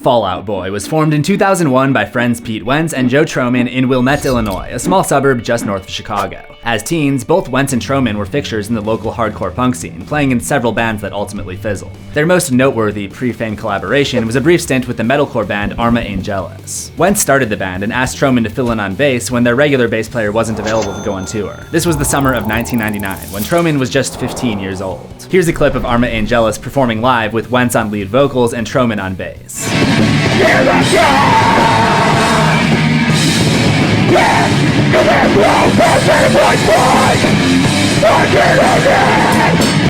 Fall Out Boy was formed in 2001 by friends Pete Wentz and Joe Troman in Wilmette, Illinois, a small suburb just north of Chicago. As teens, both Wentz and Troman were fixtures in the local hardcore punk scene, playing in several bands that ultimately fizzled. Their most noteworthy pre-fame collaboration was a brief stint with the metalcore band Arma Angelus. Wentz started the band and asked Troman to fill in on bass when their regular bass player wasn't available to go on tour. This was the summer of 1999, when Troman was just 15 years old. Here's a clip of Arma Angelus performing live with Wentz on lead vocals and Troman on bass.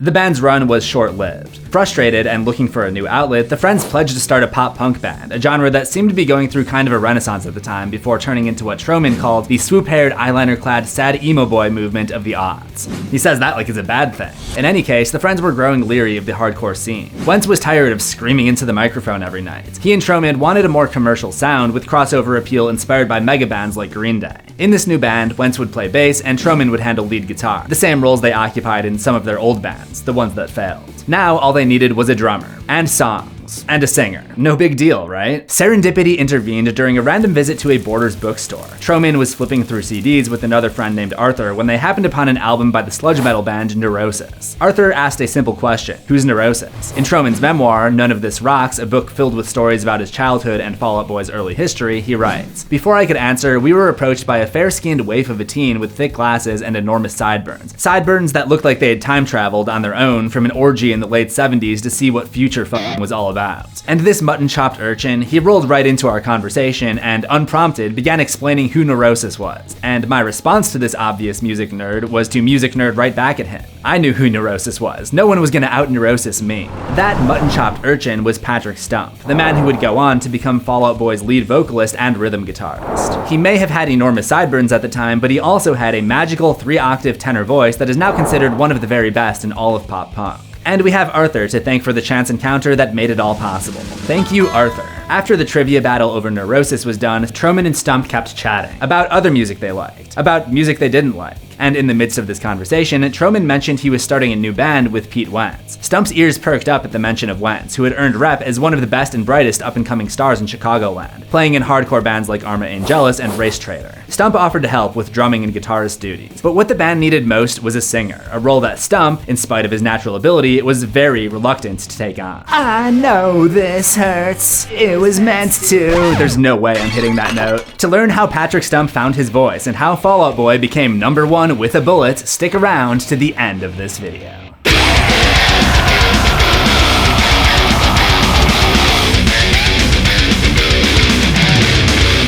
The band's run was short-lived. Frustrated and looking for a new outlet, the friends pledged to start a pop-punk band, a genre that seemed to be going through kind of a renaissance at the time before turning into what Troman called the swoop-haired, eyeliner-clad, sad emo boy movement of the aughts. He says that like it's a bad thing. In any case, the friends were growing leery of the hardcore scene. Wentz was tired of screaming into the microphone every night. He and Troman wanted a more commercial sound with crossover appeal inspired by mega bands like Green Day. In this new band, Wentz would play bass and Troman would handle lead guitar, the same roles they occupied in some of their old bands, the ones that failed. Now all they needed was a drummer, and songs, and a singer. No big deal, right? Serendipity intervened during a random visit to a Borders bookstore. Troman was flipping through CDs with another friend named Arthur when they happened upon an album by the sludge metal band Neurosis. Arthur asked a simple question: who's Neurosis? In Troman's memoir, None of This Rocks, a book filled with stories about his childhood and Fall Out Boy's early history, he writes, "Before I could answer, we were approached by a fair-skinned waif of a teen with thick glasses and enormous sideburns. Sideburns that looked like they had time traveled on their own from an orgy in the late 70s to see what future fucking was all about. And this mutton-chopped urchin, he rolled right into our conversation and, unprompted, began explaining who Neurosis was. And my response to this obvious music nerd was to music nerd right back at him. I knew who Neurosis was. No one was gonna out-Neurosis me." That mutton-chopped urchin was Patrick Stump, the man who would go on to become Fall Out Boy's lead vocalist and rhythm guitarist. He may have had enormous sideburns at the time, but he also had a magical 3-octave tenor voice that is now considered one of the very best in all of pop punk. And we have Arthur to thank for the chance encounter that made it all possible. Thank you, Arthur. After the trivia battle over Neurosis was done, Troman and Stump kept chatting about other music they liked, about music they didn't like. And in the midst of this conversation, Troman mentioned he was starting a new band with Pete Wentz. Stump's ears perked up at the mention of Wentz, who had earned rep as one of the best and brightest up-and-coming stars in Chicagoland, playing in hardcore bands like Arma Angelus and Race Trader. Stump offered to help with drumming and guitarist duties, but what the band needed most was a singer, a role that Stump, in spite of his natural ability, was very reluctant to take on. I know this hurts, it was meant to. There's no way I'm hitting that note. To learn how Patrick Stump found his voice and how Fall Out Boy became #1 with a bullet, stick around to the end of this video.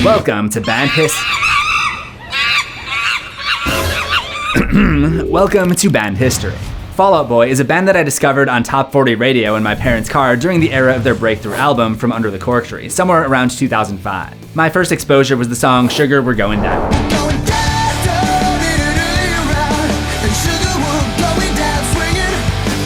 Welcome to Band Welcome to Band History. Fall Out Boy is a band that I discovered on Top 40 radio in my parents' car during the era of their breakthrough album From Under the Cork Tree, somewhere around 2005. My first exposure was the song Sugar We're Going Down.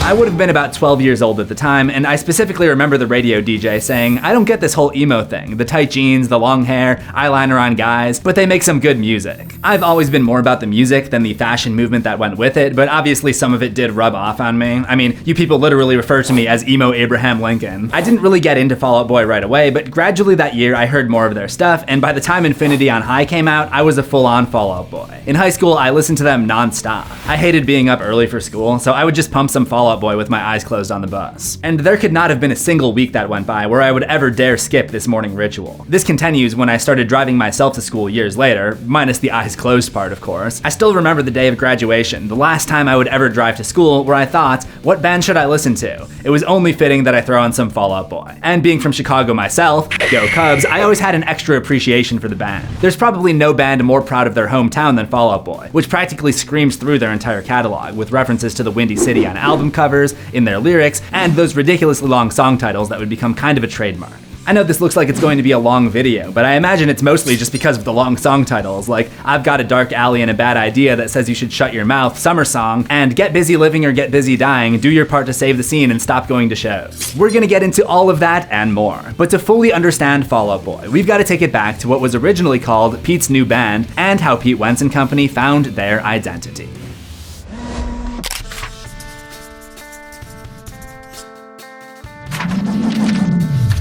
I would have been about 12 years old at the time, and I specifically remember the radio DJ saying, "I don't get this whole emo thing, the tight jeans, the long hair, eyeliner on guys, but they make some good music." I've always been more about the music than the fashion movement that went with it, but obviously some of it did rub off on me. I mean, you people literally refer to me as emo Abraham Lincoln. I didn't really get into Fall Out Boy right away, but gradually that year I heard more of their stuff, and by the time Infinity on High came out, I was a full-on Fall Out Boy. In high school, I listened to them non-stop. I hated being up early for school, so I would just pump some Fall Out Boy with my eyes closed on the bus. And there could not have been a single week that went by where I would ever dare skip this morning ritual. This continues when I started driving myself to school years later, minus the eyes closed part, of course. I still remember the day of graduation, the last time I would ever drive to school, where I thought, what band should I listen to? It was only fitting that I throw on some Fall Out Boy. And being from Chicago myself, go Cubs, I always had an extra appreciation for the band. There's probably no band more proud of their hometown than Fall Out Boy, which practically screams through their entire catalog, with references to the Windy City on album covers, in their lyrics, and those ridiculously long song titles that would become kind of a trademark. I know this looks like it's going to be a long video, but I imagine it's mostly just because of the long song titles, like I've Got a Dark Alley and a Bad Idea That Says You Should Shut Your Mouth, Summer Song, and Get Busy Living or Get Busy Dying, Do Your Part to Save the Scene and Stop Going to Shows. We're gonna get into all of that and more. But to fully understand Fall Out Boy, we've got to take it back to what was originally called Pete's New Band and how Pete Wentz and company found their identity.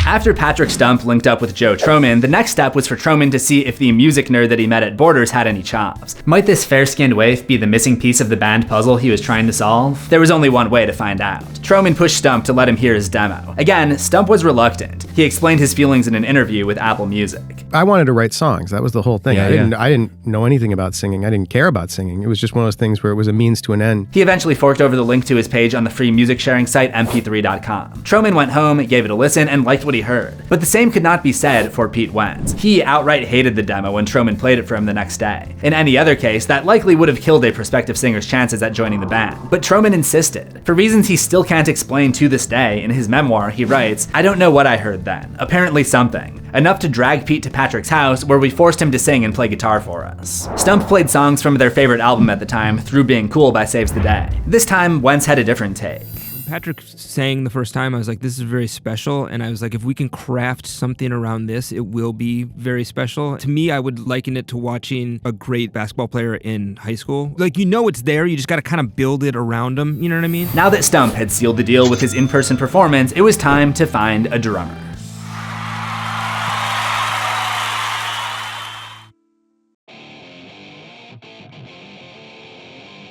After Patrick Stump linked up with Joe Troman, the next step was for Troman to see if the music nerd that he met at Borders had any chops. Might this fair-skinned waif be the missing piece of the band puzzle he was trying to solve? There was only one way to find out. Troman pushed Stump to let him hear his demo. Again, Stump was reluctant. He explained his feelings in an interview with Apple Music. I wanted to write songs. That was the whole thing. I didn't know anything about singing. I didn't care about singing. It was just one of those things where it was a means to an end. He eventually forked over the link to his page on the free music sharing site mp3.com. Troman went home, gave it a listen, and liked what he heard. But the same could not be said for Pete Wentz. He outright hated the demo when Troman played it for him the next day. In any other case, that likely would have killed a prospective singer's chances at joining the band. But Troman insisted. For reasons he still can't explain to this day, in his memoir, he writes, "I don't know what I heard then. Apparently something. Enough to drag Pete to Patrick's house, where we forced him to sing and play guitar for us." Stump played songs from their favorite album at the time, Through Being Cool by Saves the Day. This time, Wentz had a different take. Patrick sang the first time, I was like, this is very special. And I was like, if we can craft something around this, it will be very special. To me, I would liken it to watching a great basketball player in high school. Like, you know it's there, you just gotta kind of build it around him, you know what I mean? Now that Stump had sealed the deal with his in-person performance, it was time to find a drummer.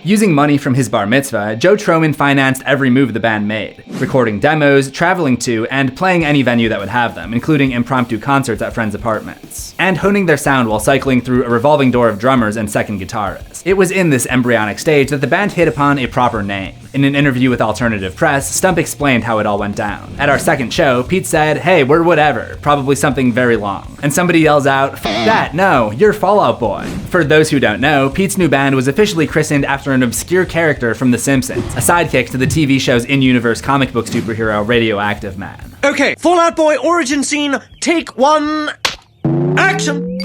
Using money from his bar mitzvah, Joe Troman financed every move the band made, recording demos, traveling to, and playing any venue that would have them, including impromptu concerts at friends' apartments, and honing their sound while cycling through a revolving door of drummers and second guitarists. It was in this embryonic stage that the band hit upon a proper name. In an interview with Alternative Press, Stump explained how it all went down. At our second show, Pete said, "Hey, we're whatever, probably something very long." And somebody yells out, "F that, no, you're Fall Out Boy." For those who don't know, Pete's new band was officially christened after an obscure character from The Simpsons, a sidekick to the TV show's in-universe comic book superhero Radioactive Man. Okay, Fall Out Boy origin scene, take one, action!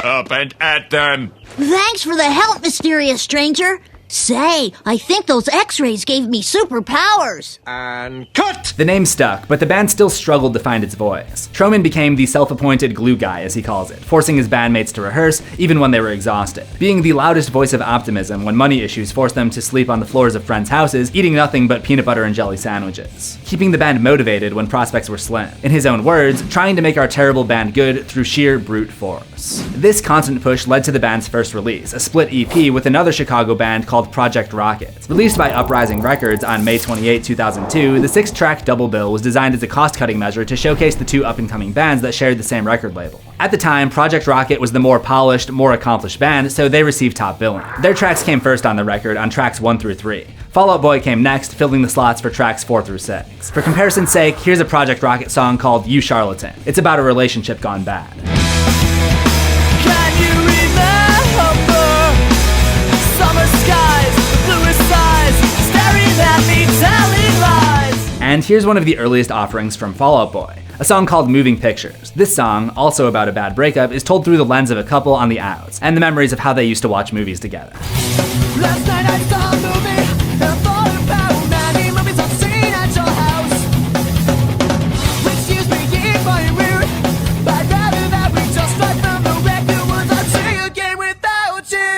Up and at them! Thanks for the help, mysterious stranger. Say, I think those x-rays gave me superpowers. And cut! The name stuck, but the band still struggled to find its voice. Troman became the self-appointed glue guy, as he calls it, forcing his bandmates to rehearse even when they were exhausted. Being the loudest voice of optimism when money issues forced them to sleep on the floors of friends' houses, eating nothing but peanut butter and jelly sandwiches. Keeping the band motivated when prospects were slim. In his own words, trying to make our terrible band good through sheer brute force. This constant push led to the band's first release, a split EP with another Chicago band called Project Rocket. Released by Uprising Records on May 28, 2002, the 6-track double bill was designed as a cost-cutting measure to showcase the two up-and-coming bands that shared the same record label. At the time, Project Rocket was the more polished, more accomplished band, so they received top billing. Their tracks came first on the record on tracks 1 through 3. Fall Out Boy came next, filling the slots for tracks 4 through 6. For comparison's sake, here's a Project Rocket song called You Charlatan. It's about a relationship gone bad. Can you remember summer skies, bluest eyes, staring at me, telling lies? And here's one of the earliest offerings from Fall Out Boy, a song called Moving Pictures. This song, also about a bad breakup, is told through the lens of a couple on the outs, and the memories of how they used to watch movies together. Last night I saw a movie and I thought about many movies I've seen at your house. Excuse me if I'm rude, but I'd rather that we just strike from the record ones I'd sing again without you.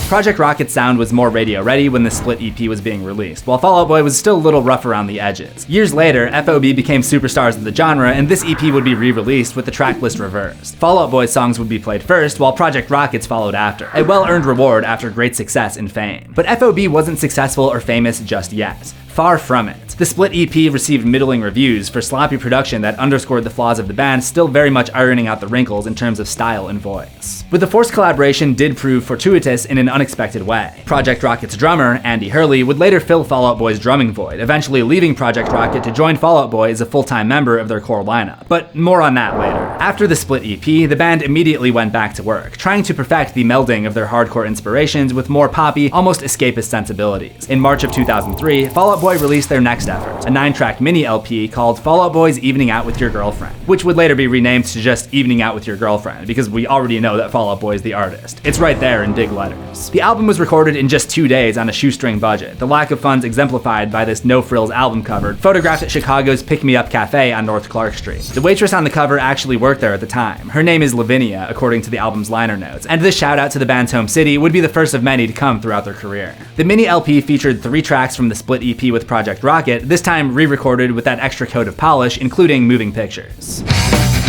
Project Rocket's sound was more radio-ready when the split EP was being released, while Fall Out Boy was still a little rough around the edges. Years later, FOB became superstars of the genre, and this EP would be re-released with the track list reversed. Fall Out Boy's songs would be played first, while Project Rocket's followed after, a well-earned reward after great success and fame. But FOB wasn't successful or famous just yet. Far from it. The split EP received middling reviews for sloppy production that underscored the flaws of the band, still very much ironing out the wrinkles in terms of style and voice. But the forced collaboration did prove fortuitous in an unexpected way. Project Rocket's drummer, Andy Hurley, would later fill Fall Out Boy's drumming void, eventually leaving Project Rocket to join Fall Out Boy as a full-time member of their core lineup. But more on that later. After the split EP, the band immediately went back to work, trying to perfect the melding of their hardcore inspirations with more poppy, almost escapist sensibilities. In March of 2003, Fall Out Boy released their next effort, a 9-track mini LP called Fall Out Boy's Evening Out With Your Girlfriend, which would later be renamed to just Evening Out With Your Girlfriend, because we already know that Fall Out Boy is the artist. It's right there in big letters. The album was recorded in just 2 days on a shoestring budget, the lack of funds exemplified by this no-frills album cover, photographed at Chicago's Pick Me Up Cafe on North Clark Street. The waitress on the cover actually worked worked there at the time. Her name is Lavinia, according to the album's liner notes, and this shout out to the band's home city would be the first of many to come throughout their career. The mini LP featured 3 tracks from the split EP with Project Rocket, this time re-recorded with that extra coat of polish, including moving pictures.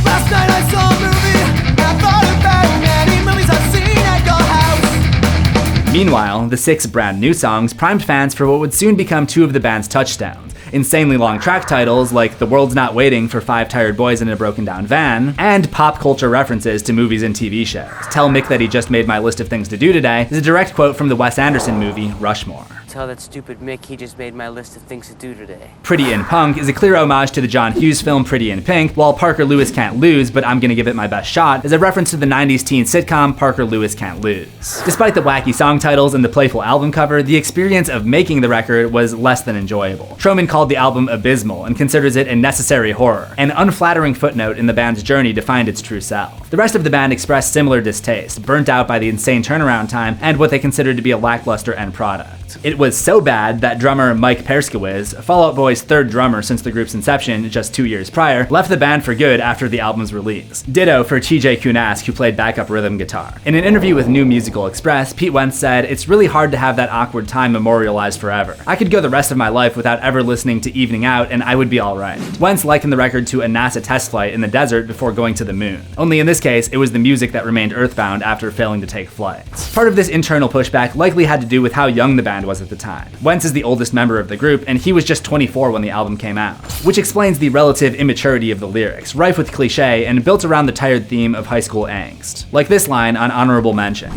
Last night I saw a movie, and I thought about many movies I've seen at your house. Meanwhile, the 6 brand new songs primed fans for what would soon become 2 of the band's touchdowns. Insanely long track titles like The World's Not Waiting for 5 Tired Boys in a Broken Down Van, and pop culture references to movies and TV shows. Tell Mick that he just made my list of things to do today is a direct quote from the Wes Anderson movie Rushmore. Tell that stupid Mick he just made my list of things to do today. Pretty in Punk is a clear homage to the John Hughes film Pretty in Pink, while Parker Lewis Can't Lose, but I'm gonna give it my best shot is a reference to the 90s teen sitcom Parker Lewis Can't Lose. Despite the wacky song titles and the playful album cover, the experience of making the record was less than enjoyable. Troman called the album abysmal and considers it a necessary horror, an unflattering footnote in the band's journey to find its true self. The rest of the band expressed similar distaste, burnt out by the insane turnaround time and what they considered to be a lackluster end product. It was so bad that drummer Mike Perskowitz, Fall Out Boy's 3rd drummer since the group's inception just 2 years prior, left the band for good after the album's release. Ditto for TJ Kunask, who played backup rhythm guitar. In an interview with New Musical Express, Pete Wentz said, "It's really hard to have that awkward time memorialized forever. I could go the rest of my life without ever listening to Evening Out and I would be alright." Wentz likened the record to a NASA test flight in the desert before going to the moon. Only in this case, it was the music that remained earthbound after failing to take flight. Part of this internal pushback likely had to do with how young the band was at the time. Wentz is the oldest member of the group, and he was just 24 when the album came out, which explains the relative immaturity of the lyrics, rife with cliche and built around the tired theme of high school angst. Like this line on Honorable Mention.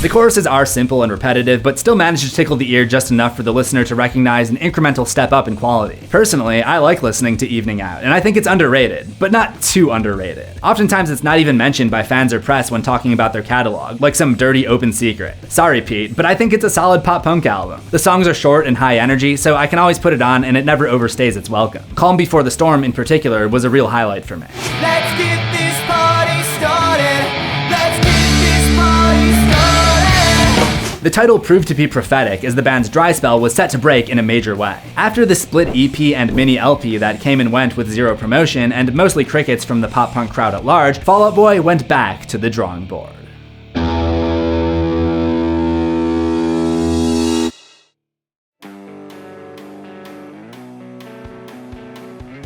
The choruses are simple and repetitive, but still manage to tickle the ear just enough for the listener to recognize an incremental step up in quality. Personally, I like listening to Evening Out, and I think it's underrated, but not too underrated. Oftentimes it's not even mentioned by fans or press when talking about their catalog, like some dirty open secret. Sorry Pete, but I think it's a solid pop punk album. The songs are short and high energy, so I can always put it on and it never overstays its welcome. Calm Before the Storm in particular was a real highlight for me. Let's get this party started. Let's get this party started. The title proved to be prophetic as the band's dry spell was set to break in a major way. After the split EP and mini LP that came and went with zero promotion and mostly crickets from the pop punk crowd at large, Fall Out Boy went back to the drawing board.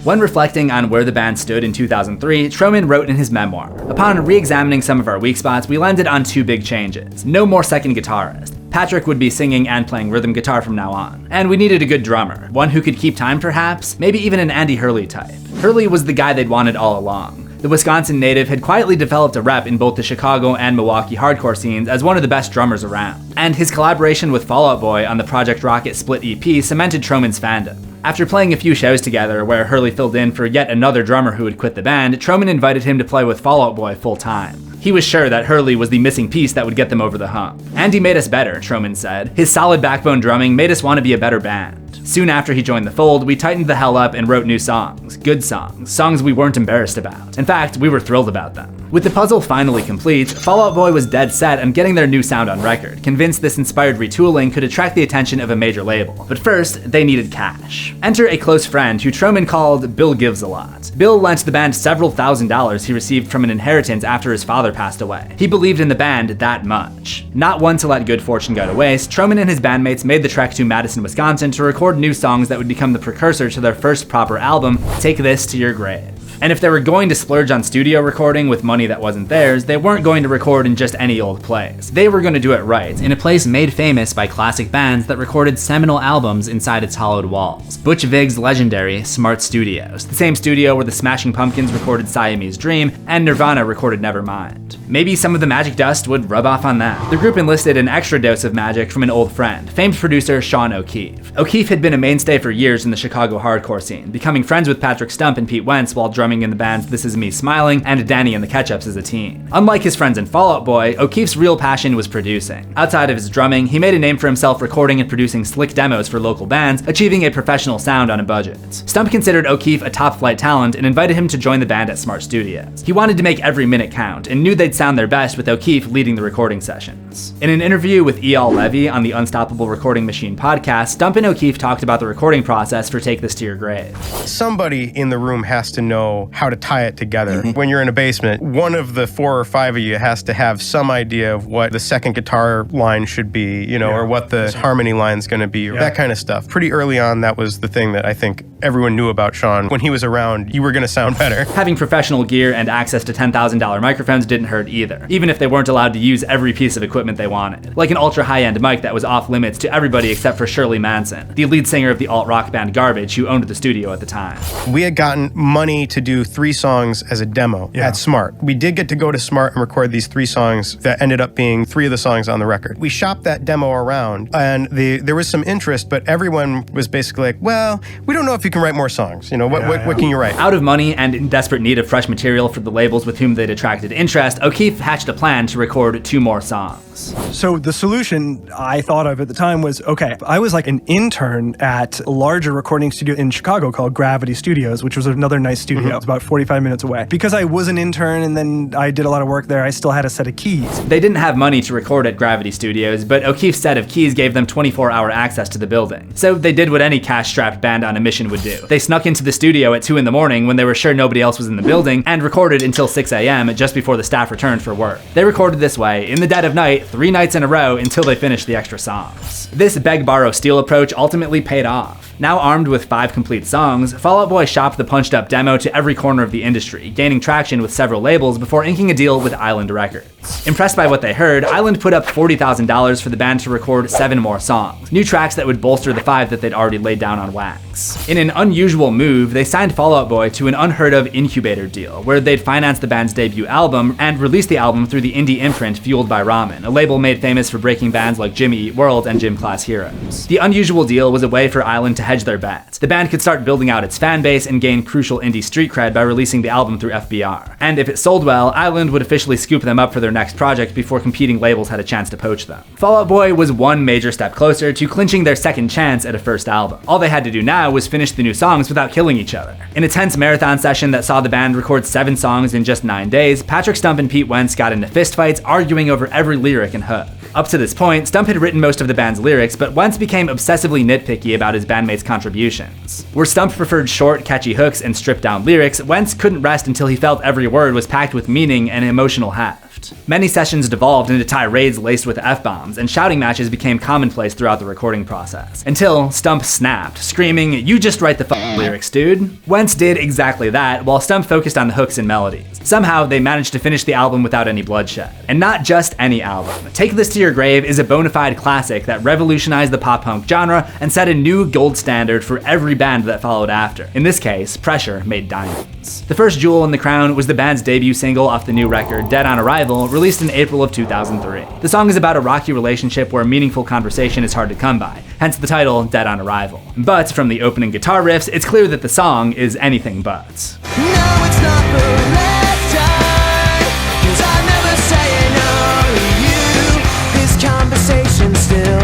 When reflecting on where the band stood in 2003, Troman wrote in his memoir, "Upon re-examining some of our weak spots, we landed on 2 big changes. No more second guitarist. Patrick would be singing and playing rhythm guitar from now on. And we needed a good drummer, one who could keep time perhaps, maybe even an Andy Hurley type." Hurley was the guy they'd wanted all along. The Wisconsin native had quietly developed a rep in both the Chicago and Milwaukee hardcore scenes as one of the best drummers around. And his collaboration with Fall Out Boy on the Project Rocket split EP cemented Troman's fandom. After playing a few shows together where Hurley filled in for yet another drummer who had quit the band, Troman invited him to play with Fall Out Boy full time. He was sure that Hurley was the missing piece that would get them over the hump. "Andy made us better," Troman said. "His solid backbone drumming made us want to be a better band." Soon after he joined the fold, we tightened the hell up and wrote new songs. Good songs. Songs we weren't embarrassed about. In fact, we were thrilled about them. With the puzzle finally complete, Fall Out Boy was dead set on getting their new sound on record, convinced this inspired retooling could attract the attention of a major label. But first, they needed cash. Enter a close friend who Troman called Bill Gives a Lot. Bill lent the band several $1,000s he received from an inheritance after his father passed away. He believed in the band that much. Not one to let good fortune go to waste, Troman and his bandmates made the trek to Madison, Wisconsin to record new songs that would become the precursor to their first proper album, Take This to Your Grave. And if they were going to splurge on studio recording with money that wasn't theirs, they weren't going to record in just any old place. They were going to do it right, in a place made famous by classic bands that recorded seminal albums inside its hollowed walls. Butch Vig's legendary Smart Studios, the same studio where the Smashing Pumpkins recorded Siamese Dream and Nirvana recorded Nevermind. Maybe some of the magic dust would rub off on that. The group enlisted an extra dose of magic from an old friend, famed producer Sean O'Keefe. O'Keefe had been a mainstay for years in the Chicago hardcore scene, becoming friends with Patrick Stump and Pete Wentz while drumming drumming in the bands This Is Me Smiling and Danny and the Ketchups as a teen. Unlike his friends in Fall Out Boy, O'Keefe's real passion was producing. Outside of his drumming, he made a name for himself recording and producing slick demos for local bands, achieving a professional sound on a budget. Stump considered O'Keefe a top-flight talent and invited him to join the band at Smart Studios. He wanted to make every minute count and knew they'd sound their best with O'Keefe leading the recording sessions. In an interview with E.L. Levy on the Unstoppable Recording Machine podcast, Stump and O'Keefe talked about the recording process for Take This to Your Grave. Somebody in the room has to know how to tie it together. When you're in a basement, one of the 4 or 5 of you has to have some idea of what the second guitar line should be, you know, or what the harmony line's gonna be, or that kind of stuff. Pretty early on, that was the thing that I think everyone knew about Sean. When he was around, you were gonna sound better. Having professional gear and access to $10,000 microphones didn't hurt either, even if they weren't allowed to use every piece of equipment they wanted. Like an ultra high-end mic that was off limits to everybody except for Shirley Manson, the lead singer of the alt-rock band Garbage, who owned the studio at the time. We had gotten money to do 3 songs as a demo at Smart. We did get to go to Smart and record these 3 songs that ended up being 3 of the songs on the record. We shopped that demo around, and there was some interest, but everyone was basically like, well, we don't know if you can write more songs. You know, what can you write? Out of money and in desperate need of fresh material for the labels with whom they'd attracted interest, O'Keefe hatched a plan to record 2 more songs. So the solution I thought of at the time was, okay, I was like an intern at a larger recording studio in Chicago called Gravity Studios, which was another nice studio. It's about 45 minutes away. Because I was an intern and then I did a lot of work there, I still had a set of keys. They didn't have money to record at Gravity Studios, but O'Keefe's set of keys gave them 24-hour access to the building. So they did what any cash-strapped band on a mission would do. They snuck into the studio at 2 in the morning when they were sure nobody else was in the building and recorded until 6 a.m. just before the staff returned for work. They recorded this way, in the dead of night, 3 nights in a row until they finished the extra songs. This beg, borrow, steal approach ultimately paid off. Now armed with 5 complete songs, Fall Out Boy shopped the punched-up demo to every corner of the industry, gaining traction with several labels before inking a deal with Island Records. Impressed by what they heard, Island put up $40,000 for the band to record 7 more songs, new tracks that would bolster the 5 that they'd already laid down on wax. In an unusual move, they signed Fall Out Boy to an unheard-of incubator deal, where they'd finance the band's debut album and release the album through the indie imprint Fueled by Ramen, a label made famous for breaking bands like Jimmy Eat World and Gym Class Heroes. The unusual deal was a way for Island to hedge their bets. The band could start building out its fan base and gain crucial indie street cred by releasing the album through FBR. And if it sold well, Island would officially scoop them up for their next project before competing labels had a chance to poach them. Fall Out Boy was one major step closer to clinching their second chance at a first album. All they had to do now was finish the new songs without killing each other. In a tense marathon session that saw the band record 7 songs in just 9 days, Patrick Stump and Pete Wentz got into fistfights, arguing over every lyric and hook. Up to this point, Stump had written most of the band's lyrics, but Wentz became obsessively nitpicky about his bandmates' contributions. Where Stump preferred short, catchy hooks and stripped-down lyrics, Wentz couldn't rest until he felt every word was packed with meaning and emotional heft. Many sessions devolved into tirades laced with F-bombs, and shouting matches became commonplace throughout the recording process. Until Stump snapped, screaming, "You just write the lyrics, dude." Wentz did exactly that, while Stump focused on the hooks and melodies. Somehow, they managed to finish the album without any bloodshed. And not just any album. Take This to Your Grave is a bona fide classic that revolutionized the pop-punk genre and set a new gold standard for every band that followed after. In this case, Pressure made diamonds. The first jewel in the crown was the band's debut single off the new record, Dead on Arrival, released in April of 2003. The song is about a rocky relationship where meaningful conversation is hard to come by, hence the title, Dead on Arrival. But from the opening guitar riffs, it's clear that the song is anything but. No, it's not the last time, 'cause I never say no to you. This conversation's still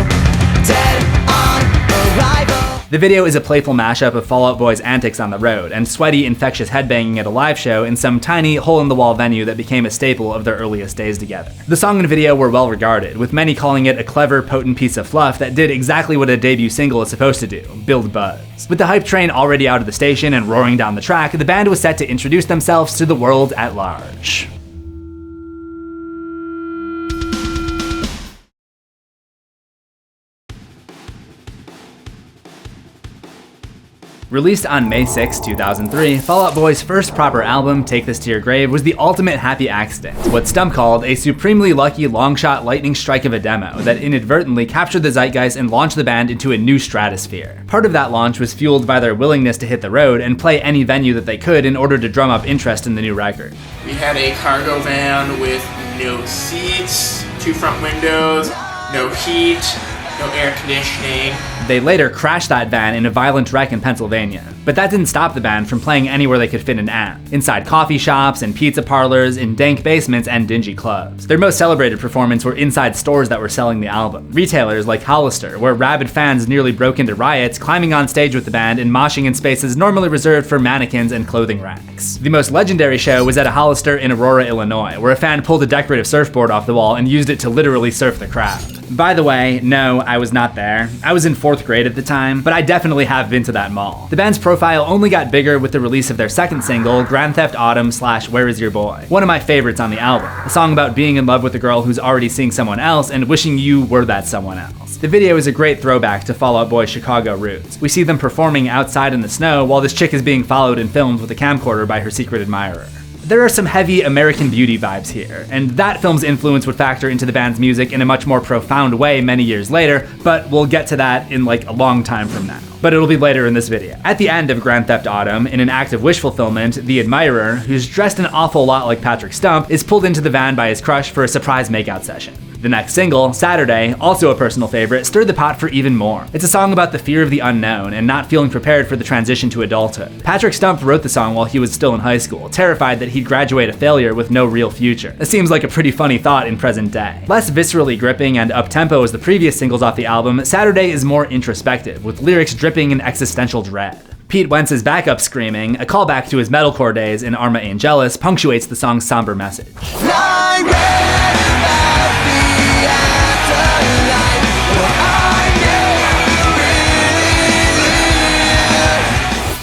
dead on arrival. The video is a playful mashup of Fall Out Boy's antics on the road and sweaty, infectious headbanging at a live show in some tiny, hole-in-the-wall venue that became a staple of their earliest days together. The song and video were well regarded, with many calling it a clever, potent piece of fluff that did exactly what a debut single is supposed to do, build buzz. With the hype train already out of the station and roaring down the track, the band was set to introduce themselves to the world at large. Released on May 6, 2003, Fall Out Boy's first proper album, Take This to Your Grave, was the ultimate happy accident, what Stump called a supremely lucky long-shot lightning strike of a demo that inadvertently captured the zeitgeist and launched the band into a new stratosphere. Part of that launch was fueled by their willingness to hit the road and play any venue that they could in order to drum up interest in the new record. We had a cargo van with no seats, 2 front windows, no heat, no air conditioning. They later crashed that van in a violent wreck in Pennsylvania. But that didn't stop the band from playing anywhere they could fit an amp. Inside coffee shops and pizza parlors, in dank basements and dingy clubs. Their most celebrated performance were inside stores that were selling the album. Retailers like Hollister, where rabid fans nearly broke into riots, climbing on stage with the band and moshing in spaces normally reserved for mannequins and clothing racks. The most legendary show was at a Hollister in Aurora, Illinois, where a fan pulled a decorative surfboard off the wall and used it to literally surf the crowd. By the way, no, I was not there. I was in 4th grade at the time, but I definitely have been to that mall. The band's profile only got bigger with the release of their second single, Grand Theft Autumn / Where Is Your Boy? One of my favorites on the album. A song about being in love with a girl who's already seeing someone else and wishing you were that someone else. The video is a great throwback to Fall Out Boy's Chicago roots. We see them performing outside in the snow while this chick is being followed and filmed with a camcorder by her secret admirer. There are some heavy American Beauty vibes here, and that film's influence would factor into the band's music in a much more profound way many years later, but we'll get to that in like a long time from now. But it'll be later in this video. At the end of Grand Theft Autumn, in an act of wish fulfillment, the admirer, who's dressed an awful lot like Patrick Stump, is pulled into the van by his crush for a surprise makeout session. The next single, Saturday, also a personal favorite, stirred the pot for even more. It's a song about the fear of the unknown and not feeling prepared for the transition to adulthood. Patrick Stump wrote the song while he was still in high school, terrified that he'd graduate a failure with no real future. It seems like a pretty funny thought in present day. Less viscerally gripping and up-tempo as the previous singles off the album, Saturday is more introspective, with lyrics dripping in existential dread. Pete Wentz's backup screaming, a callback to his metalcore days in Arma Angelus, punctuates the song's somber message.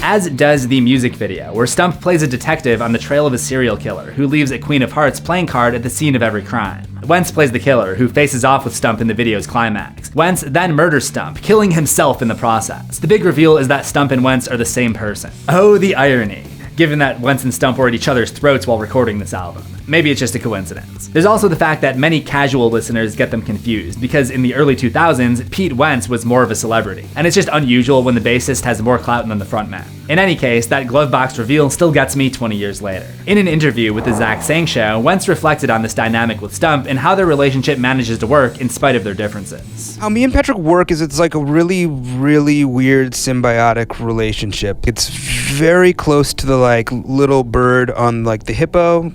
As does the music video, where Stump plays a detective on the trail of a serial killer who leaves a Queen of Hearts playing card at the scene of every crime. Wentz plays the killer, who faces off with Stump in the video's climax. Wentz then murders Stump, killing himself in the process. The big reveal is that Stump and Wentz are the same person. Oh, the irony, given that Wentz and Stump were at each other's throats while recording this album. Maybe it's just a coincidence. There's also the fact that many casual listeners get them confused, because in the early 2000s, Pete Wentz was more of a celebrity, and it's just unusual when the bassist has more clout than the frontman. In any case, that glove box reveal still gets me 20 years later. In an interview with the Zach Sang Show, Wentz reflected on this dynamic with Stump and how their relationship manages to work in spite of their differences. How me and Patrick work is it's like a really, really weird symbiotic relationship. It's very close to the like little bird on like the hippo,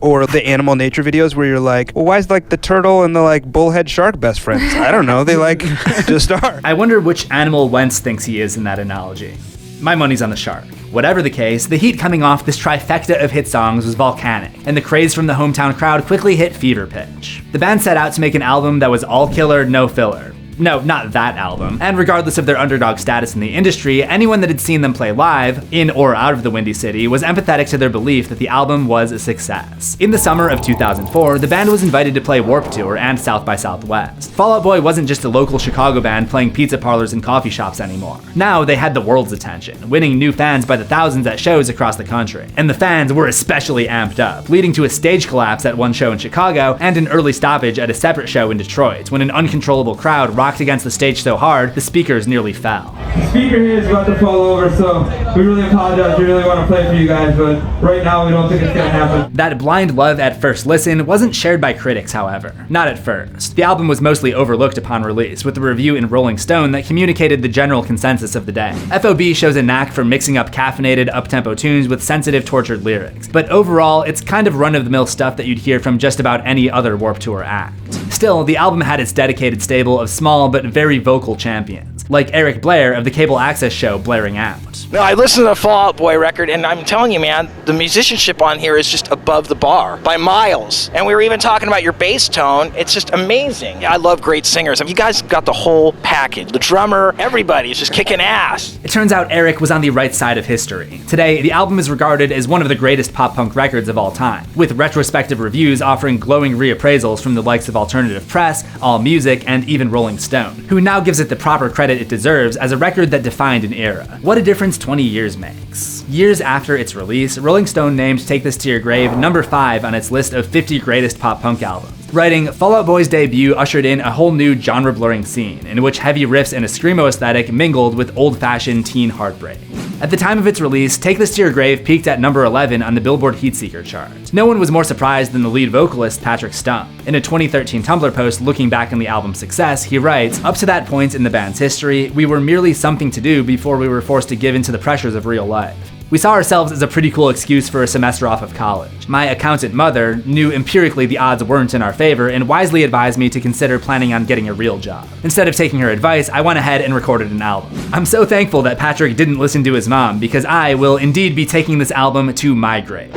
or the animal nature videos where you're like, well, why is like the turtle and the like bullhead shark best friends? I don't know, they like just are. I wonder which animal Wentz thinks he is in that analogy. My money's on the shark. Whatever the case, the heat coming off this trifecta of hit songs was volcanic, and the craze from the hometown crowd quickly hit fever pitch. The band set out to make an album that was all killer, no filler. No, not that album. And regardless of their underdog status in the industry, anyone that had seen them play live, in or out of the Windy City, was empathetic to their belief that the album was a success. In the summer of 2004, the band was invited to play Warped Tour and South by Southwest. Fall Out Boy wasn't just a local Chicago band playing pizza parlors and coffee shops anymore. Now they had the world's attention, winning new fans by the thousands at shows across the country. And the fans were especially amped up, leading to a stage collapse at one show in Chicago and an early stoppage at a separate show in Detroit, when an uncontrollable crowd rocked against the stage so hard, the speakers nearly fell. The speaker here is about to fall over, so we really apologize. We really want to play for you guys, but right now we don't think it's gonna happen. That blind love at first listen wasn't shared by critics, however. Not at first. The album was mostly overlooked upon release, with a review in Rolling Stone that communicated the general consensus of the day. FOB shows a knack for mixing up caffeinated, up-tempo tunes with sensitive, tortured lyrics. But overall, it's kind of run-of-the-mill stuff that you'd hear from just about any other Warped Tour act. Still, the album had its dedicated stable of small but very vocal champions, like Eric Blair of the cable access show Blaring Out. No, I listened to the Fall Out Boy record, and I'm telling you, man, the musicianship on here is just above the bar by miles. And we were even talking about your bass tone. It's just amazing. I love great singers. I mean, you guys got the whole package. The drummer, everybody is just kicking ass. It turns out Eric was on the right side of history. Today, the album is regarded as one of the greatest pop-punk records of all time, with retrospective reviews offering glowing reappraisals from the likes of Alternative Press, AllMusic, and even Rolling Stone, who now gives it the proper credit it deserves as a record that defined an era. What a difference 20 years makes. Years after its release, Rolling Stone named Take This to Your Grave number 5 on its list of 50 greatest pop-punk albums, writing, Fall Out Boy's debut ushered in a whole new genre-blurring scene, in which heavy riffs and a screamo aesthetic mingled with old-fashioned teen heartbreak. At the time of its release, Take This to Your Grave peaked at number 11 on the Billboard Heatseeker chart. No one was more surprised than the lead vocalist, Patrick Stump. In a 2013 Tumblr post looking back on the album's success, he writes, "Up to that point in the band's history, we were merely something to do before we were forced to give in to the pressures of real life. We saw ourselves as a pretty cool excuse for a semester off of college. My accountant mother knew empirically the odds weren't in our favor and wisely advised me to consider planning on getting a real job. Instead of taking her advice, I went ahead and recorded an album. I'm so thankful that Patrick didn't listen to his mom, because I will indeed be taking this album to my grave."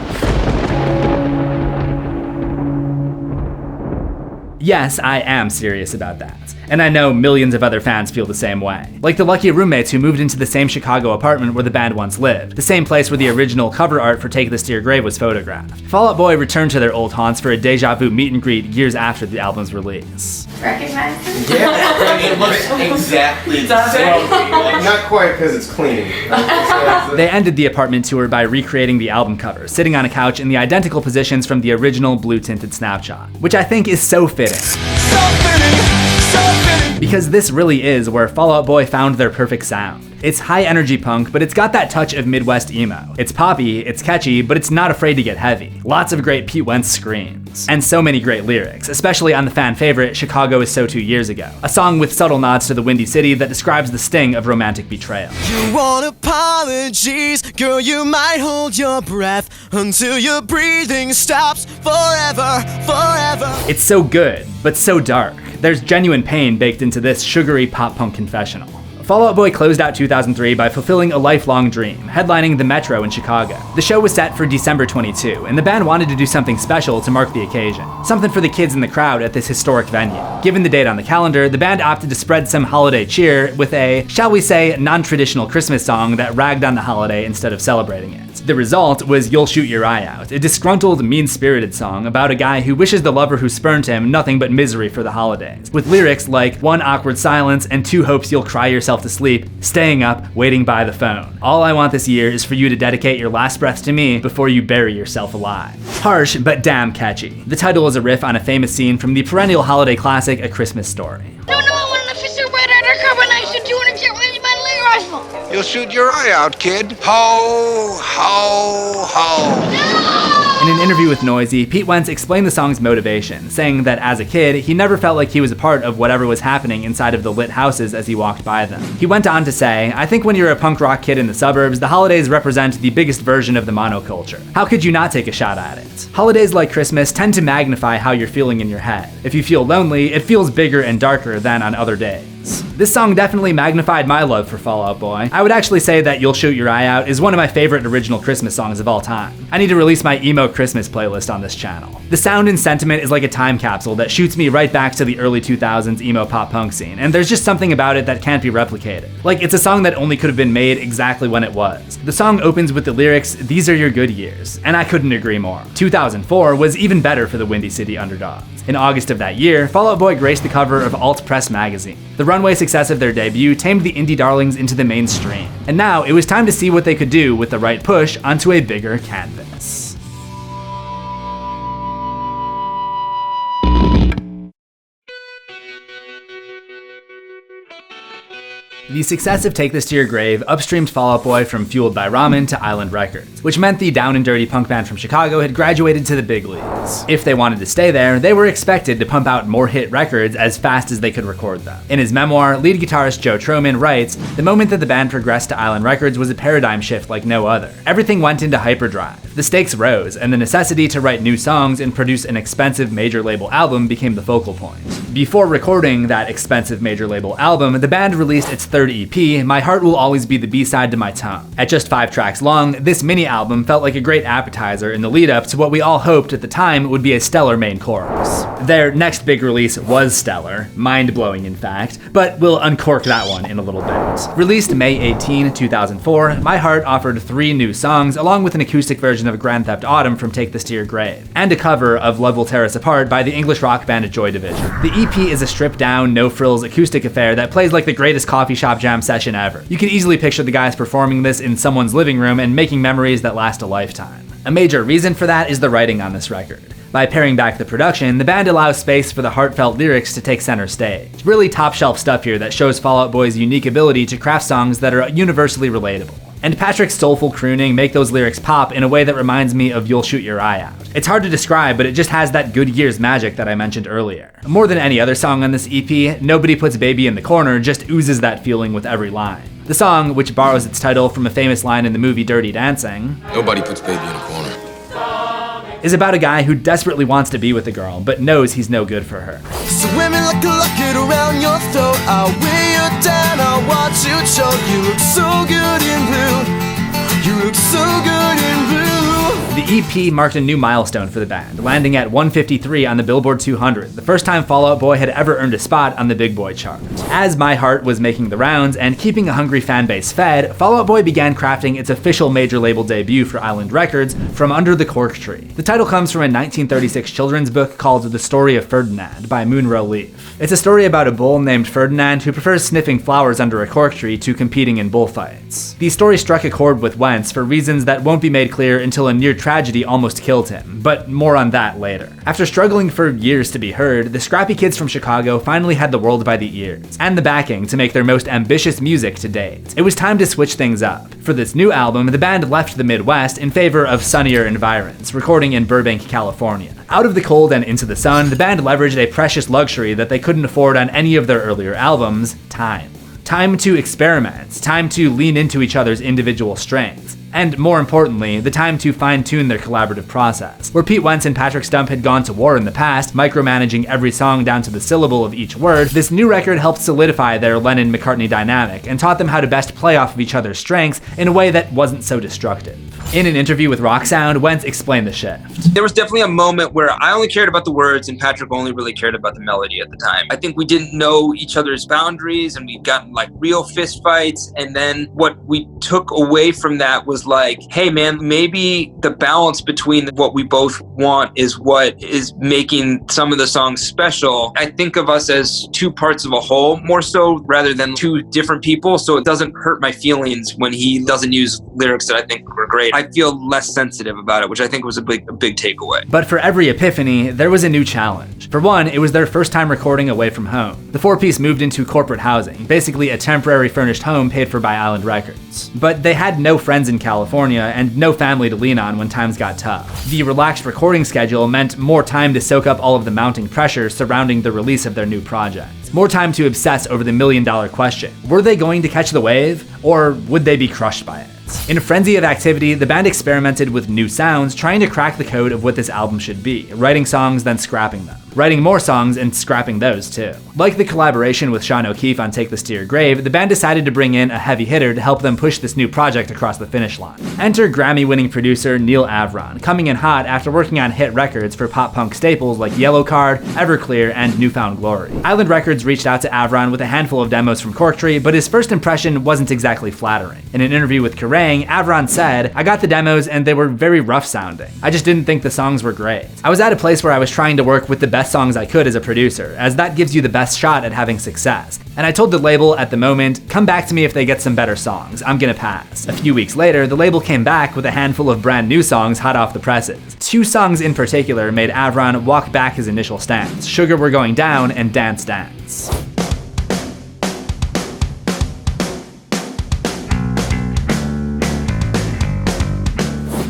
Yes, I am serious about that. And I know millions of other fans feel the same way. Like the lucky roommates who moved into the same Chicago apartment where the band once lived, the same place where the original cover art for Take This to Your Grave was photographed. Fall Out Boy returned to their old haunts for a deja vu meet and greet years after the album's release. Recognize it? Yeah, it looks exactly the same. Not quite, because it's cleaning. They ended the apartment tour by recreating the album cover, sitting on a couch in the identical positions from the original blue-tinted snapshot, which I think is so fitting. Because this really is where Fall Out Boy found their perfect sound. It's high-energy punk, but it's got that touch of Midwest emo. It's poppy, it's catchy, but it's not afraid to get heavy. Lots of great Pete Wentz screams. And so many great lyrics, especially on the fan favorite Chicago Is So 2 Years Ago, a song with subtle nods to the Windy City that describes the sting of romantic betrayal. You want apologies, girl, you might hold your breath until your breathing stops forever, forever. It's so good, but so dark. There's genuine pain baked into this sugary pop-punk confessional. Fall Out Boy closed out 2003 by fulfilling a lifelong dream, headlining the Metro in Chicago. The show was set for December 22, and the band wanted to do something special to mark the occasion. Something for the kids in the crowd at this historic venue. Given the date on the calendar, the band opted to spread some holiday cheer with a, shall we say, non-traditional Christmas song that ragged on the holiday instead of celebrating it. The result was You'll Shoot Your Eye Out, a disgruntled, mean-spirited song about a guy who wishes the lover who spurned him nothing but misery for the holidays, with lyrics like one awkward silence and two hopes you'll cry yourself to sleep, staying up, waiting by the phone. All I want this year is for you to dedicate your last breath to me before you bury yourself alive. Harsh, but damn catchy. The title is a riff on a famous scene from the perennial holiday classic A Christmas Story. No, I want an officer red undercover knife and 200 jet with my rifle. You'll shoot your eye out, kid. Ho, ho, ho. In an interview with Noisy, Pete Wentz explained the song's motivation, saying that as a kid, he never felt like he was a part of whatever was happening inside of the lit houses as he walked by them. He went on to say, I think when you're a punk rock kid in the suburbs, the holidays represent the biggest version of the monoculture. How could you not take a shot at it? Holidays like Christmas tend to magnify how you're feeling in your head. If you feel lonely, it feels bigger and darker than on other days. This song definitely magnified my love for Fall Out Boy. I would actually say that You'll Shoot Your Eye Out is one of my favorite original Christmas songs of all time. I need to release my emo Christmas playlist on this channel. The sound and sentiment is like a time capsule that shoots me right back to the early 2000s emo pop punk scene, and there's just something about it that can't be replicated. Like, it's a song that only could have been made exactly when it was. The song opens with the lyrics, "These are your good years," and I couldn't agree more. 2004 was even better for the Windy City underdogs. In August of that year, Fall Out Boy graced the cover of Alt Press magazine. The runway success of their debut tamed the indie darlings into the mainstream, and now it was time to see what they could do with the right push onto a bigger canvas. The success of Take This to Your Grave upstreamed Fall Out Boy from Fueled by Ramen to Island Records, which meant the down and dirty punk band from Chicago had graduated to the big leagues. If they wanted to stay there, they were expected to pump out more hit records as fast as they could record them. In his memoir, lead guitarist Joe Troman writes, "The moment that the band progressed to Island Records was a paradigm shift like no other. Everything went into hyperdrive. The stakes rose, and the necessity to write new songs and produce an expensive major label album became the focal point." Before recording that expensive major label album, the band released its third EP, My Heart Will Always Be the B-Side to My Tongue. At just 5 tracks long, this mini-album felt like a great appetizer in the lead-up to what we all hoped at the time would be a stellar main chorus. Their next big release was stellar, mind-blowing in fact, but we'll uncork that one in a little bit. Released May 18, 2004, My Heart offered 3 new songs along with an acoustic version of Grand Theft Autumn from Take This to Your Grave, and a cover of Love Will Tear Us Apart by the English rock band Joy Division. The EP is a stripped-down, no-frills acoustic affair that plays like the greatest coffee shop jam session ever. You can easily picture the guys performing this in someone's living room and making memories that last a lifetime. A major reason for that is the writing on this record. By paring back the production, the band allows space for the heartfelt lyrics to take center stage. Really top-shelf stuff here that shows Fall Out Boy's unique ability to craft songs that are universally relatable. And Patrick's soulful crooning make those lyrics pop in a way that reminds me of You'll Shoot Your Eye Out. It's hard to describe, but it just has that good year's magic that I mentioned earlier. More than any other song on this EP, Nobody Puts Baby in the Corner just oozes that feeling with every line. The song, which borrows its title from a famous line in the movie Dirty Dancing, "Nobody puts baby in a corner," is about a guy who desperately wants to be with a girl, but knows he's no good for her. So women like a locket around your throat. I'll weigh you down, I'll watch you choke. You look so good in blue. You look so good in blue. The EP marked a new milestone for the band, landing at 153 on the Billboard 200, the first time Fall Out Boy had ever earned a spot on the Big Boy chart. As My Heart was making the rounds and keeping a hungry fan base fed, Fall Out Boy began crafting its official major label debut for Island Records, From Under the Cork Tree. The title comes from a 1936 children's book called The Story of Ferdinand by Munro Leaf. It's a story about a bull named Ferdinand who prefers sniffing flowers under a cork tree to competing in bullfights. The story struck a chord with Wentz for reasons that won't be made clear until a near tragedy almost killed him, but more on that later. After struggling for years to be heard, the scrappy kids from Chicago finally had the world by the ears, and the backing to make their most ambitious music to date. It was time to switch things up. For this new album, the band left the Midwest in favor of sunnier environs, recording in Burbank, California. Out of the cold and into the sun, the band leveraged a precious luxury that they couldn't afford on any of their earlier albums: time. Time to experiment, time to lean into each other's individual strengths. And more importantly, the time to fine-tune their collaborative process. Where Pete Wentz and Patrick Stump had gone to war in the past, micromanaging every song down to the syllable of each word, this new record helped solidify their Lennon-McCartney dynamic and taught them how to best play off of each other's strengths in a way that wasn't so destructive. In an interview with Rock Sound, Wentz explained the shift. There was definitely a moment where I only cared about the words and Patrick only really cared about the melody at the time. I think we didn't know each other's boundaries and we'd gotten like real fist fights. And then what we took away from that was like, hey man, maybe the balance between what we both want is what is making some of the songs special. I think of us as two parts of a whole more so rather than two different people. So it doesn't hurt my feelings when he doesn't use lyrics that I think were great. I feel less sensitive about it, which I think was a big takeaway. But for every epiphany, there was a new challenge. For one, it was their first time recording away from home. The four-piece moved into corporate housing, basically a temporary furnished home paid for by Island Records. But they had no friends in California and no family to lean on when times got tough. The relaxed recording schedule meant more time to soak up all of the mounting pressure surrounding the release of their new project. More time to obsess over the million-dollar question. Were they going to catch the wave, or would they be crushed by it? In a frenzy of activity, the band experimented with new sounds, trying to crack the code of what this album should be, writing songs then scrapping them. Writing more songs and scrapping those too. Like the collaboration with Sean O'Keefe on Take This to Your Grave, the band decided to bring in a heavy hitter to help them push this new project across the finish line. Enter Grammy-winning producer Neil Avron, coming in hot after working on hit records for pop-punk staples like Yellow Card, Everclear, and Newfound Glory. Island Records reached out to Avron with a handful of demos from Cork Tree, but his first impression wasn't exactly flattering. In an interview with Kerrang, Avron said, "I got the demos and they were very rough sounding. I just didn't think the songs were great. I was at a place where I was trying to work with the best songs I could as a producer, as that gives you the best shot at having success. And I told the label at the moment, come back to me if they get some better songs, I'm gonna pass." A few weeks later, the label came back with a handful of brand new songs hot off the presses. Two songs in particular made Avron walk back his initial stance, Sugar We're Going Down and Dance Dance.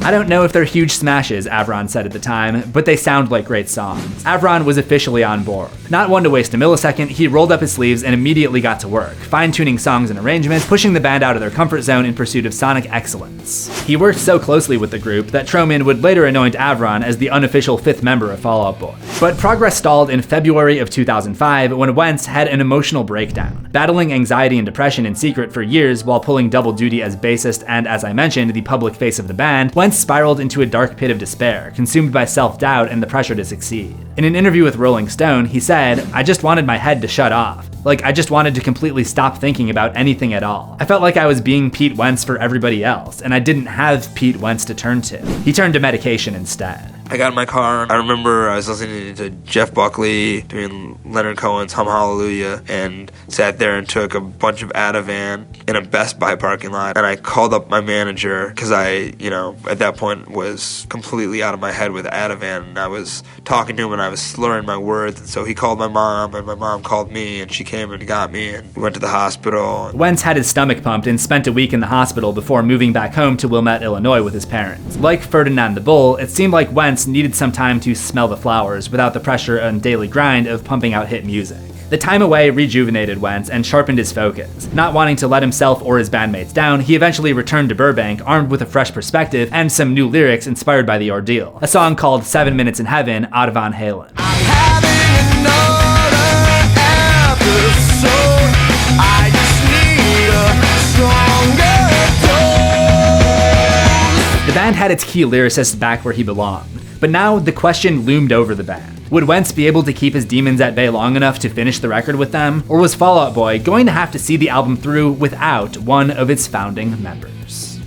I don't know if they're huge smashes, Avron said at the time, but they sound like great songs. Avron was officially on board. Not one to waste a millisecond, he rolled up his sleeves and immediately got to work, fine-tuning songs and arrangements, pushing the band out of their comfort zone in pursuit of sonic excellence. He worked so closely with the group that Troman would later anoint Avron as the unofficial fifth member of Fall Out Boy. But progress stalled in February of 2005 when Wentz had an emotional breakdown. Battling anxiety and depression in secret for years while pulling double duty as bassist and, as I mentioned, the public face of the band, Wentz spiraled into a dark pit of despair, consumed by self-doubt and the pressure to succeed. In an interview with Rolling Stone, he said, "I just wanted my head to shut off. Like, I just wanted to completely stop thinking about anything at all. I felt like I was being Pete Wentz for everybody else, and I didn't have Pete Wentz to turn to." He turned to medication instead. I got in my car. I remember I was listening to Jeff Buckley doing Leonard Cohen's Hum Hallelujah and sat there and took a bunch of Ativan in a Best Buy parking lot. And I called up my manager because I, at that point was completely out of my head with Ativan. And I was talking to him and I was slurring my words. And so he called my mom and my mom called me and she came and got me and we went to the hospital. Wentz had his stomach pumped and spent a week in the hospital before moving back home to Wilmette, Illinois with his parents. Like Ferdinand the Bull, it seemed like Wentz needed some time to smell the flowers without the pressure and daily grind of pumping out hit music. The time away rejuvenated Wentz and sharpened his focus. Not wanting to let himself or his bandmates down, he eventually returned to Burbank armed with a fresh perspective and some new lyrics inspired by the ordeal. A song called 7 Minutes in Heaven out of Van Halen. The band had its key lyricist back where he belonged, but now the question loomed over the band. Would Wentz be able to keep his demons at bay long enough to finish the record with them, or was Fall Out Boy going to have to see the album through without one of its founding members?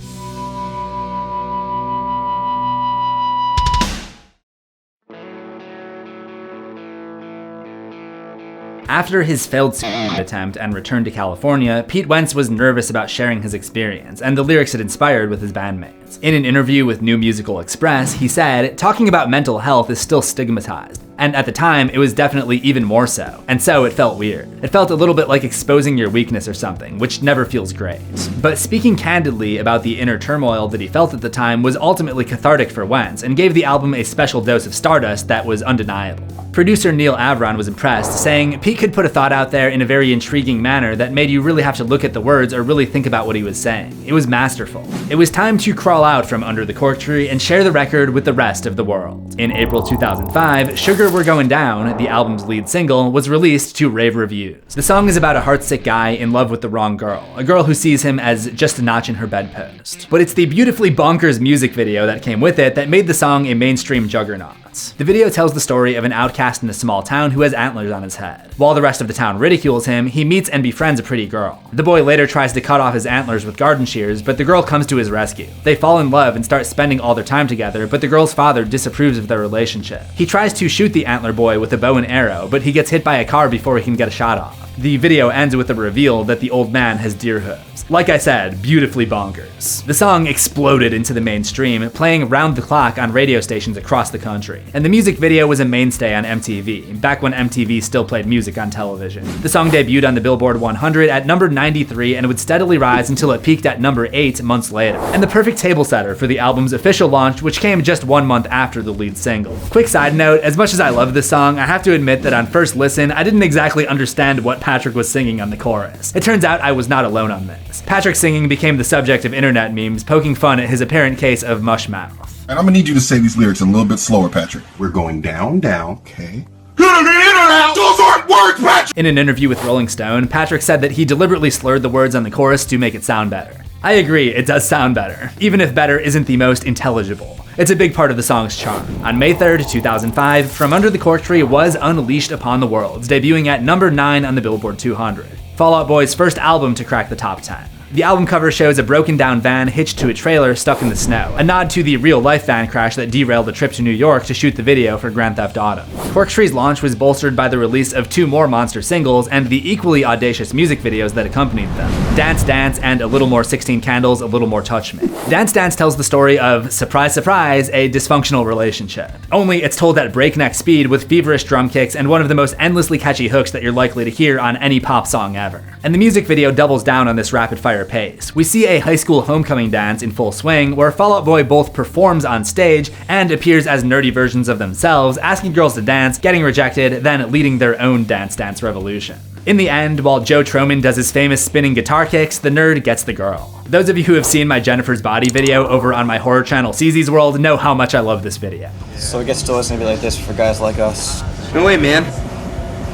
After his failed suicide attempt and return to California, Pete Wentz was nervous about sharing his experience and the lyrics it inspired with his bandmates. In an interview with New Musical Express, he said, "Talking about mental health is still stigmatized. And at the time, it was definitely even more so. And so it felt weird. It felt a little bit like exposing your weakness or something, which never feels great." But speaking candidly about the inner turmoil that he felt at the time was ultimately cathartic for Wentz and gave the album a special dose of stardust that was undeniable. Producer Neil Avron was impressed, saying, "Pete could put a thought out there in a very intriguing manner that made you really have to look at the words or really think about what he was saying. It was masterful. It was time to crawl out from under the cork tree and share the record with the rest of the world." In April 2005, Sugar We're Going Down, the album's lead single, was released to rave reviews. The song is about a heartsick guy in love with the wrong girl, a girl who sees him as just a notch in her bedpost. But it's the beautifully bonkers music video that came with it that made the song a mainstream juggernaut. The video tells the story of an outcast in a small town who has antlers on his head. While the rest of the town ridicules him, he meets and befriends a pretty girl. The boy later tries to cut off his antlers with garden shears, but the girl comes to his rescue. They fall in love and start spending all their time together, but the girl's father disapproves of their relationship. He tries to shoot the antler boy with a bow and arrow, but he gets hit by a car before he can get a shot off. The video ends with a reveal that the old man has deer hooves. Like I said, beautifully bonkers. The song exploded into the mainstream, playing round the clock on radio stations across the country. And the music video was a mainstay on MTV, back when MTV still played music on television. The song debuted on the Billboard 100 at number 93 and would steadily rise until it peaked at number 8 months later. And the perfect table setter for the album's official launch, which came just 1 month after the lead single. Quick side note, as much as I love this song, I have to admit that on first listen, I didn't exactly understand what Patrick was singing on the chorus. It turns out I was not alone on this. Patrick's singing became the subject of internet memes, poking fun at his apparent case of mush mouth. And I'm gonna need you to say these lyrics a little bit slower, Patrick. We're going down, down, okay? Those aren't words, Patrick! In an interview with Rolling Stone, Patrick said that he deliberately slurred the words on the chorus to make it sound better. I agree, it does sound better, even if better isn't the most intelligible. It's a big part of the song's charm. On May 3rd, 2005, From Under the Cork Tree was unleashed upon the world, debuting at number 9 on the Billboard 200. Fall Out Boy's first album to crack the top 10. The album cover shows a broken down van hitched to a trailer stuck in the snow, a nod to the real-life van crash that derailed a trip to New York to shoot the video for Grand Theft Auto. Cork Tree's launch was bolstered by the release of 2 more monster singles and the equally audacious music videos that accompanied them, Dance Dance and A Little More 16 Candles, A Little More Touch Me. Dance Dance tells the story of, surprise surprise, a dysfunctional relationship. Only it's told at breakneck speed with feverish drum kicks and one of the most endlessly catchy hooks that you're likely to hear on any pop song ever. And the music video doubles down on this rapid-fire pace. We see a high school homecoming dance in full swing where Fall Out Boy both performs on stage and appears as nerdy versions of themselves, asking girls to dance, getting rejected, then leading their own dance revolution. In the end, while Joe Troman does his famous spinning guitar kicks, the nerd gets the girl. Those of you who have seen my Jennifer's Body video over on my horror channel CZ's World know how much I love this video. So it gets to listen to be like this for guys like us. No way, man.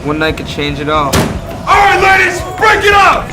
One night could change it all. All right, ladies, break it up!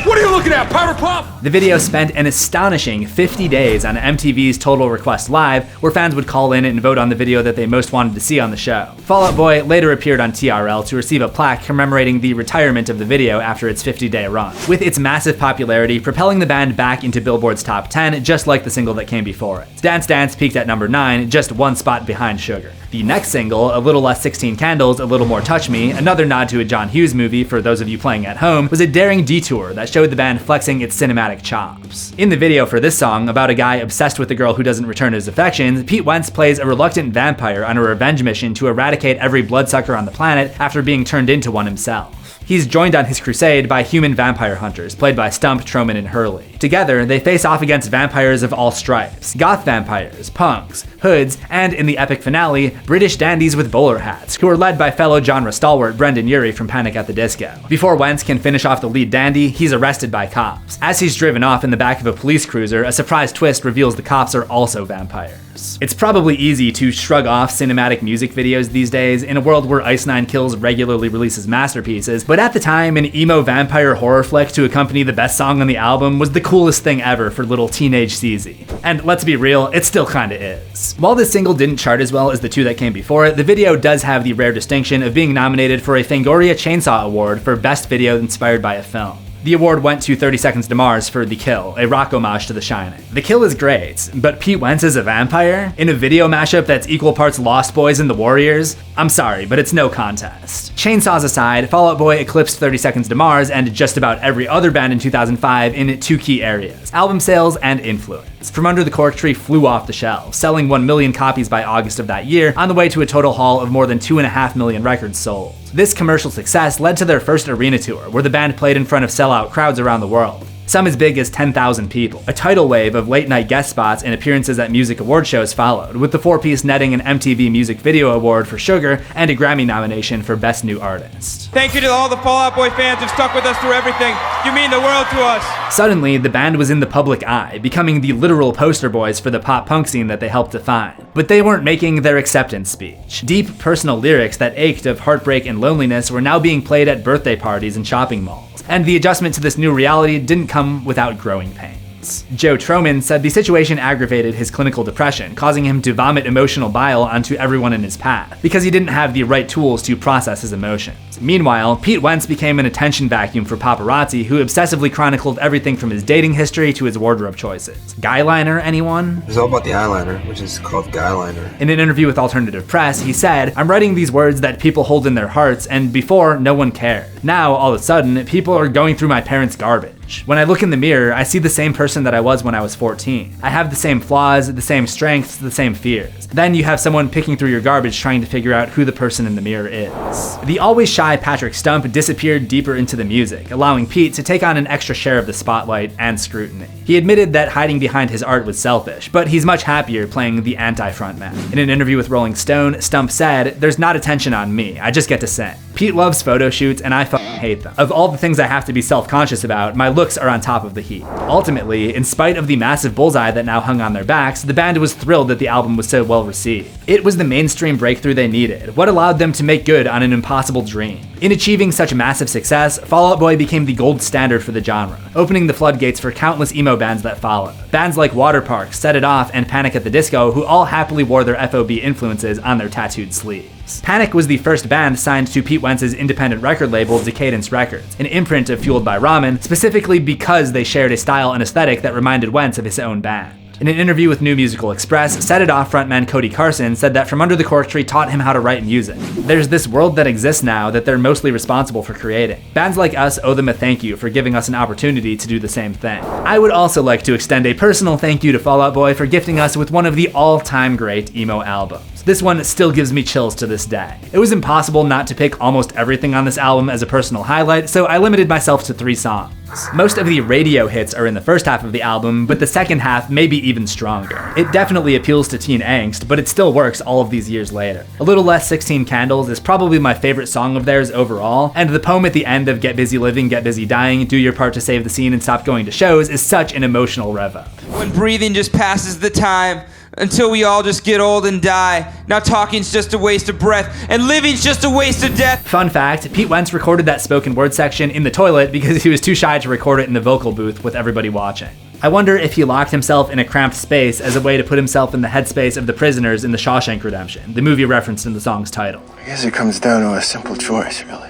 What are you looking at, Powder Puff? The video spent an astonishing 50 days on MTV's Total Request Live, where fans would call in and vote on the video that they most wanted to see on the show. Fall Out Boy later appeared on TRL to receive a plaque commemorating the retirement of the video after its 50-day run, with its massive popularity propelling the band back into Billboard's top 10, just like the single that came before it. Dance Dance peaked at number 9, just one spot behind Sugar. The next single, A Little Less 16 Candles, A Little More Touch Me, another nod to a John Hughes movie for those of you playing at home, was a daring detour that showed the band flexing its cinematic chops. In the video for this song, about a guy obsessed with a girl who doesn't return his affections, Pete Wentz plays a reluctant vampire on a revenge mission to eradicate every bloodsucker on the planet after being turned into one himself. He's joined on his crusade by human vampire hunters, played by Stump, Troman, and Hurley. Together, they face off against vampires of all stripes, goth vampires, punks, hoods, and in the epic finale, British dandies with bowler hats, who are led by fellow genre stalwart Brendan Urie from Panic at the Disco. Before Wentz can finish off the lead dandy, he's arrested by cops. As he's driven off in the back of a police cruiser, a surprise twist reveals the cops are also vampires. It's probably easy to shrug off cinematic music videos these days in a world where Ice Nine Kills regularly releases masterpieces, but at the time, an emo vampire horror flick to accompany the best song on the album was the coolest thing ever for little teenage CZ. And let's be real, it still kinda is. While this single didn't chart as well as the two that came before it, the video does have the rare distinction of being nominated for a Fangoria Chainsaw Award for Best Video Inspired by a Film. The award went to 30 Seconds to Mars for The Kill, a rock homage to The Shining. The Kill is great, but Pete Wentz is a vampire? In a video mashup that's equal parts Lost Boys and The Warriors? I'm sorry, but it's no contest. Chainsaws aside, Fall Out Boy eclipsed 30 Seconds to Mars and just about every other band in 2005 in two key areas: album sales and influence. From Under the Cork Tree flew off the shelves, selling 1 million copies by August of that year, on the way to a total haul of more than 2.5 million records sold. This commercial success led to their first arena tour, where the band played in front of sellout crowds around the world. Some as big as 10,000 people. A tidal wave of late-night guest spots and appearances at music award shows followed, with the four-piece netting an MTV Music Video Award for Sugar and a Grammy nomination for Best New Artist. Thank you to all the Fall Out Boy fans who've stuck with us through everything. You mean the world to us. Suddenly, the band was in the public eye, becoming the literal poster boys for the pop-punk scene that they helped define. But they weren't making their acceptance speech. Deep, personal lyrics that ached of heartbreak and loneliness were now being played at birthday parties and shopping malls. And the adjustment to this new reality didn't come without growing pains. Joe Troman said the situation aggravated his clinical depression, causing him to vomit emotional bile onto everyone in his path, because he didn't have the right tools to process his emotions. Meanwhile, Pete Wentz became an attention vacuum for paparazzi who obsessively chronicled everything from his dating history to his wardrobe choices. Guyliner, anyone? It's all about the eyeliner, which is called guyliner. In an interview with Alternative Press, he said, "I'm writing these words that people hold in their hearts, and before, no one cared. Now, all of a sudden, people are going through my parents' garbage. When I look in the mirror, I see the same person that I was when I was 14. I have the same flaws, the same strengths, the same fears. Then you have someone picking through your garbage trying to figure out who the person in the mirror is." The always shy Patrick Stump disappeared deeper into the music, allowing Pete to take on an extra share of the spotlight and scrutiny. He admitted that hiding behind his art was selfish, but he's much happier playing the anti-frontman. In an interview with Rolling Stone, Stump said, "There's not attention on me, I just get to sing. Pete loves photo shoots and I hate them. Of all the things I have to be self-conscious about, my looks are on top of the heap." Ultimately, in spite of the massive bullseye that now hung on their backs, the band was thrilled that the album was so well received. It was the mainstream breakthrough they needed, what allowed them to make good on an impossible dream. In achieving such massive success, Fall Out Boy became the gold standard for the genre, opening the floodgates for countless emo bands that followed. Bands like Waterpark, Set It Off, and Panic at the Disco, who all happily wore their FOB influences on their tattooed sleeves. Panic was the first band signed to Pete Wentz's independent record label, Decadence Records, an imprint of Fueled by Ramen, specifically because they shared a style and aesthetic that reminded Wentz of his own band. In an interview with New Musical Express, Set It Off frontman Cody Carson said that From Under the Cork Tree taught him how to write music. There's this world that exists now that they're mostly responsible for creating. Bands like us owe them a thank you for giving us an opportunity to do the same thing. I would also like to extend a personal thank you to Fall Out Boy for gifting us with one of the all-time great emo albums. This one still gives me chills to this day. It was impossible not to pick almost everything on this album as a personal highlight, so I limited myself to 3 songs. Most of the radio hits are in the first half of the album, but the second half may be even stronger. It definitely appeals to teen angst, but it still works all of these years later. A Little Less 16 Candles is probably my favorite song of theirs overall, and the poem at the end of Get Busy Living, Get Busy Dying, do your part to save the scene and stop going to shows is such an emotional rev up. When breathing just passes the time, until we all just get old and die. Now talking's just a waste of breath, and living's just a waste of death. Fun fact, Pete Wentz recorded that spoken word section in the toilet because he was too shy to record it in the vocal booth with everybody watching. I wonder if he locked himself in a cramped space as a way to put himself in the headspace of the prisoners in The Shawshank Redemption, the movie referenced in the song's title. I guess it comes down to a simple choice, really.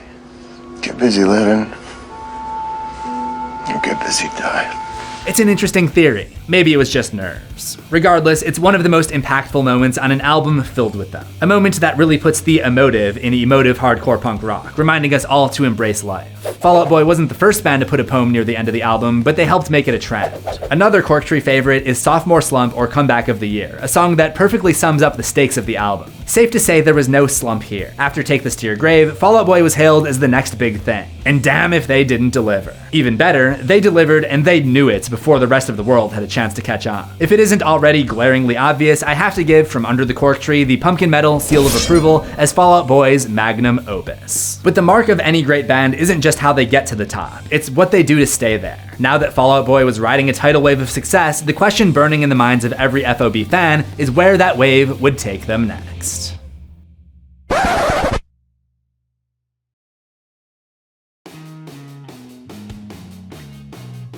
Get busy living, or get busy dying. It's an interesting theory. Maybe it was just nerves. Regardless, it's one of the most impactful moments on an album filled with them. A moment that really puts the emotive in emotive hardcore punk rock, reminding us all to embrace life. Fall Out Boy wasn't the first band to put a poem near the end of the album, but they helped make it a trend. Another Cork Tree favorite is Sophomore Slump or Comeback of the Year, a song that perfectly sums up the stakes of the album. Safe to say there was no slump here. After Take This to Your Grave, Fall Out Boy was hailed as the next big thing. And damn if they didn't deliver. Even better, they delivered and they knew it before the rest of the world had a chance to catch on. If it isn't already glaringly obvious, I have to give From Under the Cork Tree the Pumpkin Metal seal of approval as Fall Out Boy's magnum opus. But the mark of any great band isn't just how they get to the top, it's what they do to stay there. Now that Fall Out Boy was riding a tidal wave of success, the question burning in the minds of every FOB fan is where that wave would take them next.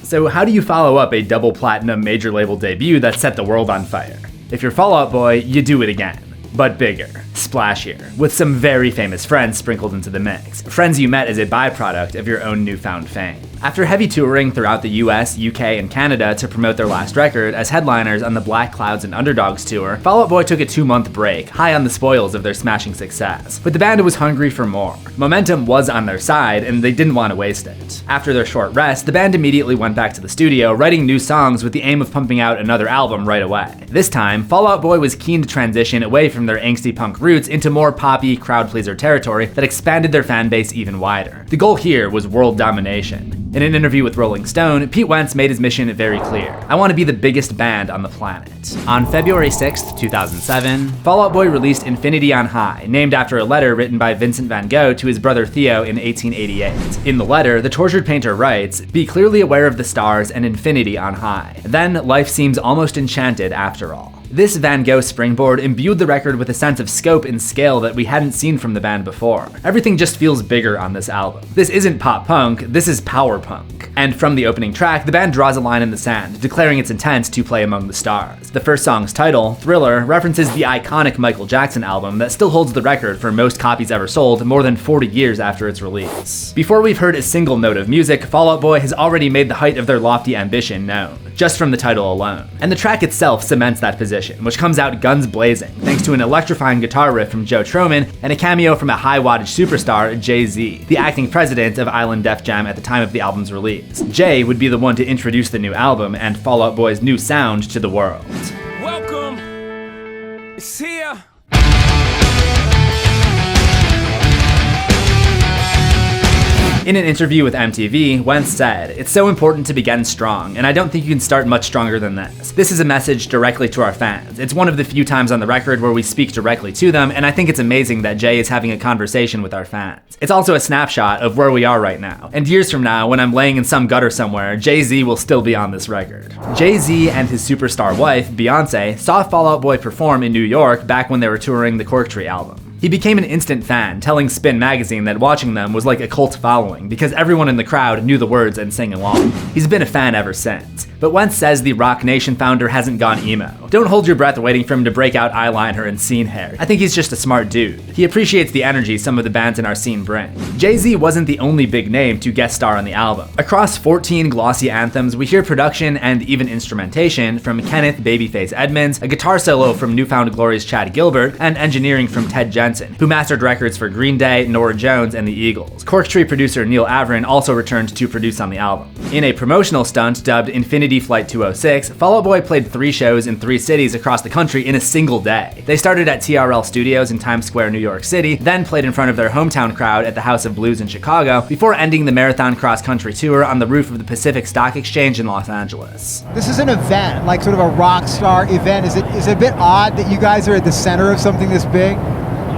So how do you follow up a double platinum major label debut that set the world on fire? If you're Fall Out Boy, you do it again, but bigger, splashier, with some very famous friends sprinkled into the mix. Friends you met as a byproduct of your own newfound fame. After heavy touring throughout the US, UK, and Canada to promote their last record as headliners on the Black Clouds and Underdogs tour, Fall Out Boy took a 2-month break, high on the spoils of their smashing success. But the band was hungry for more. Momentum was on their side, and they didn't want to waste it. After their short rest, the band immediately went back to the studio, writing new songs with the aim of pumping out another album right away. This time, Fall Out Boy was keen to transition away from their angsty punk roots into more poppy, crowd-pleaser territory that expanded their fan base even wider. The goal here was world domination. In an interview with Rolling Stone, Pete Wentz made his mission very clear. I want to be the biggest band on the planet. On February 6th, 2007, Fall Out Boy released Infinity on High, named after a letter written by Vincent van Gogh to his brother Theo in 1888. In the letter, the tortured painter writes, "Be clearly aware of the stars and infinity on high. Then life seems almost enchanted after all." This Van Gogh springboard imbued the record with a sense of scope and scale that we hadn't seen from the band before. Everything just feels bigger on this album. This isn't pop punk, this is power punk. And from the opening track, the band draws a line in the sand, declaring its intent to play among the stars. The first song's title, Thriller, references the iconic Michael Jackson album that still holds the record for most copies ever sold more than 40 years after its release. Before we've heard a single note of music, Fall Out Boy has already made the height of their lofty ambition known, just from the title alone. And the track itself cements that position, which comes out guns blazing, thanks to an electrifying guitar riff from Joe Troman and a cameo from a high-wattage superstar, Jay-Z, the acting president of Island Def Jam at the time of the album's release. Jay would be the one to introduce the new album and Fall Out Boy's new sound to the world. Welcome, it's here. In an interview with MTV, Wentz said, "It's so important to begin strong, and I don't think you can start much stronger than this. This is a message directly to our fans. It's one of the few times on the record where we speak directly to them, and I think it's amazing that Jay is having a conversation with our fans. It's also a snapshot of where we are right now, and years from now, when I'm laying in some gutter somewhere, Jay-Z will still be on this record." Jay-Z and his superstar wife, Beyonce, saw Fall Out Boy perform in New York back when they were touring the Cork Tree album. He became an instant fan, telling Spin magazine that watching them was like a cult following because everyone in the crowd knew the words and sang along. He's been a fan ever since. But Wentz says the Rock Nation founder hasn't gone emo. Don't hold your breath waiting for him to break out eyeliner and scene hair. I think he's just a smart dude. He appreciates the energy some of the bands in our scene bring. Jay-Z wasn't the only big name to guest star on the album. Across 14 glossy anthems, we hear production and even instrumentation from Kenneth Babyface Edmonds, a guitar solo from Newfound Glory's Chad Gilbert, and engineering from Ted Jensen, who mastered records for Green Day, Norah Jones, and the Eagles. Cork Tree producer Neil Averin also returned to produce on the album. In a promotional stunt dubbed Infinity Flight 206, Fall Out Boy played 3 shows in 3 cities across the country in a single day. They started at TRL Studios in Times Square, New York City, then played in front of their hometown crowd at the House of Blues in Chicago, before ending the marathon cross-country tour on the roof of the Pacific Stock Exchange in Los Angeles. This is an event, like sort of a rock star event. Is it a bit odd that you guys are at the center of something this big?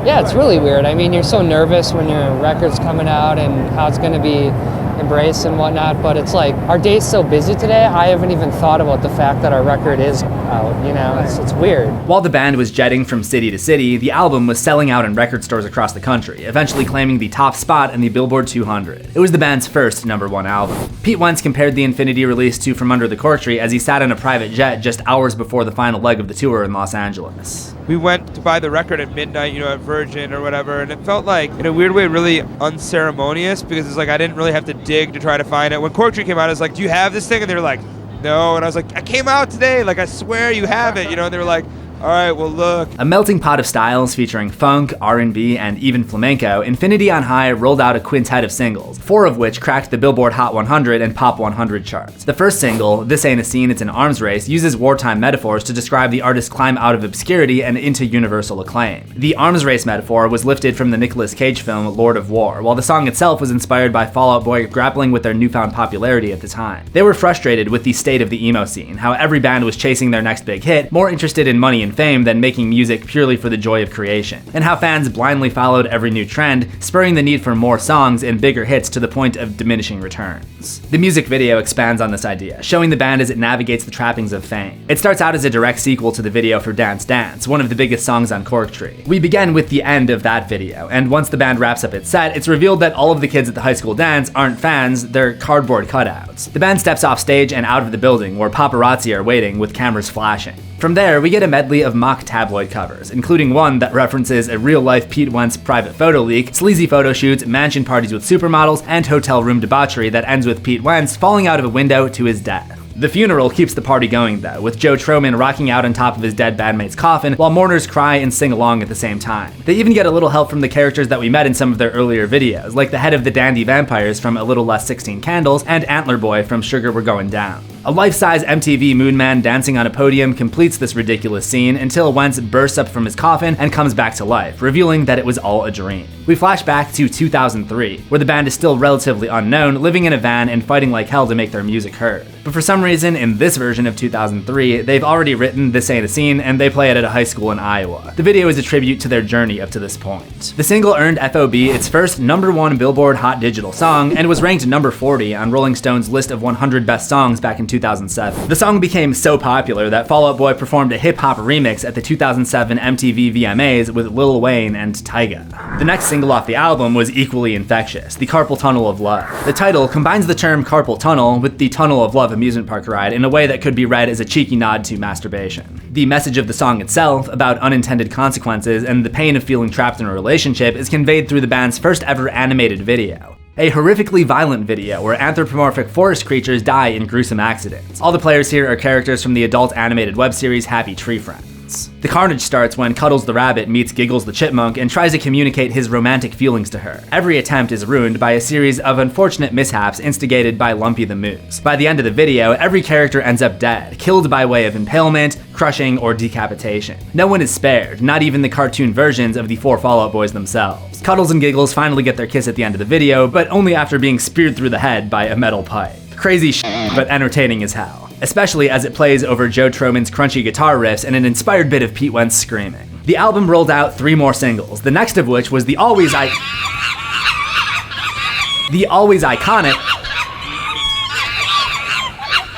Yeah, it's really weird. I mean, you're so nervous when your record's coming out and how it's going to be embrace and whatnot, but it's like our day's so busy today, I haven't even thought about the fact that our record is out, you know, it's weird. While the band was jetting from city to city, the album was selling out in record stores across the country, eventually claiming the top spot in the Billboard 200. It was the band's first #1 album. Pete Wentz compared the Infinity release to From Under the Cork Tree as he sat in a private jet just hours before the final leg of the tour in Los Angeles. We went to buy the record at midnight, you know, at Virgin or whatever, and it felt like, in a weird way, really unceremonious, because it's like I didn't really have to dig to try to find it. When Cork Tree came out, I was like, do you have this thing? And they were like, no. And I was like, I came out today, like I swear you have it, you know, and they were like, all right, well, look. A melting pot of styles featuring funk, R&B, and even flamenco, Infinity on High rolled out a quintet of singles, 4 of which cracked the Billboard Hot 100 and Pop 100 charts. The first single, This Ain't a Scene, It's an Arms Race, uses wartime metaphors to describe the artist's climb out of obscurity and into universal acclaim. The arms race metaphor was lifted from the Nicolas Cage film Lord of War, while the song itself was inspired by Fall Out Boy grappling with their newfound popularity at the time. They were frustrated with the state of the emo scene, how every band was chasing their next big hit, more interested in money and fame than making music purely for the joy of creation, and how fans blindly followed every new trend, spurring the need for more songs and bigger hits to the point of diminishing returns. The music video expands on this idea, showing the band as it navigates the trappings of fame. It starts out as a direct sequel to the video for Dance Dance, one of the biggest songs on Cork Tree. We begin with the end of that video, and once the band wraps up its set, it's revealed that all of the kids at the high school dance aren't fans, they're cardboard cutouts. The band steps off stage and out of the building, where paparazzi are waiting with cameras flashing. From there, we get a medley of mock tabloid covers, including one that references a real-life Pete Wentz private photo leak, sleazy photo shoots, mansion parties with supermodels, and hotel room debauchery that ends with Pete Wentz falling out of a window to his death. The funeral keeps the party going though, with Joe Troman rocking out on top of his dead bandmate's coffin while mourners cry and sing along at the same time. They even get a little help from the characters that we met in some of their earlier videos, like the head of the Dandy Vampires from A Little Less 16 Candles and Antler Boy from Sugar We're Going Down. A life-size MTV Moon Man dancing on a podium completes this ridiculous scene until Wentz bursts up from his coffin and comes back to life, revealing that it was all a dream. We flash back to 2003, where the band is still relatively unknown, living in a van and fighting like hell to make their music heard. But for some reason, in this version of 2003, they've already written This Ain't a Scene, and they play it at a high school in Iowa. The video is a tribute to their journey up to this point. The single earned FOB its first #1 Billboard Hot Digital song, and was ranked number 40 on Rolling Stone's list of 100 best songs back in 2007. The song became so popular that Fall Out Boy performed a hip-hop remix at the 2007 MTV VMAs with Lil Wayne and Tyga. The next single off the album was equally infectious, The Carpal Tunnel of Love. The title combines the term carpal tunnel with the Tunnel of Love amusement park ride in a way that could be read as a cheeky nod to masturbation. The message of the song itself, about unintended consequences and the pain of feeling trapped in a relationship, is conveyed through the band's first ever animated video. A horrifically violent video where anthropomorphic forest creatures die in gruesome accidents. All the players here are characters from the adult animated web series Happy Tree Friends. The carnage starts when Cuddles the rabbit meets Giggles the chipmunk and tries to communicate his romantic feelings to her. Every attempt is ruined by a series of unfortunate mishaps instigated by Lumpy the Moose. By the end of the video, every character ends up dead, killed by way of impalement, crushing, or decapitation. No one is spared, not even the cartoon versions of the 4 Fall Out Boys themselves. Cuddles and Giggles finally get their kiss at the end of the video, but only after being speared through the head by a metal pipe. Crazy shit, but entertaining as hell. Especially as it plays over Joe Troman's crunchy guitar riffs and an inspired bit of Pete Wentz screaming. The album rolled out 3 more singles, the next of which was the always iconic...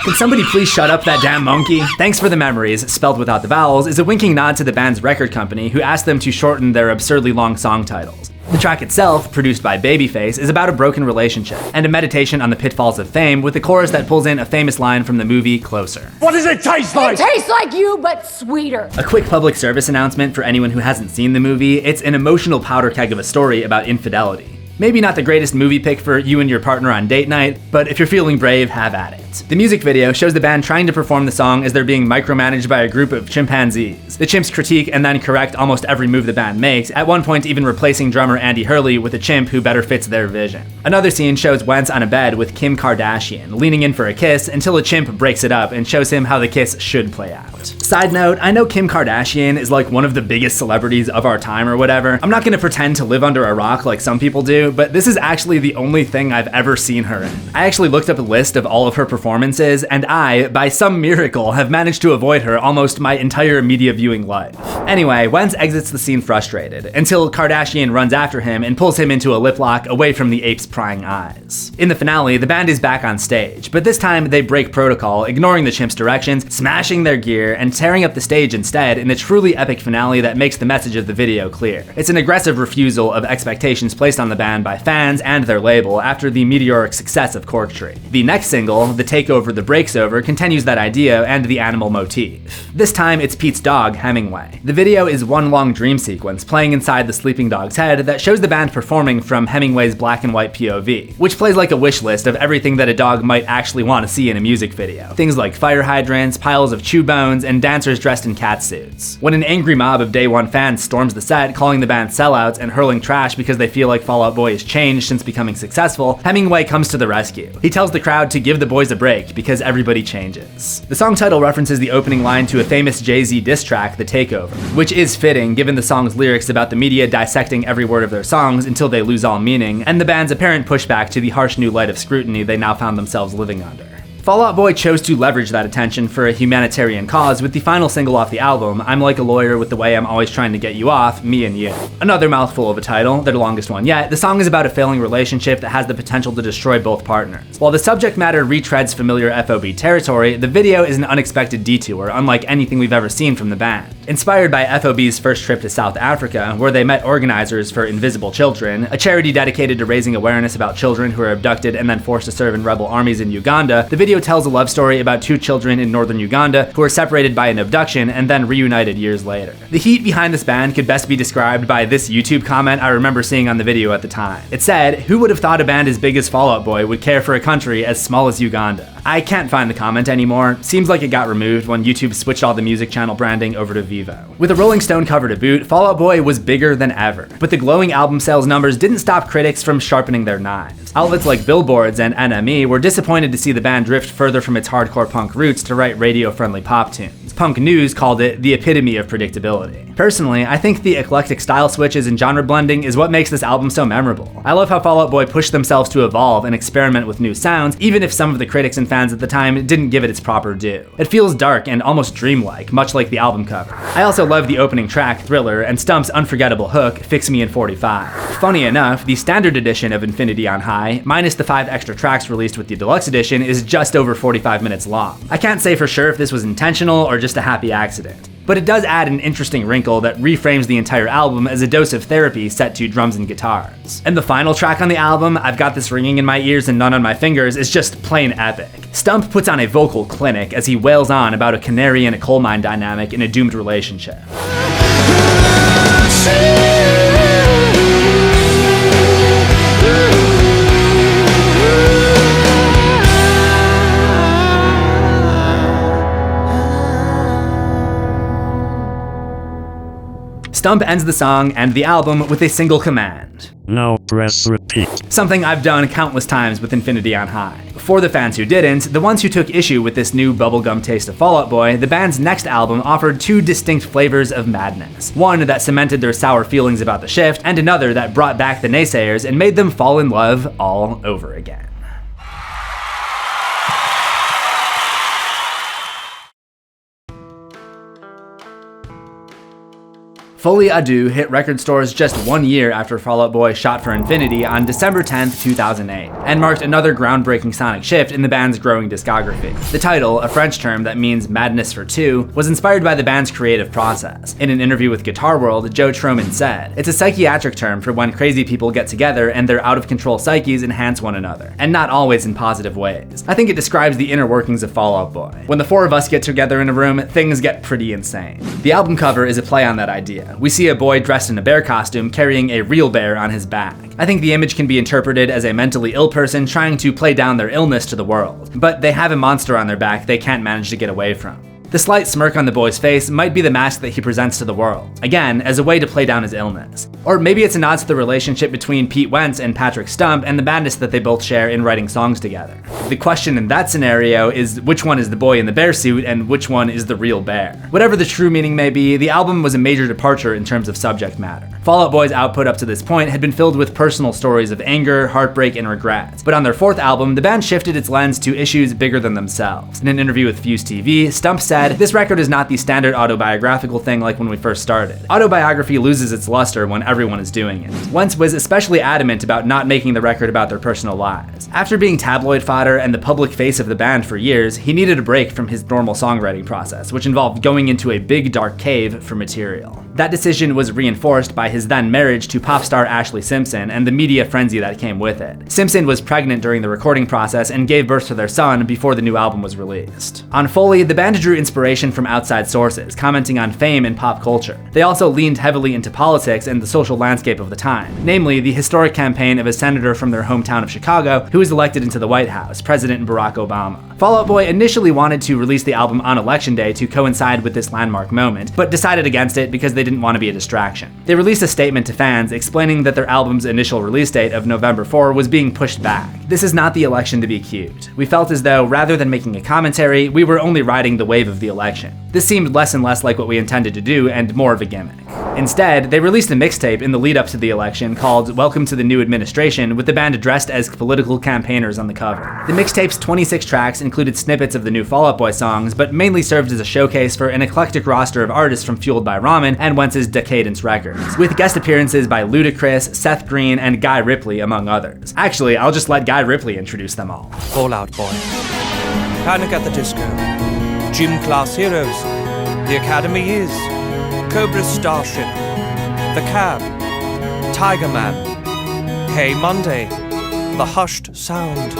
Can somebody please shut up that damn monkey? Thanks for the Memories, spelled without the vowels, is a winking nod to the band's record company who asked them to shorten their absurdly long song titles. The track itself, produced by Babyface, is about a broken relationship and a meditation on the pitfalls of fame, with a chorus that pulls in a famous line from the movie Closer. What does it taste like? It tastes like you, but sweeter. A quick public service announcement for anyone who hasn't seen the movie: it's an emotional powder keg of a story about infidelity. Maybe not the greatest movie pick for you and your partner on date night, but if you're feeling brave, have at it. The music video shows the band trying to perform the song as they're being micromanaged by a group of chimpanzees. The chimps critique and then correct almost every move the band makes, at one point even replacing drummer Andy Hurley with a chimp who better fits their vision. Another scene shows Wentz on a bed with Kim Kardashian, leaning in for a kiss until a chimp breaks it up and shows him how the kiss should play out. Side note, I know Kim Kardashian is like one of the biggest celebrities of our time or whatever. I'm not gonna pretend to live under a rock like some people do, you, but this is actually the only thing I've ever seen her in. I actually looked up a list of all of her performances, and I, by some miracle, have managed to avoid her almost my entire media viewing life. Anyway, Wenz exits the scene frustrated, until Kardashian runs after him and pulls him into a lip lock away from the ape's prying eyes. In the finale, the band is back on stage, but this time they break protocol, ignoring the chimp's directions, smashing their gear, and tearing up the stage instead in a truly epic finale that makes the message of the video clear. It's an aggressive refusal of expectations placed on the band by fans and their label after the meteoric success of Cork Tree. The next single, The Takeover, The Breaks Over, continues that idea and the animal motif. This time it's Pete's dog, Hemingway. The video is one long dream sequence playing inside the sleeping dog's head that shows the band performing from Hemingway's black and white POV, which plays like a wish list of everything that a dog might actually want to see in a music video. Things like fire hydrants, piles of chew bones, and dancers dressed in cat suits. When an angry mob of Day One fans storms the set, calling the band sellouts and hurling trash because they feel like Fall Out Boy has changed since becoming successful, Hemingway comes to the rescue. He tells the crowd to give the boys a break because everybody changes. The song title references the opening line to a famous Jay-Z diss track, The Takeover, which is fitting given the song's lyrics about the media dissecting every word of their songs until they lose all meaning, and the band's apparent pushback to the harsh new light of scrutiny they now found themselves living under. Fall Out Boy chose to leverage that attention for a humanitarian cause with the final single off the album, I'm Like a Lawyer with the Way I'm Always Trying to Get You Off, Me and You. Another mouthful of a title, their longest one yet, the song is about a failing relationship that has the potential to destroy both partners. While the subject matter retreads familiar FOB territory, the video is an unexpected detour, unlike anything we've ever seen from the band. Inspired by FOB's first trip to South Africa, where they met organizers for Invisible Children, a charity dedicated to raising awareness about children who are abducted and then forced to serve in rebel armies in Uganda, the video tells a love story about two children in northern Uganda who are separated by an abduction and then reunited years later. The heat behind this band could best be described by this YouTube comment I remember seeing on the video at the time. It said, "Who would have thought a band as big as Fall Out Boy would care for a country as small as Uganda?" I can't find the comment anymore. Seems like it got removed when YouTube switched all the music channel branding over to Vivo. With a Rolling Stone cover to boot, Fall Out Boy was bigger than ever. But the glowing album sales numbers didn't stop critics from sharpening their knives. Outlets like Billboards and NME were disappointed to see the band drift further from its hardcore punk roots to write radio-friendly pop tunes. Punk News called it the epitome of predictability. Personally, I think the eclectic style switches and genre blending is what makes this album so memorable. I love how Fall Out Boy pushed themselves to evolve and experiment with new sounds, even if some of the critics and fans at the time didn't give it its proper due. It feels dark and almost dreamlike, much like the album cover. I also love the opening track, Thriller, and Stump's unforgettable hook, Fix Me in 45. Funny enough, the standard edition of Infinity on High, minus the 5 extra tracks released with the deluxe edition, is just over 45 minutes long. I can't say for sure if this was intentional or just a happy accident, but it does add an interesting wrinkle that reframes the entire album as a dose of therapy set to drums and guitars. And the final track on the album, I've Got This Ringing in My Ears and None on My Fingers, is just plain epic. Stump puts on a vocal clinic as he wails on about a canary and a coal mine dynamic in a doomed relationship. Stump ends the song and the album with a single command. Now press repeat. Something I've done countless times with Infinity on High. For the fans who didn't, the ones who took issue with this new bubblegum taste of Fall Out Boy, the band's next album offered 2 distinct flavors of madness. One that cemented their sour feelings about the shift, and another that brought back the naysayers and made them fall in love all over again. Folie Adieu hit record stores just 1 year after Fall Out Boy Shot for Infinity on December 10th, 2008, and marked another groundbreaking sonic shift in the band's growing discography. The title, a French term that means madness for two, was inspired by the band's creative process. In an interview with Guitar World, Joe Troman said, "It's a psychiatric term for when crazy people get together and their out-of-control psyches enhance one another, and not always in positive ways. I think it describes the inner workings of Fall Out Boy. When the 4 of us get together in a room, things get pretty insane." The album cover is a play on that idea. We see a boy dressed in a bear costume carrying a real bear on his back. I think the image can be interpreted as a mentally ill person trying to play down their illness to the world, but they have a monster on their back they can't manage to get away from. The slight smirk on the boy's face might be the mask that he presents to the world, again, as a way to play down his illness. Or maybe it's a nod to the relationship between Pete Wentz and Patrick Stump and the madness that they both share in writing songs together. The question in that scenario is which one is the boy in the bear suit and which one is the real bear. Whatever the true meaning may be, the album was a major departure in terms of subject matter. Fall Out Boy's output up to this point had been filled with personal stories of anger, heartbreak, and regrets. But on their fourth album, the band shifted its lens to issues bigger than themselves. In an interview with Fuse TV, Stump said, "This record is not the standard autobiographical thing like when we first started. Autobiography loses its luster when everyone is doing it." Wentz was especially adamant about not making the record about their personal lives. After being tabloid fodder and the public face of the band for years, he needed a break from his normal songwriting process, which involved going into a big dark cave for material. That decision was reinforced by his then marriage to pop star Ashlee Simpson and the media frenzy that came with it. Simpson was pregnant during the recording process and gave birth to their son before the new album was released. On Folie, the band drew inspiration from outside sources, commenting on fame and pop culture. They also leaned heavily into politics and the social landscape of the time, namely the historic campaign of a senator from their hometown of Chicago who was elected into the White House, President Barack Obama. Fall Out Boy initially wanted to release the album on Election Day to coincide with this landmark moment, but decided against it because they didn't want to be a distraction. They released a statement to fans explaining that their album's initial release date of November 4 was being pushed back. "This is not the election to be cute. We felt as though, rather than making a commentary, we were only riding the wave of the election. This seemed less and less like what we intended to do and more of a gimmick." Instead, they released a mixtape in the lead up to the election called Welcome to the New Administration, with the band dressed as political campaigners on the cover. The mixtape's 26 tracks included snippets of the new Fall Out Boy songs, but mainly served as a showcase for an eclectic roster of artists from Fueled by Ramen and Wentz's Decadence Records, with guest appearances by Ludacris, Seth Green, and Guy Ripley, among others. Actually, I'll just let Guy Ripley introduce them all. Fall Out Boy, Panic at the Disco, Gym Class Heroes, The Academy Is, Cobra Starship, The Cab, Tiger Man, Hey Monday, The Hushed Sound,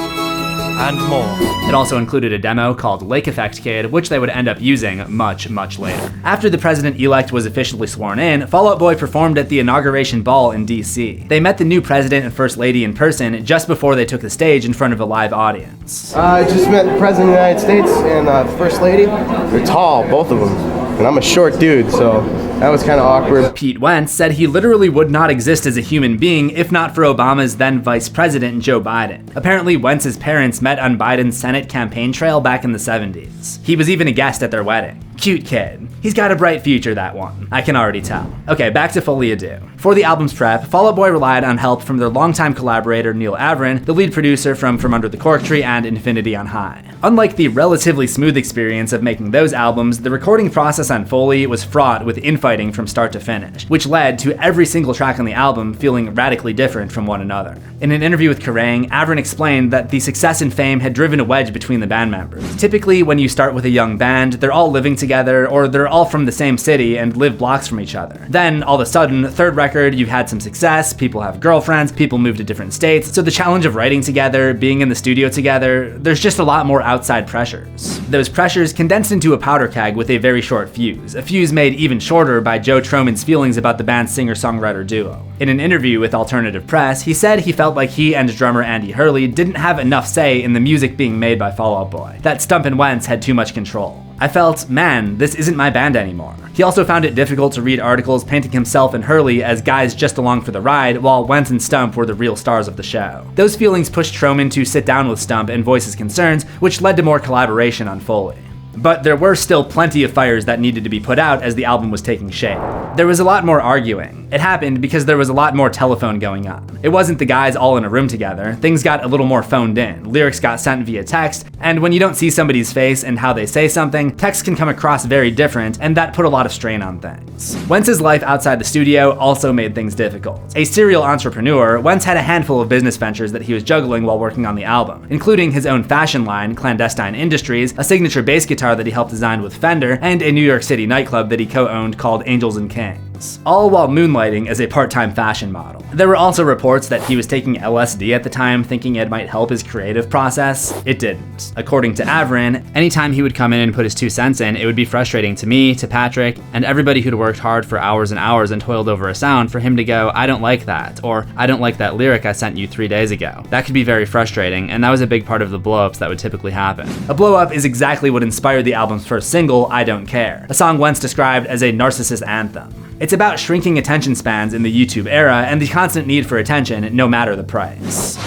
and more. It also included a demo called Lake Effect Kid, which they would end up using much, much later. After the president-elect was officially sworn in, Fall Out Boy performed at the inauguration ball in DC. They met the new president and first lady in person just before they took the stage in front of a live audience. I just met the president of the United States and the first lady. They're tall, both of them, and I'm a short dude, so that was kind of awkward. Pete Wentz said he literally would not exist as a human being if not for Obama's then vice president, Joe Biden. Apparently, Wentz's parents met on Biden's Senate campaign trail back in the 70s. He was even a guest at their wedding. Cute kid. He's got a bright future, that one. I can already tell. Okay, back to Folie à Deux. For the album's prep, Fall Out Boy relied on help from their longtime collaborator Neil Averin, the lead producer from Under the Cork Tree and Infinity on High. Unlike the relatively smooth experience of making those albums, the recording process on Folie was fraught with infighting from start to finish, which led to every single track on the album feeling radically different from one another. In an interview with Kerrang, Averin explained that the success and fame had driven a wedge between the band members. Typically, when you start with a young band, they're all living together, or they're all from the same city and live blocks from each other. Then, all of a sudden, third record, you've had some success, people have girlfriends, people move to different states, so the challenge of writing together, being in the studio together, there's just a lot more outside pressures. Those pressures condensed into a powder keg with a very short fuse, a fuse made even shorter by Joe Troman's feelings about the band's singer-songwriter duo. In an interview with Alternative Press, he said he felt like he and drummer Andy Hurley didn't have enough say in the music being made by Fall Out Boy, that Stump and Wentz had too much control. I felt, man, this isn't my band anymore. He also found it difficult to read articles painting himself and Hurley as guys just along for the ride, while Wentz and Stump were the real stars of the show. Those feelings pushed Troman to sit down with Stump and voice his concerns, which led to more collaboration on Folie. But there were still plenty of fires that needed to be put out as the album was taking shape. There was a lot more arguing. It happened because there was a lot more telephone going on. It wasn't the guys all in a room together. Things got a little more phoned in. Lyrics got sent via text, and when you don't see somebody's face and how they say something, text can come across very different, and that put a lot of strain on things. Wentz's life outside the studio also made things difficult. A serial entrepreneur, Wentz had a handful of business ventures that he was juggling while working on the album, including his own fashion line, Clandestine Industries, a signature bass guitar that he helped design with Fender, and a New York City nightclub that he co-owned called Angels and Kings. things, all while moonlighting as a part-time fashion model. There were also reports that he was taking LSD at the time, thinking it might help his creative process. It didn't. According to Averin, anytime he would come in and put his 2 cents in, it would be frustrating to me, to Patrick, and everybody who'd worked hard for hours and hours and toiled over a sound for him to go, I don't like that, or I don't like that lyric I sent you 3 days ago. That could be very frustrating, and that was a big part of the blow-ups that would typically happen. A blow-up is exactly what inspired the album's first single, I Don't Care, a song once described as a narcissist anthem. It's about shrinking attention spans in the YouTube era and the constant need for attention, no matter the price.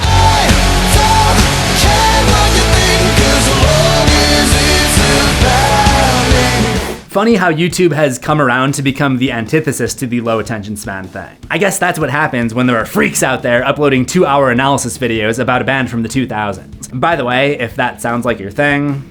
Funny how YouTube has come around to become the antithesis to the low attention span thing. I guess that's what happens when there are freaks out there uploading 2-hour analysis videos about a band from the 2000s. By the way, if that sounds like your thing,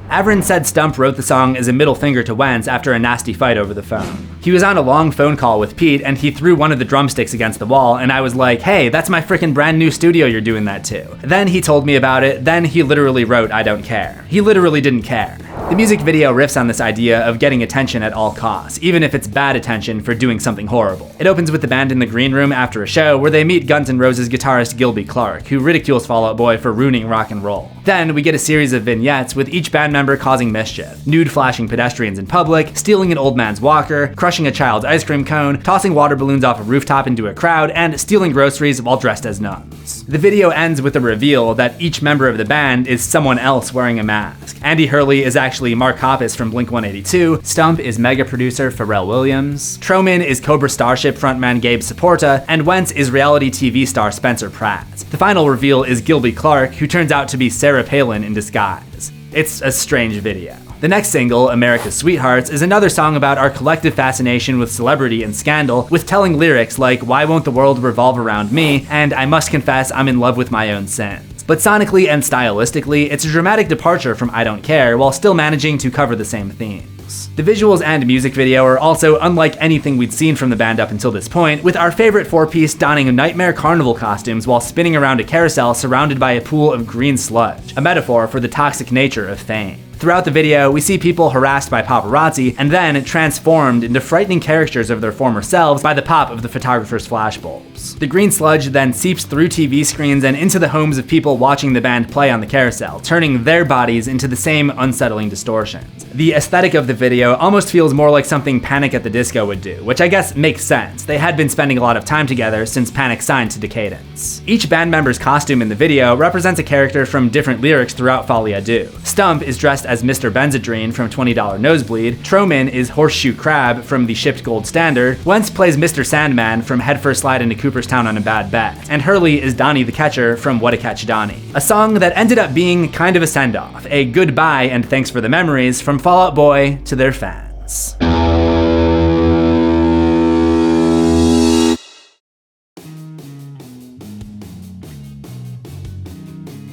Averin said Stump wrote the song as a middle finger to Wentz after a nasty fight over the phone. He was on a long phone call with Pete and he threw one of the drumsticks against the wall and I was like, hey, that's my frickin' brand new studio you're doing that to. Then he told me about it, then he literally wrote I Don't Care. He literally didn't care. The music video riffs on this idea of getting attention at all costs, even if it's bad attention for doing something horrible. It opens with the band in the green room after a show where they meet Guns N' Roses guitarist Gilby Clarke, who ridicules Fall Out Boy for ruining rock and roll. Then we get a series of vignettes with each band member causing mischief, nude flashing pedestrians in public, stealing an old man's walker, crushing a child's ice cream cone, tossing water balloons off a rooftop into a crowd, and stealing groceries while dressed as nuns. The video ends with a reveal that each member of the band is someone else wearing a mask. Andy Hurley is actually Mark Hoppus from Blink-182, Stump is mega producer Pharrell Williams, Troman is Cobra Starship frontman Gabe Saporta, and Wentz is reality TV star Spencer Pratt. The final reveal is Gilby Clarke, who turns out to be Sarah Palin in disguise. It's a strange video. The next single, America's Sweethearts, is another song about our collective fascination with celebrity and scandal, with telling lyrics like, why won't the world revolve around me, and I must confess I'm in love with my own sins. But sonically and stylistically, it's a dramatic departure from I Don't Care, while still managing to cover the same themes. The visuals and music video are also unlike anything we'd seen from the band up until this point, with our favorite 4-piece donning nightmare carnival costumes while spinning around a carousel surrounded by a pool of green sludge, a metaphor for the toxic nature of fame. Throughout the video, we see people harassed by paparazzi and then transformed into frightening characters of their former selves by the pop of the photographer's flashbulbs. The green sludge then seeps through TV screens and into the homes of people watching the band play on the carousel, turning their bodies into the same unsettling distortions. The aesthetic of the video almost feels more like something Panic at the Disco would do, which I guess makes sense. They had been spending a lot of time together since Panic signed to Decadence. Each band member's costume in the video represents a character from different lyrics throughout Folie Deux. Stump is dressed as Mr. Benzedrine from $20 Nosebleed, Troman is Horseshoe Crab from the shipped Gold Standard, Wentz plays Mr. Sandman from Head First Slide into Cooperstown on a Bad Bet, and Hurley is Donnie the Catcher from What a Catch Donnie. A song that ended up being kind of a send-off, a goodbye and thanks for the memories from Fall Out Boy to their fans.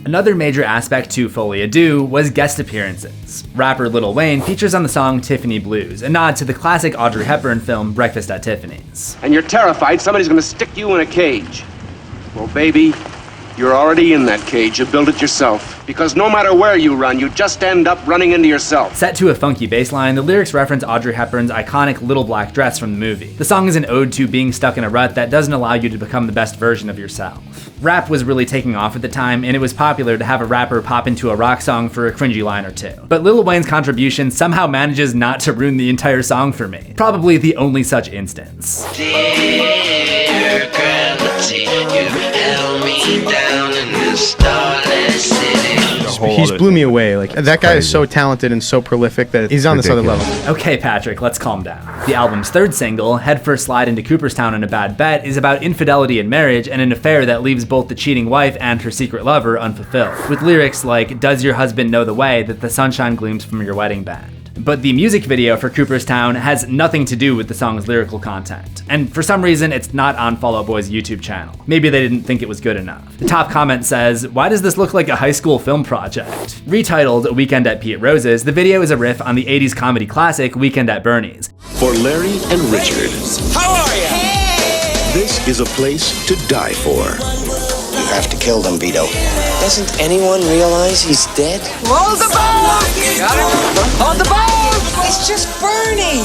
Another major aspect to Folie Deux was guest appearances. Rapper Lil Wayne features on the song Tiffany Blues, a nod to the classic Audrey Hepburn film Breakfast at Tiffany's. And you're terrified somebody's gonna stick you in a cage. Well, baby, you're already in that cage. You build it yourself. Because no matter where you run, you just end up running into yourself. Set to a funky bass line, the lyrics reference Audrey Hepburn's iconic little black dress from the movie. The song is an ode to being stuck in a rut that doesn't allow you to become the best version of yourself. Rap was really taking off at the time, and it was popular to have a rapper pop into a rock song for a cringy line or two. But Lil Wayne's contribution somehow manages not to ruin the entire song for me. Probably the only such instance. Dear gravity, you held me down in this starless city. He's blew me away. Like that guy is so talented and so prolific that he's on this other level. Okay, Patrick, let's calm down. The album's third single, Head First Slide into Cooperstown on a Bad Bet, is about infidelity in marriage and an affair that leaves both the cheating wife and her secret lover unfulfilled, with lyrics like, does your husband know the way that the sunshine gleams from your wedding band? But the music video for Cooperstown has nothing to do with the song's lyrical content. And for some reason, it's not on Fall Out Boy's YouTube channel. Maybe they didn't think it was good enough. The top comment says, why does this look like a high school film project? Retitled Weekend at Pete Rose's, the video is a riff on the 80s comedy classic Weekend at Bernie's. For Larry and Richard, How are you? Hey! This is a place to die for. You have to kill them, Vito. Doesn't anyone realize he's dead? Hold the boat! Got it? Hold the boat! It's just Bernie!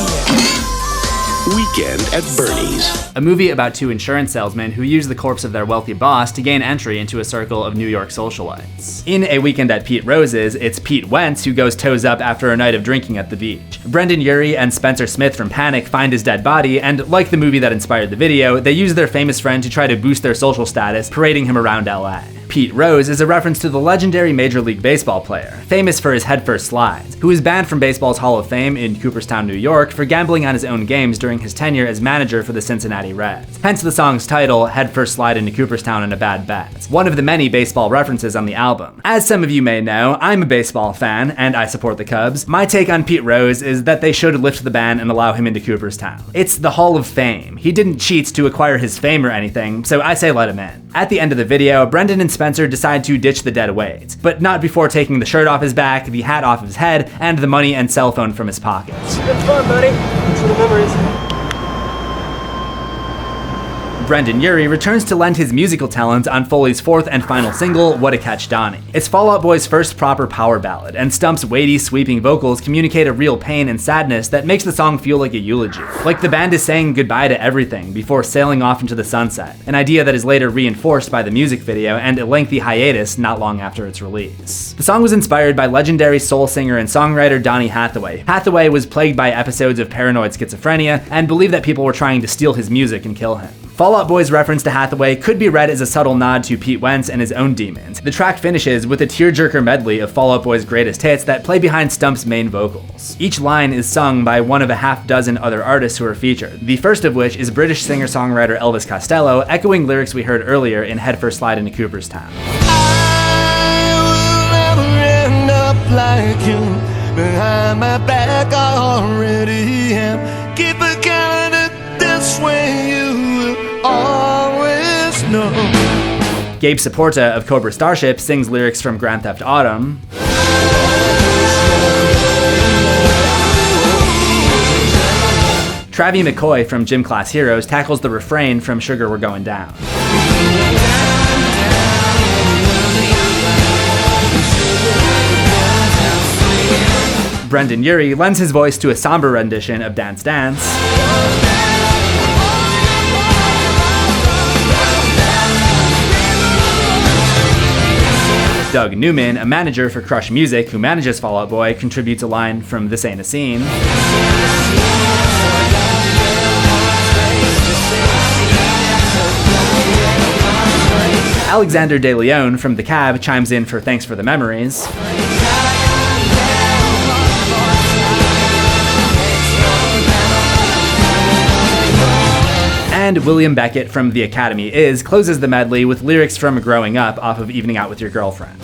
Weekend at Bernie's. A movie about two insurance salesmen who use the corpse of their wealthy boss to gain entry into a circle of New York socialites. In A Weekend at Pete Rose's, it's Pete Wentz who goes toes up after a night of drinking at the beach. Brendan Urie and Spencer Smith from Panic find his dead body, and like the movie that inspired the video, they use their famous friend to try to boost their social status, parading him around LA. Pete Rose is a reference to the legendary Major League Baseball player, famous for his headfirst slides, who was banned from baseball's Hall of Fame in Cooperstown, New York for gambling on his own games during his tenure as manager for the Cincinnati Reds. Hence the song's title, Headfirst Slide into Cooperstown and a Bad Bet, one of the many baseball references on the album. As some of you may know, I'm a baseball fan, and I support the Cubs. My take on Pete Rose is that they should lift the ban and allow him into Cooperstown. It's the Hall of Fame. He didn't cheat to acquire his fame or anything, so I say let him in. At the end of the video, Brendan and Spencer decide to ditch the dead weight, but not before taking the shirt off his back, the hat off his head, and the money and cell phone from his pockets. It's been fun, buddy. Thanks for the memories. Brendan Urie returns to lend his musical talents on Folie's fourth and final single, What a Catch Donnie. It's Fall Out Boy's first proper power ballad, and Stump's weighty, sweeping vocals communicate a real pain and sadness that makes the song feel like a eulogy. Like the band is saying goodbye to everything before sailing off into the sunset, an idea that is later reinforced by the music video and a lengthy hiatus not long after its release. The song was inspired by legendary soul singer and songwriter Donny Hathaway. Hathaway was plagued by episodes of paranoid schizophrenia and believed that people were trying to steal his music and kill him. Fall Out Boy's reference to Hathaway could be read as a subtle nod to Pete Wentz and his own demons. The track finishes with a tearjerker medley of Fall Out Boy's greatest hits that play behind Stump's main vocals. Each line is sung by one of a half dozen other artists who are featured, the first of which is British singer-songwriter Elvis Costello, echoing lyrics we heard earlier in Headfirst Slide into Cooperstown. I will never end up like you. Behind my back I already am. Keep a calendar this way, you will always know. Gabe Saporta of Cobra Starship sings lyrics from Grand Theft Autumn. Travie McCoy from Gym Class Heroes tackles the refrain from Sugar We're Going Down. Brendan Urie lends his voice to a somber rendition of Dance Dance. Doug Newman, a manager for Crush Music who manages Fall Out Boy, contributes a line from This Ain't a Scene. Alexander De Leon from The Cab chimes in for Thanks for the Memories. And William Beckett from The Academy Is closes the medley with lyrics from Growing Up off of Evening Out with Your Girlfriend.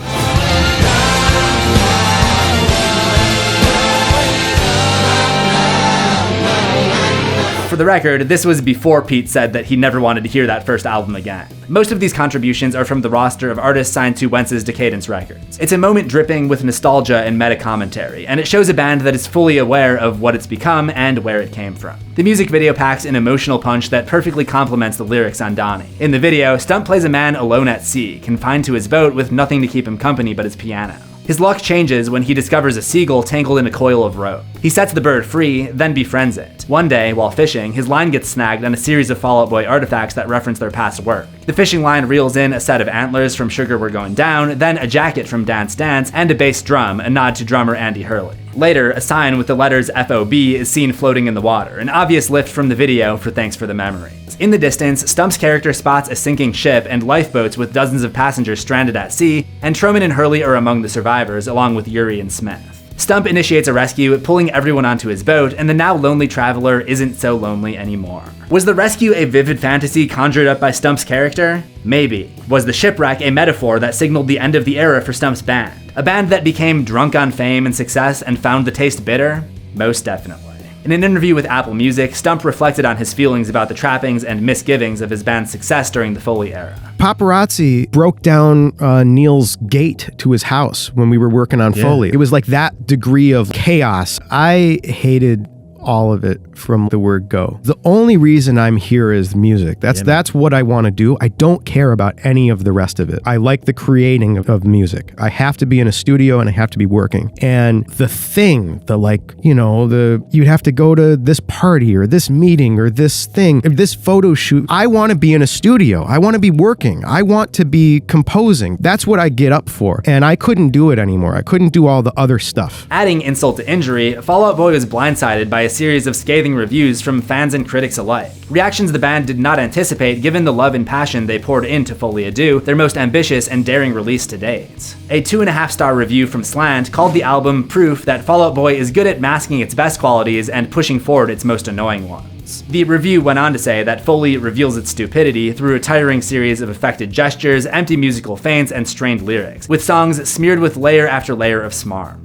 For the record, this was before Pete said that he never wanted to hear that first album again. Most of these contributions are from the roster of artists signed to Wentz's Decadence Records. It's a moment dripping with nostalgia and meta-commentary, and it shows a band that is fully aware of what it's become and where it came from. The music video packs an emotional punch that perfectly complements the lyrics on Donnie. In the video, Stump plays a man alone at sea, confined to his boat with nothing to keep him company but his piano. His luck changes when he discovers a seagull tangled in a coil of rope. He sets the bird free, then befriends it. One day, while fishing, his line gets snagged on a series of Fall Out Boy artifacts that reference their past work. The fishing line reels in a set of antlers from Sugar We're Going Down, then a jacket from Dance Dance, and a bass drum, a nod to drummer Andy Hurley. Later, a sign with the letters FOB is seen floating in the water, an obvious lift from the video for Thanks for the Memories. In the distance, Stump's character spots a sinking ship and lifeboats with dozens of passengers stranded at sea, and Troman and Hurley are among the survivors, along with Urie and Smith. Stump initiates a rescue, pulling everyone onto his boat, and the now lonely traveler isn't so lonely anymore. Was the rescue a vivid fantasy conjured up by Stump's character? Maybe. Was the shipwreck a metaphor that signaled the end of the era for Stump's band? A band that became drunk on fame and success and found the taste bitter? Most definitely. In an interview with Apple Music, Stump reflected on his feelings about the trappings and misgivings of his band's success during the Folie era. Paparazzi broke down Neil's gate to his house when we were working on Folie. It was like that degree of chaos. I hated all of it from the word go. The only reason I'm here is music. That's what I want to do. I don't care about any of the rest of it. I like the creating of music. I have to be in a studio and I have to be working. And the thing, you'd have to go to this party or this meeting or this thing, or this photo shoot. I want to be in a studio. I want to be working. I want to be composing. That's what I get up for. And I couldn't do it anymore. I couldn't do all the other stuff. Adding insult to injury, Fall Out Boy was blindsided by a series of scathing reviews from fans and critics alike. Reactions the band did not anticipate given the love and passion they poured into Folie, Deux, their most ambitious and daring release to date. A 2.5-star review from Slant called the album proof that Fall Out Boy is good at masking its best qualities and pushing forward its most annoying ones. The review went on to say that Folie reveals its stupidity through a tiring series of affected gestures, empty musical feints, and strained lyrics, with songs smeared with layer after layer of smarm.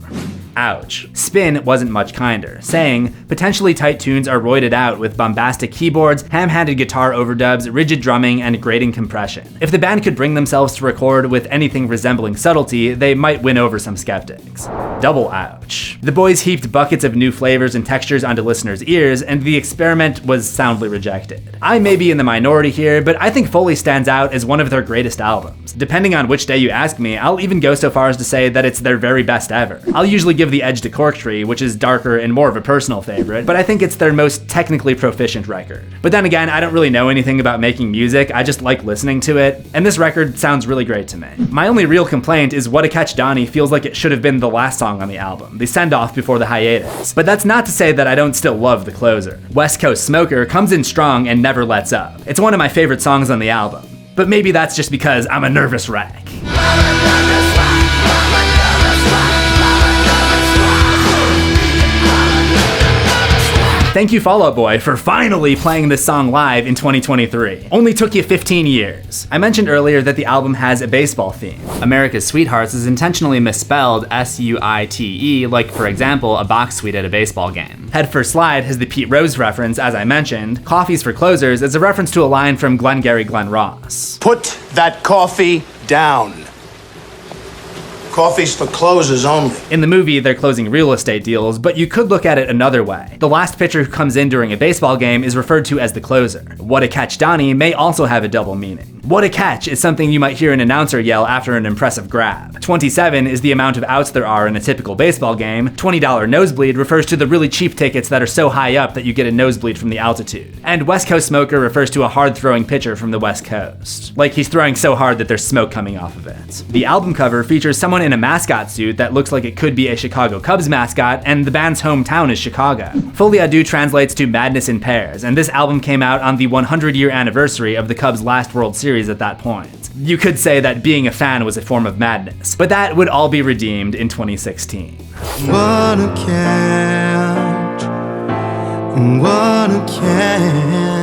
Ouch. Spin wasn't much kinder, saying, potentially tight tunes are roided out with bombastic keyboards, ham-handed guitar overdubs, rigid drumming, and grating compression. If the band could bring themselves to record with anything resembling subtlety, they might win over some skeptics. Double ouch. The boys heaped buckets of new flavors and textures onto listeners' ears, and the experiment was soundly rejected. I may be in the minority here, but I think Folie stands out as one of their greatest albums. Depending on which day you ask me, I'll even go so far as to say that it's their very best ever. I'll usually give the edge to Cork Tree, which is darker and more of a personal favorite, but I think it's their most technically proficient record. But then again, I don't really know anything about making music, I just like listening to it, and this record sounds really great to me. My only real complaint is What a Catch Donnie feels like it should have been the last song on the album, the send-off before the hiatus. But that's not to say that I don't still love the closer. West Coast Smoker comes in strong and never lets up. It's one of my favorite songs on the album. But maybe that's just because I'm a nervous wreck. Thank you, Fall Out Boy, for finally playing this song live in 2023. Only took you 15 years. I mentioned earlier that the album has a baseball theme. America's Sweethearts is intentionally misspelled S-U-I-T-E, like, for example, a box suite at a baseball game. Head First Slide has the Pete Rose reference, as I mentioned. Coffees for Closers is a reference to a line from Glengarry Glen Ross. Put that coffee down. Coffee's for closers only. In the movie, they're closing real estate deals, but you could look at it another way. The last pitcher who comes in during a baseball game is referred to as the closer. What a Catch Donnie may also have a double meaning. What a catch is something you might hear an announcer yell after an impressive grab. 27 is the amount of outs there are in a typical baseball game. $20 nosebleed refers to the really cheap tickets that are so high up that you get a nosebleed from the altitude. And West Coast Smoker refers to a hard-throwing pitcher from the West Coast. Like he's throwing so hard that there's smoke coming off of it. The album cover features someone in a mascot suit that looks like it could be a Chicago Cubs mascot, and the band's hometown is Chicago. Folie Deux translates to madness in pairs, and this album came out on the 100-year anniversary of the Cubs' last World Series at that point. You could say that being a fan was a form of madness, but that would all be redeemed in 2016. What a catch, what a catch.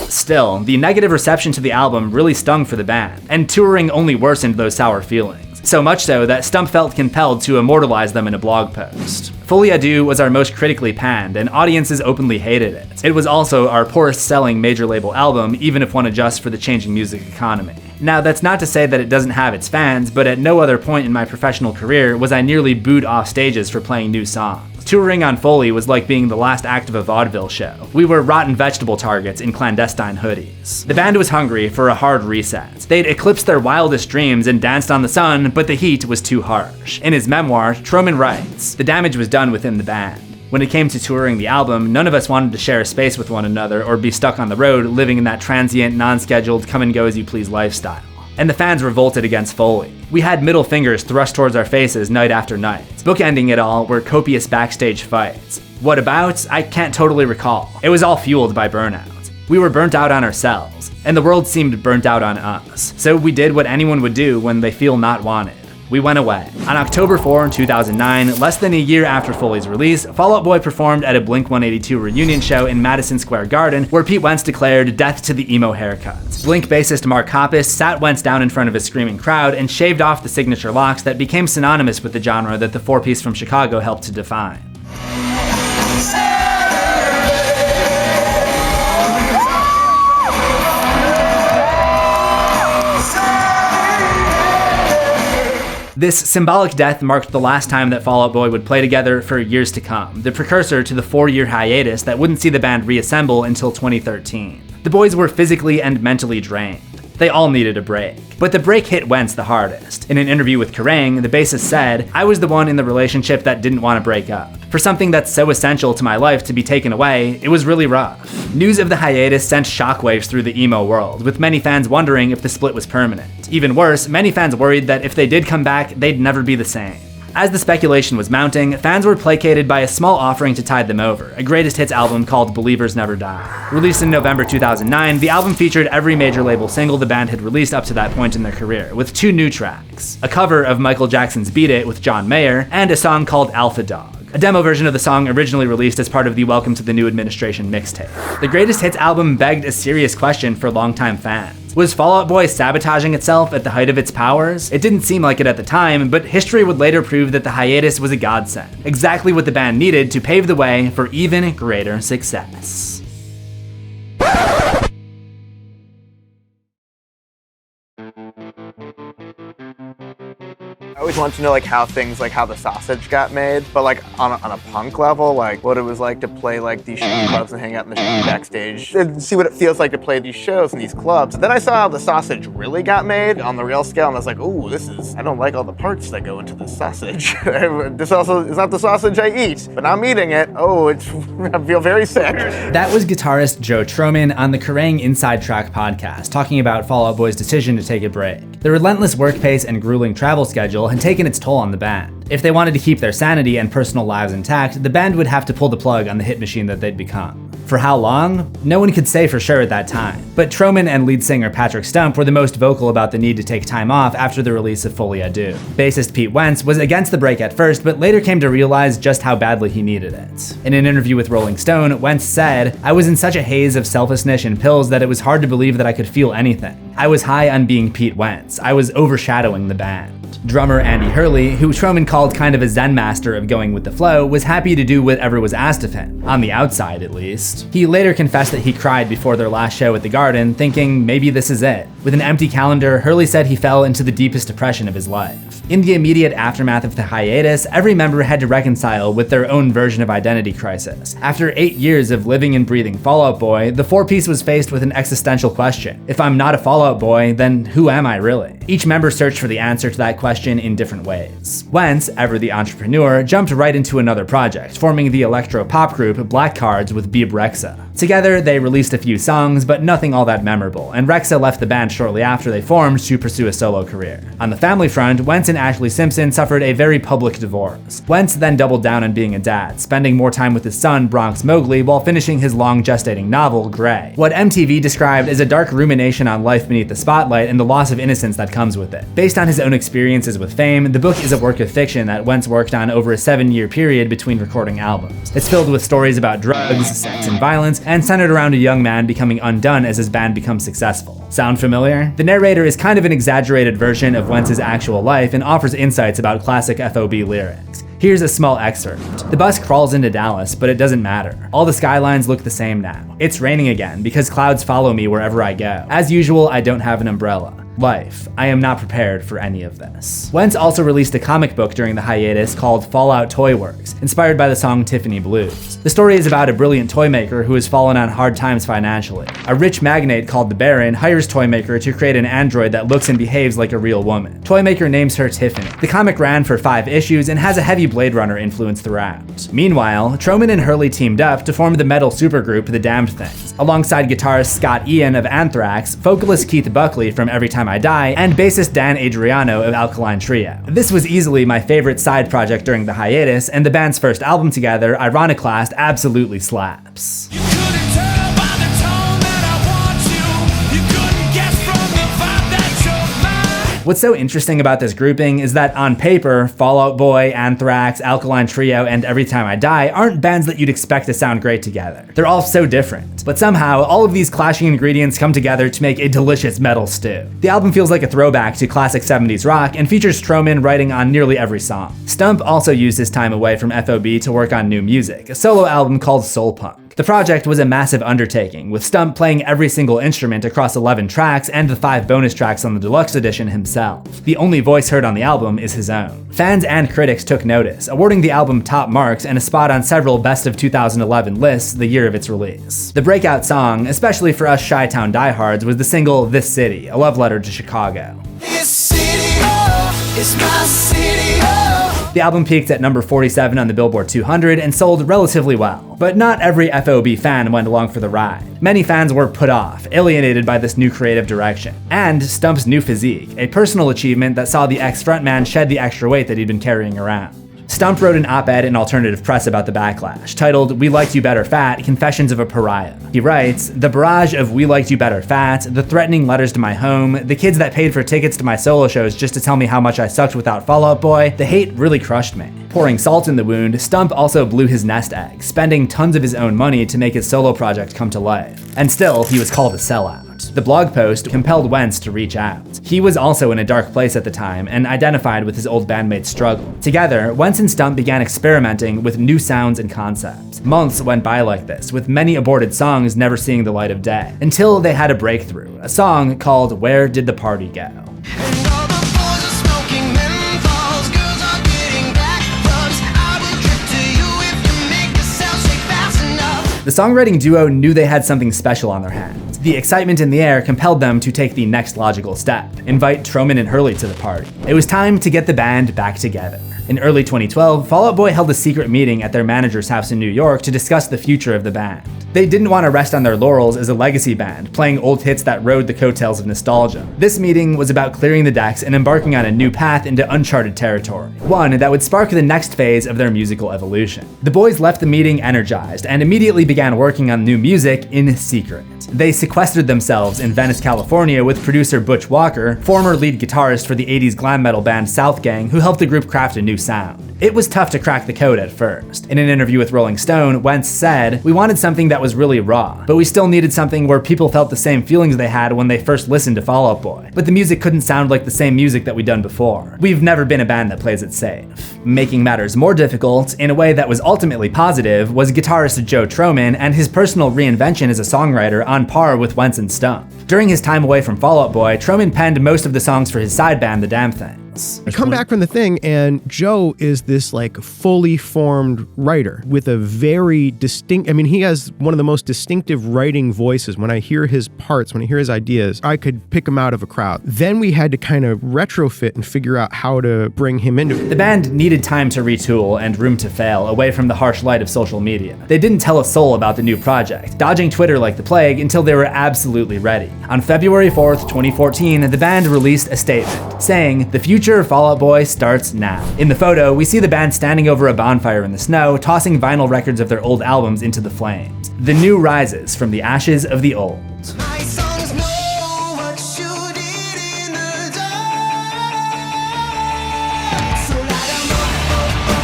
Still, the negative reception to the album really stung for the band, and touring only worsened those sour feelings. So much so that Stump felt compelled to immortalize them in a blog post. Folie Deux was our most critically panned, and audiences openly hated it. It was also our poorest selling major label album, even if one adjusts for the changing music economy. Now, that's not to say that it doesn't have its fans, but at no other point in my professional career was I nearly booed off stages for playing new songs. Touring on Folie was like being the last act of a vaudeville show. We were rotten vegetable targets in clandestine hoodies. The band was hungry for a hard reset. They'd eclipsed their wildest dreams and danced on the sun, but the heat was too harsh. In his memoir, Troman writes, "The damage was done within the band. When it came to touring the album, none of us wanted to share a space with one another or be stuck on the road living in that transient, non-scheduled, come-and-go-as-you-please lifestyle. And the fans revolted against Folie. We had middle fingers thrust towards our faces night after night. Bookending it all were copious backstage fights. What about? I can't totally recall. It was all fueled by burnout. We were burnt out on ourselves, and the world seemed burnt out on us. So we did what anyone would do when they feel not wanted. We went away. On October 4, 2009, less than a year after Folie's release, Fall Out Boy performed at a Blink-182 reunion show in Madison Square Garden, where Pete Wentz declared death to the emo haircuts. Blink bassist Mark Hoppus sat Wentz down in front of a screaming crowd and shaved off the signature locks that became synonymous with the genre that the four-piece from Chicago helped to define. This symbolic death marked the last time that Fall Out Boy would play together for years to come, the precursor to the 4-year hiatus that wouldn't see the band reassemble until 2013. The boys were physically and mentally drained. They all needed a break. But the break hit Wentz the hardest. In an interview with Kerrang, the bassist said, "I was the one in the relationship that didn't want to break up. For something that's so essential to my life to be taken away, it was really rough." News of the hiatus sent shockwaves through the emo world, with many fans wondering if the split was permanent. Even worse, many fans worried that if they did come back, they'd never be the same. As the speculation was mounting, fans were placated by a small offering to tide them over, a greatest hits album called Believers Never Die. Released in November 2009, the album featured every major label single the band had released up to that point in their career, with 2 new tracks, a cover of Michael Jackson's Beat It with John Mayer, and a song called Alpha Dog, a demo version of the song originally released as part of the Welcome to the New Administration mixtape. The greatest hits album begged a serious question for longtime fans. Was Fall Out Boy sabotaging itself at the height of its powers? It didn't seem like it at the time, but history would later prove that the hiatus was a godsend, exactly what the band needed to pave the way for even greater success. I always wanted to know how things, how the sausage got made, but on a punk level, what it was like to play these shitty clubs and hang out in the shitty backstage and see what it feels like to play these shows in these clubs. Then I saw how the sausage really got made on the real scale, and I was like, ooh, I don't like all the parts that go into this sausage. This also is not the sausage I eat, but I'm eating it. Oh, I feel very sick. That was guitarist Joe Troman on the Kerrang Inside Track podcast, talking about Fall Out Boy's decision to take a break. The relentless work pace and grueling travel schedule had taken its toll on the band. If they wanted to keep their sanity and personal lives intact, the band would have to pull the plug on the hit machine that they'd become. For how long? No one could say for sure at that time, but Troman and lead singer Patrick Stump were the most vocal about the need to take time off after the release of Folie, Deux. Bassist Pete Wentz was against the break at first, but later came to realize just how badly he needed it. In an interview with Rolling Stone, Wentz said, "I was in such a haze of selfishness and pills that it was hard to believe that I could feel anything. I was high on being Pete Wentz. I was overshadowing the band." Drummer Andy Hurley, who Troman called kind of a zen master of going with the flow, was happy to do whatever was asked of him, on the outside at least. He later confessed that he cried before their last show at the Garden, thinking maybe this is it. With an empty calendar, Hurley said he fell into the deepest depression of his life. In the immediate aftermath of the hiatus, every member had to reconcile with their own version of identity crisis. After 8 years of living and breathing Fall Out Boy, the 4-piece was faced with an existential question. If I'm not a Fall Out Boy, then who am I really? Each member searched for the answer to that question in different ways. Wentz, ever the entrepreneur, jumped right into another project, forming the electro-pop group Black Cards with Beeb Rexha. Together, they released a few songs, but nothing all that memorable, and Rexha left the band shortly after they formed to pursue a solo career. On the family front, Wentz and Ashley Simpson suffered a very public divorce. Wentz then doubled down on being a dad, spending more time with his son, Bronx Mowgli, while finishing his long gestating novel, Grey. What MTV described as a dark rumination on life beneath the spotlight and the loss of innocence that comes with it. Based on his own experiences with fame, the book is a work of fiction that Wentz worked on over a 7-year period between recording albums. It's filled with stories about drugs, sex, and violence, and centered around a young man becoming undone as his band becomes successful. Sound familiar? The narrator is kind of an exaggerated version of Wentz's actual life and offers insights about classic FOB lyrics. Here's a small excerpt. The bus crawls into Dallas, but it doesn't matter. All the skylines look the same now. It's raining again because clouds follow me wherever I go. As usual, I don't have an umbrella. Life. I am not prepared for any of this. Wentz also released a comic book during the hiatus called Fallout Toy Works, inspired by the song Tiffany Blues. The story is about a brilliant toy maker who has fallen on hard times financially. A rich magnate called the Baron hires Toymaker to create an android that looks and behaves like a real woman. Toymaker names her Tiffany. The comic ran for 5 issues and has a heavy Blade Runner influence throughout. Meanwhile, Troman and Hurley teamed up to form the metal supergroup The Damned Things, alongside guitarist Scott Ian of Anthrax, vocalist Keith Buckley from Every Time I Die, and bassist Dan Adriano of Alkaline Trio. This was easily my favorite side project during the hiatus, and the band's first album together, Ironiclast, absolutely slaps. What's so interesting about this grouping is that on paper, Fall Out Boy, Anthrax, Alkaline Trio, and Every Time I Die aren't bands that you'd expect to sound great together. They're all so different. But somehow, all of these clashing ingredients come together to make a delicious metal stew. The album feels like a throwback to classic 70s rock and features Troman writing on nearly every song. Stump also used his time away from FOB to work on new music, a solo album called Soul Punk. The project was a massive undertaking, with Stump playing every single instrument across 11 tracks and the 5 bonus tracks on the deluxe edition himself. The only voice heard on the album is his own. Fans and critics took notice, awarding the album top marks and a spot on several Best of 2011 lists the year of its release. The breakout song, especially for us Chi-Town diehards, was the single This City, a love letter to Chicago. This city, oh, it's my city, oh. The album peaked at number 47 on the Billboard 200 and sold relatively well. But not every FOB fan went along for the ride. Many fans were put off, alienated by this new creative direction, and Stump's new physique, a personal achievement that saw the ex-frontman shed the extra weight that he'd been carrying around. Stump wrote an op-ed in Alternative Press about the backlash, titled "We Liked You Better Fat, Confessions of a Pariah." He writes, "The barrage of 'We liked you better fat,' the threatening letters to my home, the kids that paid for tickets to my solo shows just to tell me how much I sucked without Fall Out Boy, the hate really crushed me." Pouring salt in the wound, Stump also blew his nest egg, spending tons of his own money to make his solo project come to life. And still, he was called a sellout. The blog post compelled Wentz to reach out. He was also in a dark place at the time and identified with his old bandmate's struggle. Together, Wentz and Stump began experimenting with new sounds and concepts. Months went by like this, with many aborted songs never seeing the light of day, until they had a breakthrough, a song called "Where Did the Party Go?" The songwriting duo knew they had something special on their hands. The excitement in the air compelled them to take the next logical step, invite Troman and Hurley to the party. It was time to get the band back together. In early 2012, Fall Out Boy held a secret meeting at their manager's house in New York to discuss the future of the band. They didn't want to rest on their laurels as a legacy band, playing old hits that rode the coattails of nostalgia. This meeting was about clearing the decks and embarking on a new path into uncharted territory, one that would spark the next phase of their musical evolution. The boys left the meeting energized and immediately began working on new music in secret. They sequestered themselves in Venice, California with producer Butch Walker, former lead guitarist for the 80s glam metal band South Gang, who helped the group craft a new sound. It was tough to crack the code at first. In an interview with Rolling Stone, Wentz said, "We wanted something that was really raw, but we still needed something where people felt the same feelings they had when they first listened to Fall Out Boy. But the music couldn't sound like the same music that we'd done before. We've never been a band that plays it safe." Making matters more difficult, in a way that was ultimately positive, was guitarist Joe Troman and his personal reinvention as a songwriter on par with Wentz and Stump. During his time away from Fall Out Boy, Troman penned most of the songs for his side band, The Damn Things. I come back from the thing, and Joe is this like fully formed writer with a very distinct, I mean, he has one of the most distinctive writing voices. When I hear his parts, when I hear his ideas, I could pick him out of a crowd. Then we had to kind of retrofit and figure out how to bring him into it. The band needed time to retool and room to fail away from the harsh light of social media. They didn't tell a soul about the new project, dodging Twitter like the plague until they were absolutely ready. On February 4th, 2014, the band released a statement saying, "The future of Fall Out Boy starts now." In the photo, we see the band standing over a bonfire in the snow, tossing vinyl records of their old albums into the flames. The new rises from the ashes of the old.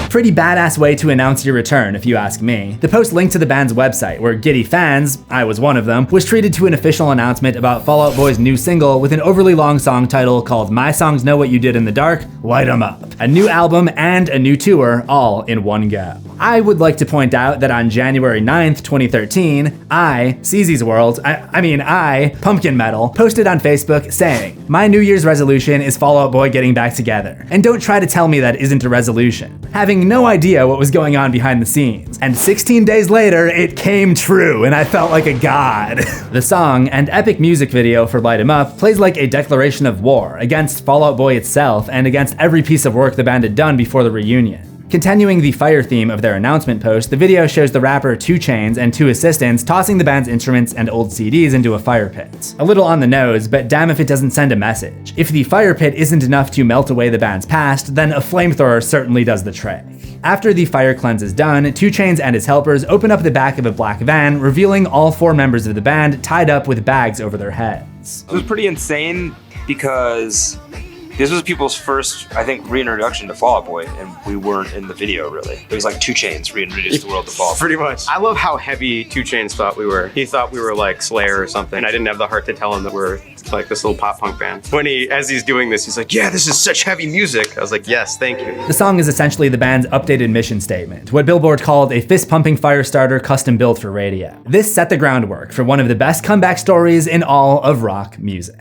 Pretty badass way to announce your return, if you ask me. The post linked to the band's website, where giddy fans, I was one of them, was treated to an official announcement about Fall Out Boy's new single with an overly long song title called "My Songs Know What You Did in the Dark, Light 'Em Up." A new album and a new tour, all in one go. I would like to point out that on January 9th, 2013, I, Pumpkin Metal, posted on Facebook saying, "My New Year's resolution is Fall Out Boy getting back together. And don't try to tell me that isn't a resolution." Having no idea what was going on behind the scenes. And 16 days later, it came true, and I felt like a god. The song and epic music video for Light 'Em Up plays like a declaration of war against Fall Out Boy itself and against every piece of work the band had done before the reunion. Continuing the fire theme of their announcement post, the video shows the rapper 2 Chainz and 2 assistants tossing the band's instruments and old CDs into a fire pit. A little on the nose, but damn if it doesn't send a message. If the fire pit isn't enough to melt away the band's past, then a flamethrower certainly does the trick. After the fire cleanse is done, 2 Chainz and his helpers open up the back of a black van, revealing all 4 members of the band tied up with bags over their heads. It was pretty insane because This was people's first, I think, reintroduction to Fall Out Boy, and we weren't in the video really. It was like 2 Chainz reintroduced the world to Fall Out Boy. Pretty much. I love how heavy 2 Chainz thought we were. He thought we were like Slayer or something. I didn't have the heart to tell him that we're like this little pop punk band. As he's doing this, he's like, yeah, this is such heavy music. I was like, yes, thank you. The song is essentially the band's updated mission statement, what Billboard called a fist-pumping fire starter custom built for radio. This set the groundwork for one of the best comeback stories in all of rock music.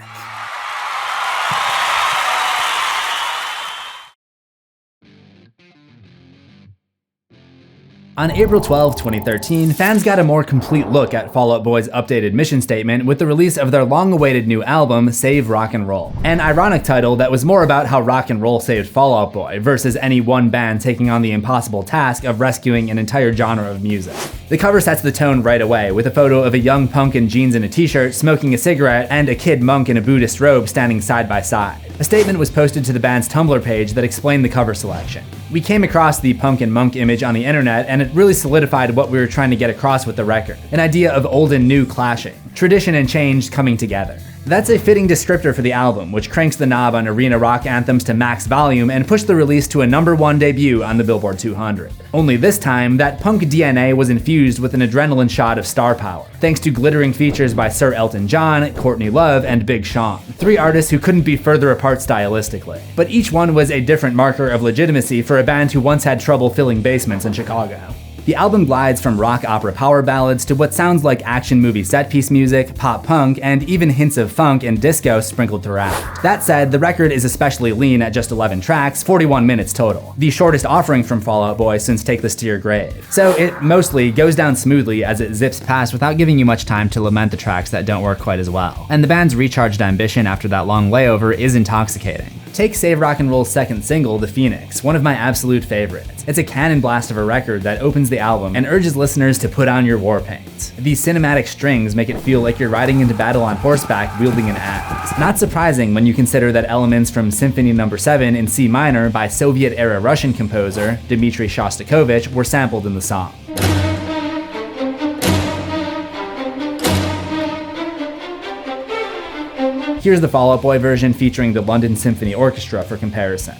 On April 12, 2013, fans got a more complete look at Fall Out Boy's updated mission statement with the release of their long-awaited new album, Save Rock and Roll, an ironic title that was more about how rock and roll saved Fall Out Boy versus any one band taking on the impossible task of rescuing an entire genre of music. The cover sets the tone right away, with a photo of a young punk in jeans and a t-shirt smoking a cigarette and a kid monk in a Buddhist robe standing side by side. A statement was posted to the band's Tumblr page that explained the cover selection. We came across the punk and monk image on the internet, and it really solidified what we were trying to get across with the record. An idea of old and new clashing, tradition and change coming together. That's a fitting descriptor for the album, which cranks the knob on arena rock anthems to max volume and pushed the release to a #1 debut on the Billboard 200. Only this time, that punk DNA was infused with an adrenaline shot of star power, thanks to glittering features by Sir Elton John, Courtney Love, and Big Sean, 3 artists who couldn't be further apart stylistically. But each one was a different marker of legitimacy for a band who once had trouble filling basements in Chicago. The album glides from rock opera power ballads to what sounds like action movie set-piece music, pop punk, and even hints of funk and disco sprinkled throughout. That said, the record is especially lean at just 11 tracks, 41 minutes total, the shortest offering from Fall Out Boy since Take This to Your Grave. So it mostly goes down smoothly as it zips past without giving you much time to lament the tracks that don't work quite as well. And the band's recharged ambition after that long layover is intoxicating. Take Save Rock and Roll's second single, The Phoenix, one of my absolute favorites. It's a cannon blast of a record that opens the album and urges listeners to put on your war paint. These cinematic strings make it feel like you're riding into battle on horseback wielding an axe. Not surprising when you consider that elements from Symphony No. 7 in C minor by Soviet-era Russian composer Dmitri Shostakovich were sampled in the song. Here's the Fall Out Boy version featuring the London Symphony Orchestra for comparison.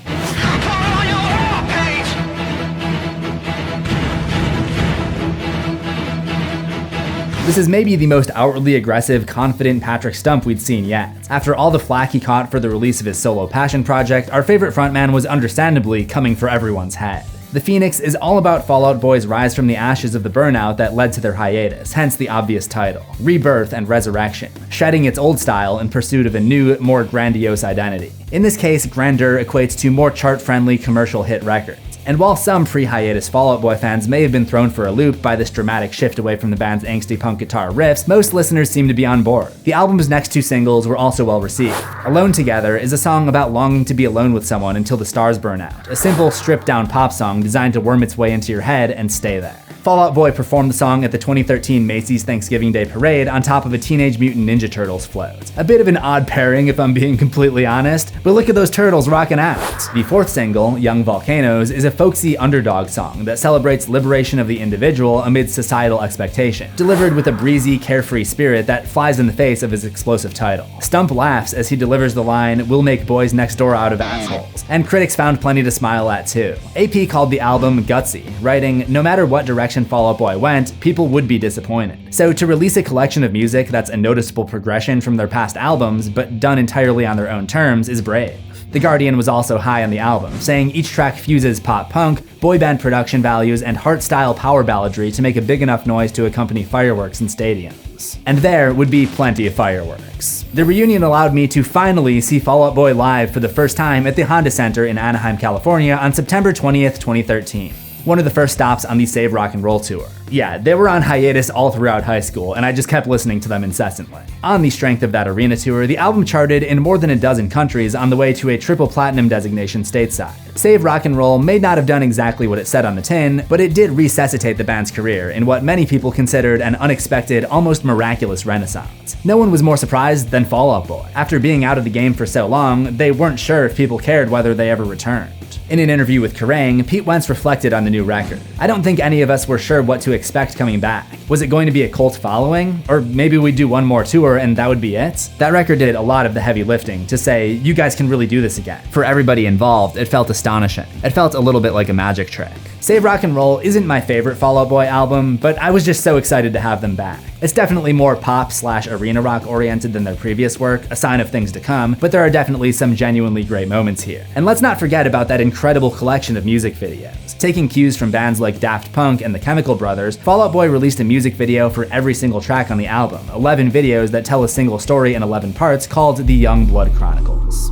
This is maybe the most outwardly aggressive, confident Patrick Stump we'd seen yet. After all the flack he caught for the release of his solo passion project, our favorite frontman was understandably coming for everyone's head. The Phoenix is all about Fall Out Boy's rise from the ashes of the burnout that led to their hiatus, hence the obvious title, rebirth and resurrection, shedding its old style in pursuit of a new, more grandiose identity. In this case, grandeur equates to more chart-friendly commercial hit records. And while some pre-hiatus Fall Out Boy fans may have been thrown for a loop by this dramatic shift away from the band's angsty punk guitar riffs, most listeners seem to be on board. The album's next 2 singles were also well received. Alone Together is a song about longing to be alone with someone until the stars burn out, a simple stripped-down pop song designed to worm its way into your head and stay there. Fall Out Boy performed the song at the 2013 Macy's Thanksgiving Day Parade on top of a Teenage Mutant Ninja Turtles float. A bit of an odd pairing if I'm being completely honest, but look at those turtles rocking out. The 4th single, Young Volcanoes, is a folksy underdog song that celebrates liberation of the individual amid societal expectation, delivered with a breezy, carefree spirit that flies in the face of his explosive title. Stump laughs as he delivers the line, "We'll make boys next door out of assholes," and critics found plenty to smile at too. AP called the album gutsy, writing, "No matter what direction Fall Out Boy went, people would be disappointed." So to release a collection of music that's a noticeable progression from their past albums, but done entirely on their own terms, is brave. The Guardian was also high on the album, saying each track fuses pop punk, boy band production values, and heart-style power balladry to make a big enough noise to accompany fireworks in stadiums. And there would be plenty of fireworks. The reunion allowed me to finally see Fall Out Boy live for the first time at the Honda Center in Anaheim, California on September 20th, 2013. One of the first stops on the Save Rock and Roll tour. Yeah, they were on hiatus all throughout high school, and I just kept listening to them incessantly. On the strength of that arena tour, the album charted in more than a dozen countries on the way to a triple platinum designation stateside. Save Rock and Roll may not have done exactly what it said on the tin, but it did resuscitate the band's career in what many people considered an unexpected, almost miraculous renaissance. No one was more surprised than Fall Out Boy. After being out of the game for so long, they weren't sure if people cared whether they ever returned. In an interview with Kerrang, Pete Wentz reflected on the new record. "I don't think any of us were sure what to expect coming back. Was it going to be a cult following? Or maybe we'd do one more tour and that would be it?" That record did a lot of the heavy lifting to say, you guys can really do this again. For everybody involved, it felt astonishing. It felt a little bit like a magic trick. Save Rock and Roll isn't my favorite Fall Out Boy album, but I was just so excited to have them back. It's definitely more pop/arena rock oriented than their previous work, a sign of things to come, but there are definitely some genuinely great moments here. And let's not forget about that incredible collection of music videos. Taking cues from bands like Daft Punk and the Chemical Brothers, Fall Out Boy released a music video for every single track on the album, 11 videos that tell a single story in 11 parts called The Young Blood Chronicles.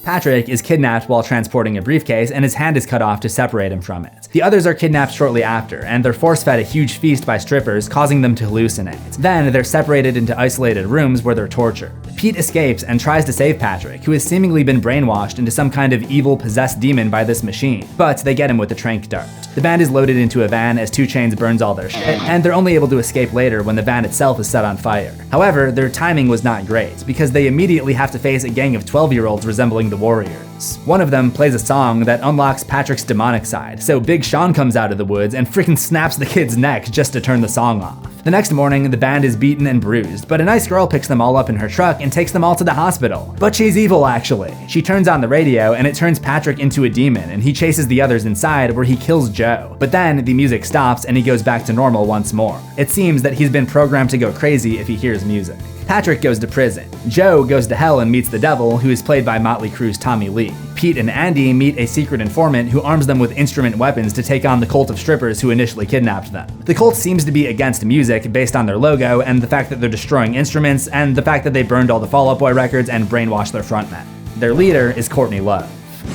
Patrick is kidnapped while transporting a briefcase and his hand is cut off to separate him from it. The others are kidnapped shortly after, and they're force-fed a huge feast by strippers, causing them to hallucinate. Then they're separated into isolated rooms where they're tortured. Pete escapes and tries to save Patrick, who has seemingly been brainwashed into some kind of evil possessed demon by this machine, but they get him with a tranq dart. The band is loaded into a van as 2 Chainz burns all their shit, and they're only able to escape later when the van itself is set on fire. However, their timing was not great, because they immediately have to face a gang of 12-year-olds resembling the Warriors. One of them plays a song that unlocks Patrick's demonic side, so Big Sean comes out of the woods and freaking snaps the kid's neck just to turn the song off. The next morning, the band is beaten and bruised, but a nice girl picks them all up in her truck and takes them all to the hospital. But she's evil, actually. She turns on the radio, and it turns Patrick into a demon, and he chases the others inside, where he kills Joe. But then, the music stops, and he goes back to normal once more. It seems that he's been programmed to go crazy if he hears music. Patrick goes to prison. Joe goes to hell and meets the devil, who is played by Motley Crue's Tommy Lee. Pete and Andy meet a secret informant who arms them with instrument weapons to take on the cult of strippers who initially kidnapped them. The cult seems to be against music based on their logo and the fact that they're destroying instruments and the fact that they burned all the Fall Out Boy records and brainwashed their frontman. Their leader is Courtney Love.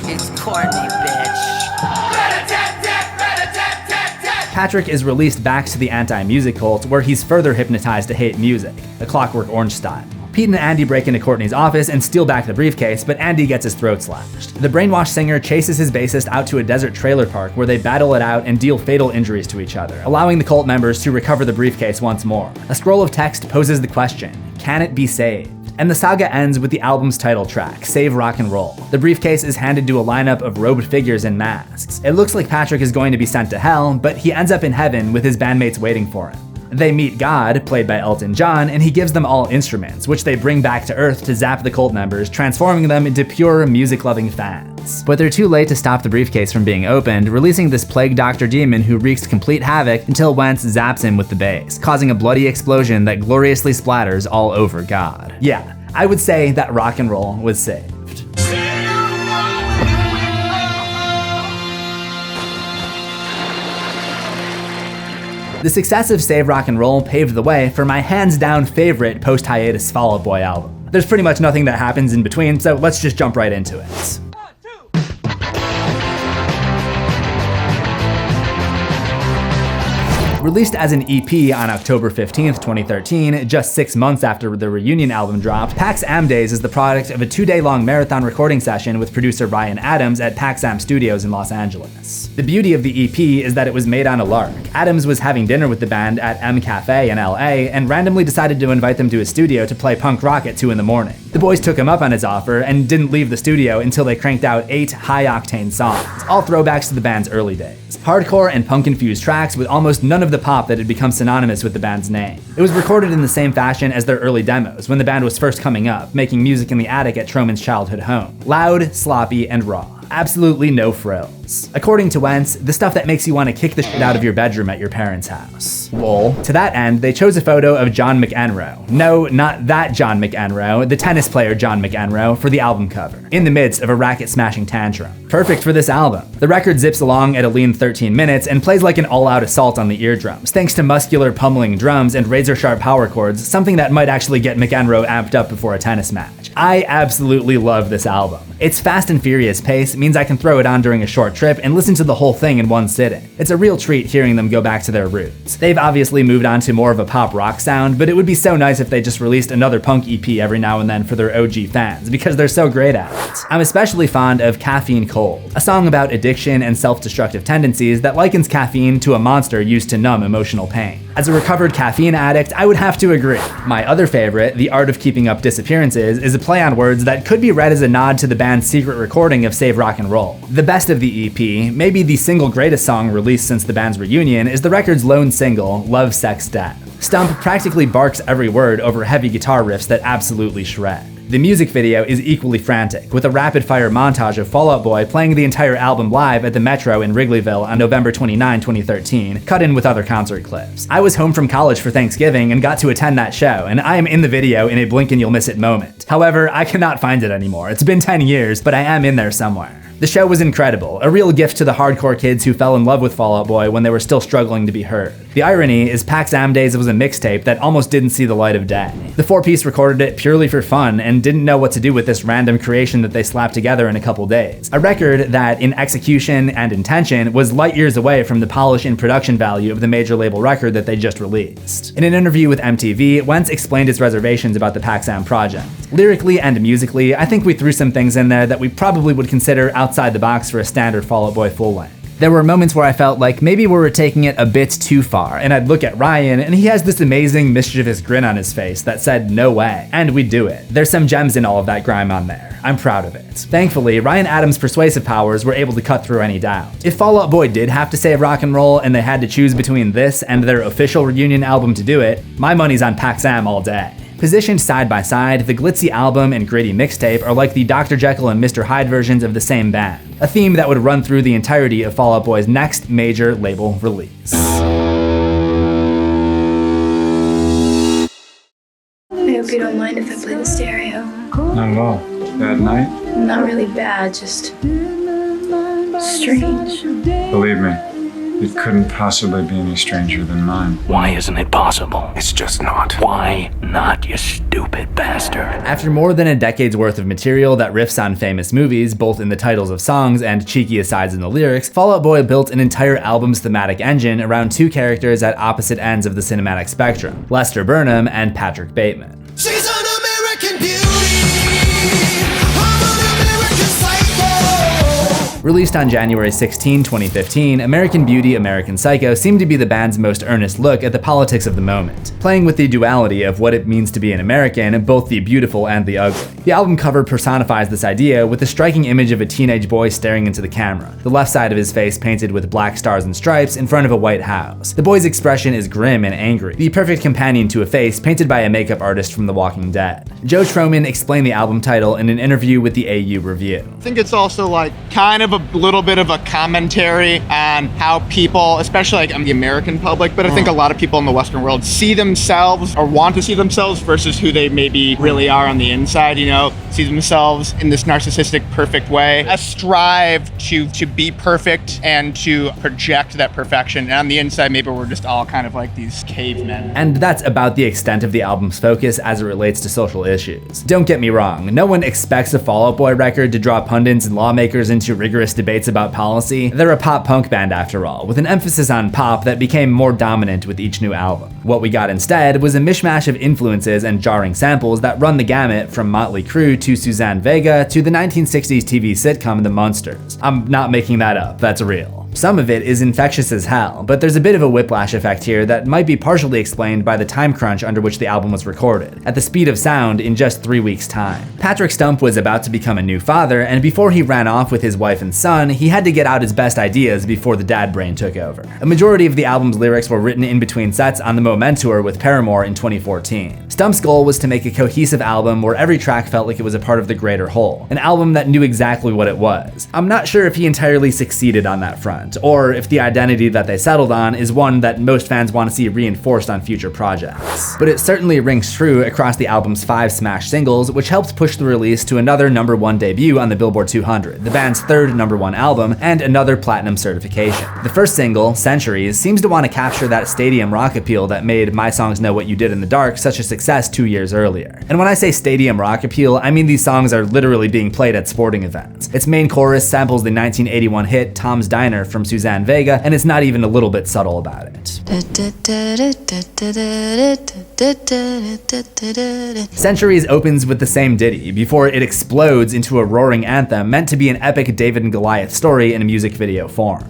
It's Courtney, bitch. Patrick is released back to the anti-music cult, where he's further hypnotized to hate music, A Clockwork Orange style. Pete and Andy break into Courtney's office and steal back the briefcase, but Andy gets his throat slashed. The brainwashed singer chases his bassist out to a desert trailer park where they battle it out and deal fatal injuries to each other, allowing the cult members to recover the briefcase once more. A scroll of text poses the question, can it be saved? And the saga ends with the album's title track, Save Rock and Roll. The briefcase is handed to a lineup of robed figures in masks. It looks like Patrick is going to be sent to hell, but he ends up in heaven with his bandmates waiting for him. They meet God, played by Elton John, and he gives them all instruments, which they bring back to Earth to zap the cult members, transforming them into pure music-loving fans. But they're too late to stop the briefcase from being opened, releasing this plague doctor demon who wreaks complete havoc until Wentz zaps him with the bass, causing a bloody explosion that gloriously splatters all over God. Yeah, I would say that rock and roll was saved. The success of Save Rock and Roll paved the way for my hands-down favorite post-hiatus Fall Out Boy album. There's pretty much nothing that happens in between, so let's just jump right into it. Released as an EP on October 15th, 2013, just 6 months after the reunion album dropped, Pax Am Days is the product of a 2-day-long marathon recording session with producer Ryan Adams at Pax Am Studios in Los Angeles. The beauty of the EP is that it was made on a lark. Adams was having dinner with the band at M Cafe in LA and randomly decided to invite them to his studio to play punk rock at 2 in the morning. The boys took him up on his offer and didn't leave the studio until they cranked out 8 high-octane songs, all throwbacks to the band's early days. Hardcore and punk-infused tracks with almost none of the pop that had become synonymous with the band's name. It was recorded in the same fashion as their early demos, when the band was first coming up, making music in the attic at Troman's childhood home. Loud, sloppy, and raw. Absolutely no frills. According to Wentz, the stuff that makes you want to kick the shit out of your bedroom at your parents' house. Lol. To that end, they chose a photo of John McEnroe. No, not that John McEnroe, the tennis player John McEnroe, for the album cover, in the midst of a racket-smashing tantrum. Perfect for this album. The record zips along at a lean 13 minutes and plays like an all-out assault on the eardrums, thanks to muscular pummeling drums and razor-sharp power chords, something that might actually get McEnroe amped up before a tennis match. I absolutely love this album. Its fast and furious pace means I can throw it on during a short trip and listen to the whole thing in one sitting. It's a real treat hearing them go back to their roots. They've obviously moved on to more of a pop rock sound, but it would be so nice if they just released another punk EP every now and then for their OG fans, because they're so great at it. I'm especially fond of Caffeine Cold, a song about addiction and self-destructive tendencies that likens caffeine to a monster used to numb emotional pain. As a recovered caffeine addict, I would have to agree. My other favorite, The Art of Keeping Up Disappearances, is a play on words that could be read as a nod to the band's secret recording of Save Rock and Roll. The best of the EP, maybe the single greatest song released since the band's reunion, is the record's lone single, Love, Sex, Death. Stump practically barks every word over heavy guitar riffs that absolutely shred. The music video is equally frantic, with a rapid-fire montage of Fall Out Boy playing the entire album live at the Metro in Wrigleyville on November 29, 2013, cut in with other concert clips. I was home from college for Thanksgiving and got to attend that show, and I am in the video in a blink and you'll miss it moment. However, I cannot find it anymore. It's been 10 years, but I am in there somewhere. The show was incredible, a real gift to the hardcore kids who fell in love with Fall Out Boy when they were still struggling to be heard. The irony is Pax Am Days was a mixtape that almost didn't see the light of day. The four-piece recorded it purely for fun and didn't know what to do with this random creation that they slapped together in a couple days. A record that, in execution and intention, was light years away from the polish and production value of the major label record that they just released. In an interview with MTV, Wentz explained his reservations about the Pax Am project. Lyrically and musically, I think we threw some things in there that we probably would consider outside the box for a standard Fall Out Boy full length. There were moments where I felt like maybe we were taking it a bit too far, and I'd look at Ryan and he has this amazing mischievous grin on his face that said no way, and we'd do it. There's some gems in all of that grime on there. I'm proud of it. Thankfully, Ryan Adams' persuasive powers were able to cut through any doubt. If Fall Out Boy did have to save rock and roll and they had to choose between this and their official reunion album to do it, my money's on Pax Am all day. Positioned side by side, the glitzy album and gritty mixtape are like the Dr. Jekyll and Mr. Hyde versions of the same band, a theme that would run through the entirety of Fall Out Boy's next major label release. I hope you don't mind if I play the stereo. Not at all. Bad night? Not really bad, just strange. Believe me, it couldn't possibly be any stranger than mine. Why isn't it possible? It's just not. Why not, you stupid bastard? After more than a decade's worth of material that riffs on famous movies, both in the titles of songs and cheeky asides in the lyrics, Fall Out Boy built an entire album's thematic engine around two characters at opposite ends of the cinematic spectrum, Lester Burnham and Patrick Bateman. She's an American beauty. Released on January 16, 2015, American Beauty, American Psycho seemed to be the band's most earnest look at the politics of the moment, playing with the duality of what it means to be an American, both the beautiful and the ugly. The album cover personifies this idea with the striking image of a teenage boy staring into the camera, the left side of his face painted with black stars and stripes in front of a white house. The boy's expression is grim and angry, the perfect companion to a face painted by a makeup artist from The Walking Dead. Joe Troman explained the album title in an interview with the AU Review. I think it's also like kind of a little bit of a commentary on how people, especially like the American public, but I think a lot of people in the Western world see themselves or want to see themselves versus who they maybe really are on the inside, you know, see themselves in this narcissistic, perfect way. A strive to be perfect and to project that perfection. And on the inside, maybe we're just all kind of like these cavemen. And that's about the extent of the album's focus as it relates to social issues. Don't get me wrong, no one expects a Fall Out Boy record to draw pundits and lawmakers into rigorous debates about policy. They're a pop punk band after all, with an emphasis on pop that became more dominant with each new album. What we got instead was a mishmash of influences and jarring samples that run the gamut from Motley Crue to Suzanne Vega to the 1960s TV sitcom The Munsters. I'm not making that up, that's real. Some of it is infectious as hell, but there's a bit of a whiplash effect here that might be partially explained by the time crunch under which the album was recorded, at the speed of sound in just 3 weeks' time. Patrick Stump was about to become a new father, and before he ran off with his wife and son, he had to get out his best ideas before the dad brain took over. A majority of the album's lyrics were written in between sets on the Moment Tour with Paramore in 2014. Stump's goal was to make a cohesive album where every track felt like it was a part of the greater whole, an album that knew exactly what it was. I'm not sure if he entirely succeeded on that front. band, or if the identity that they settled on is one that most fans want to see reinforced on future projects. But it certainly rings true across the album's 5 smash singles, which helped push the release to another #1 debut on the Billboard 200, the band's 3rd #1 album, and another platinum certification. The first single, Centuries, seems to want to capture that stadium rock appeal that made My Songs Know What You Did in the Dark such a success 2 years earlier. And when I say stadium rock appeal, I mean these songs are literally being played at sporting events. Its main chorus samples the 1981 hit Tom's Diner from Suzanne Vega, and it's not even a little bit subtle about it. Centuries opens with the same ditty before it explodes into a roaring anthem meant to be an epic David and Goliath story in a music video form.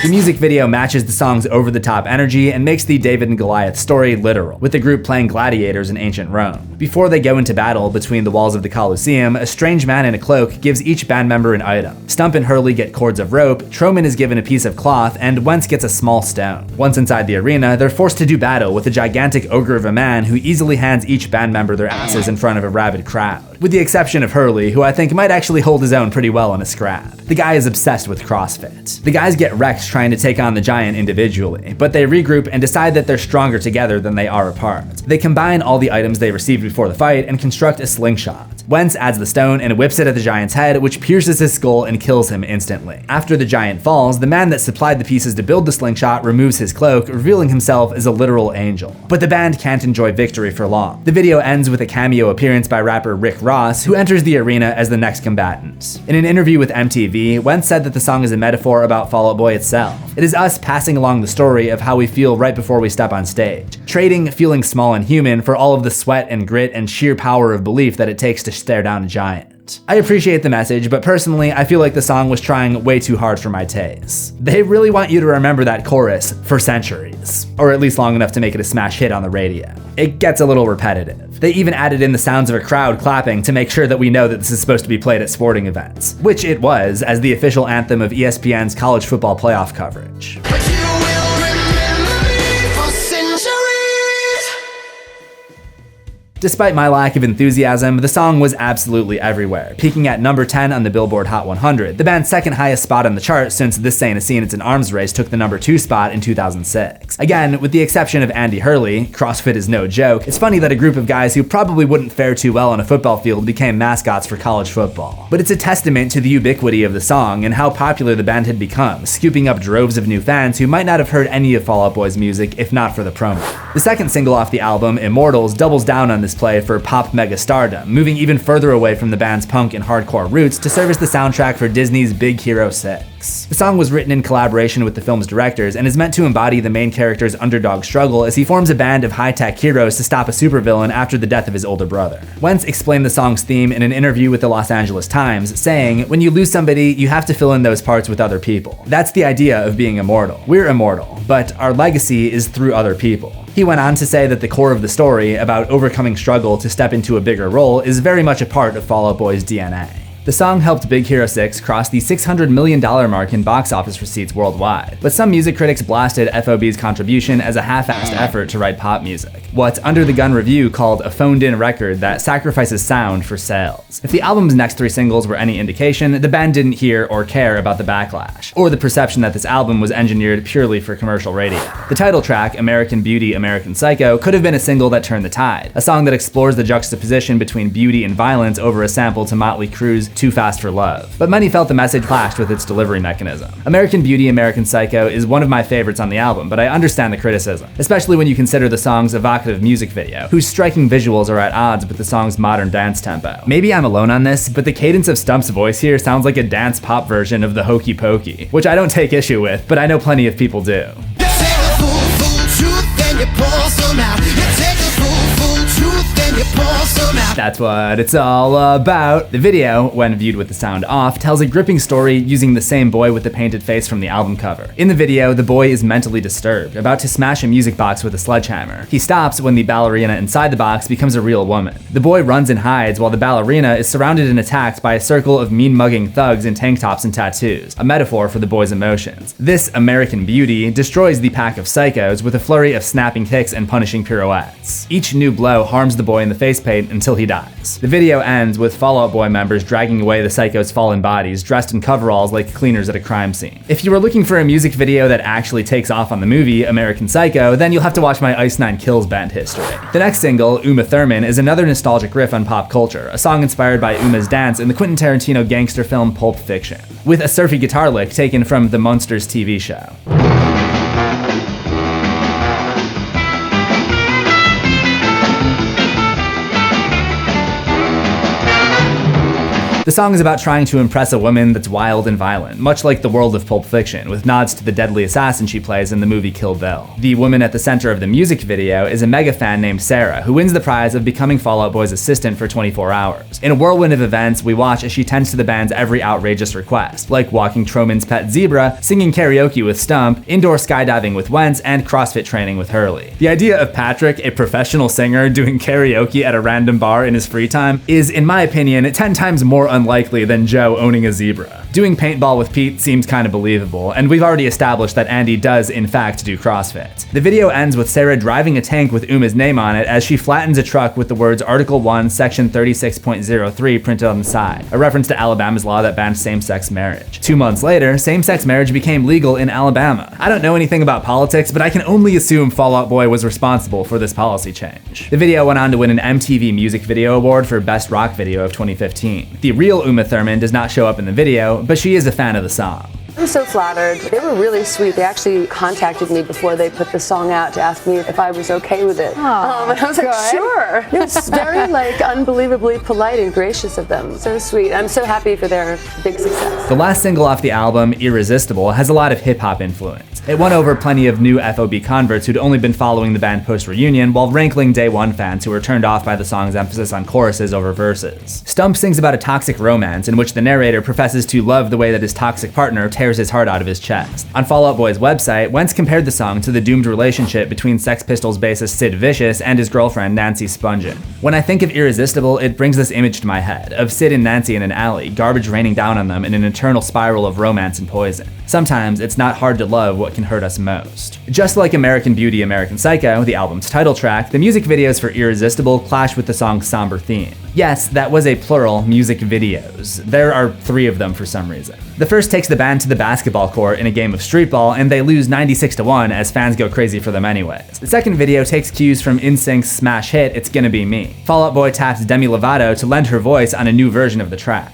The music video matches the song's over-the-top energy and makes the David and Goliath story literal, with the group playing gladiators in ancient Rome. Before they go into battle between the walls of the Colosseum, a strange man in a cloak gives each band member an item. Stump and Hurley get cords of rope, Troman is given a piece of cloth, and Wentz gets a small stone. Once inside the arena, they're forced to do battle with a gigantic ogre of a man who easily hands each band member their asses in front of a rabid crowd. With the exception of Hurley, who I think might actually hold his own pretty well in a scrap. The guy is obsessed with CrossFit. The guys get wrecked trying to take on the giant individually, but they regroup and decide that they're stronger together than they are apart. They combine all the items they received before the fight and construct a slingshot. Wentz adds the stone and whips it at the giant's head, which pierces his skull and kills him instantly. After the giant falls, the man that supplied the pieces to build the slingshot removes his cloak, revealing himself as a literal angel. But the band can't enjoy victory for long. The video ends with a cameo appearance by rapper Rick Ross, who enters the arena as the next combatant. In an interview with MTV, Wentz said that the song is a metaphor about Fall Out Boy itself. It is us passing along the story of how we feel right before we step on stage, trading feeling small and human for all of the sweat and grit and sheer power of belief that it takes to stare down a giant. I appreciate the message, but personally, I feel like the song was trying way too hard for my taste. They really want you to remember that chorus for centuries, or at least long enough to make it a smash hit on the radio. It gets a little repetitive. They even added in the sounds of a crowd clapping to make sure that we know that this is supposed to be played at sporting events, which it was, as the official anthem of ESPN's college football playoff coverage. Despite my lack of enthusiasm, the song was absolutely everywhere, peaking at number 10 on the Billboard Hot 100, the band's second highest spot on the chart since This Ain't a Scene, It's an Arms Race took the number 2 spot in 2006. Again, with the exception of Andy Hurley, CrossFit is no joke, it's funny that a group of guys who probably wouldn't fare too well on a football field became mascots for college football. But it's a testament to the ubiquity of the song and how popular the band had become, scooping up droves of new fans who might not have heard any of Fall Out Boy's music if not for the promo. The second single off the album, Immortals, doubles down on this play for pop mega stardom, moving even further away from the band's punk and hardcore roots to serve as the soundtrack for Disney's Big Hero 6. The song was written in collaboration with the film's directors and is meant to embody the main character's underdog struggle as he forms a band of high-tech heroes to stop a supervillain after the death of his older brother. Wentz explained the song's theme in an interview with the Los Angeles Times, saying, "When you lose somebody, you have to fill in those parts with other people. That's the idea of being immortal. We're immortal, but our legacy is through other people." He went on to say that the core of the story, about overcoming struggle to step into a bigger role, is very much a part of Fall Out Boy's DNA. The song helped Big Hero 6 cross the $600 million mark in box office receipts worldwide, but some music critics blasted FOB's contribution as a half-assed effort to write pop music, what Under the Gun Review called a phoned-in record that sacrifices sound for sales. If the album's next 3 singles were any indication, the band didn't hear or care about the backlash, or the perception that this album was engineered purely for commercial radio. The title track, American Beauty, American Psycho, could have been a single that turned the tide, a song that explores the juxtaposition between beauty and violence over a sample to Motley Crue's Too Fast for Love. But many felt the message clashed with its delivery mechanism. American Beauty, American Psycho is one of my favorites on the album, but I understand the criticism, especially when you consider the song's evocative music video, whose striking visuals are at odds with the song's modern dance tempo. Maybe I'm alone on this, but the cadence of Stump's voice here sounds like a dance pop version of the Hokey Pokey, which I don't take issue with, but I know plenty of people do. That's what it's all about. The video, when viewed with the sound off, tells a gripping story using the same boy with the painted face from the album cover. In the video, the boy is mentally disturbed, about to smash a music box with a sledgehammer. He stops when the ballerina inside the box becomes a real woman. The boy runs and hides while the ballerina is surrounded and attacked by a circle of mean-mugging thugs in tank tops and tattoos, a metaphor for the boy's emotions. This American Beauty destroys the pack of psychos with a flurry of snapping kicks and punishing pirouettes. Each new blow harms the boy in the face paint until he he dies. The video ends with Fall Out Boy members dragging away the Psycho's fallen bodies, dressed in coveralls like cleaners at a crime scene. If you were looking for a music video that actually takes off on the movie American Psycho, then you'll have to watch my Ice Nine Kills band history. The next single, Uma Thurman, is another nostalgic riff on pop culture, a song inspired by Uma's dance in the Quentin Tarantino gangster film Pulp Fiction, with a surfy guitar lick taken from the Munsters TV show. The song is about trying to impress a woman that's wild and violent, much like the world of Pulp Fiction, with nods to the deadly assassin she plays in the movie Kill Bill. The woman at the center of the music video is a mega fan named Sarah, who wins the prize of becoming Fall Out Boy's assistant for 24 hours. In a whirlwind of events, we watch as she tends to the band's every outrageous request, like walking Troman's pet zebra, singing karaoke with Stump, indoor skydiving with Wentz, and CrossFit training with Hurley. The idea of Patrick, a professional singer, doing karaoke at a random bar in his free time is, in my opinion, 10 times more unlikely than Joe owning a zebra. Doing paintball with Pete seems kind of believable, and we've already established that Andy does in fact do CrossFit. The video ends with Sarah driving a tank with Uma's name on it as she flattens a truck with the words Article 1, Section 36.03 printed on the side, a reference to Alabama's law that bans same-sex marriage. 2 months later, same-sex marriage became legal in Alabama. I don't know anything about politics, but I can only assume Fall Out Boy was responsible for this policy change. The video went on to win an MTV Music Video Award for Best Rock Video of 2015. The real Uma Thurman does not show up in the video, but she is a fan of the song. I'm so flattered. They were really sweet. They actually contacted me before they put the song out to ask me if I was okay with it. And I was like, sure. It was very unbelievably polite and gracious of them. So sweet. I'm so happy for their big success. The last single off the album, Irresistible, has a lot of hip-hop influence. It won over plenty of new FOB converts who'd only been following the band post-reunion, while rankling Day One fans who were turned off by the song's emphasis on choruses over verses. Stump sings about a toxic romance in which the narrator professes to love the way that his toxic partner tears his heart out of his chest. On Fall Out Boy's website, Wentz compared the song to the doomed relationship between Sex Pistols bassist Sid Vicious and his girlfriend Nancy Spungen. When I think of Irresistible, it brings this image to my head, of Sid and Nancy in an alley, garbage raining down on them in an eternal spiral of romance and poison. Sometimes it's not hard to love what can hurt us most. Just like American Beauty, American Psycho, the album's title track, the music videos for Irresistible clash with the song's somber theme. Yes, that was a plural, music videos. There are 3 of them for some reason. The first takes the band to the basketball court in a game of street ball, and they lose 96-1 as fans go crazy for them anyways. The second video takes cues from NSYNC's smash hit, It's Gonna Be Me. Fall Out Boy taps Demi Lovato to lend her voice on a new version of the track.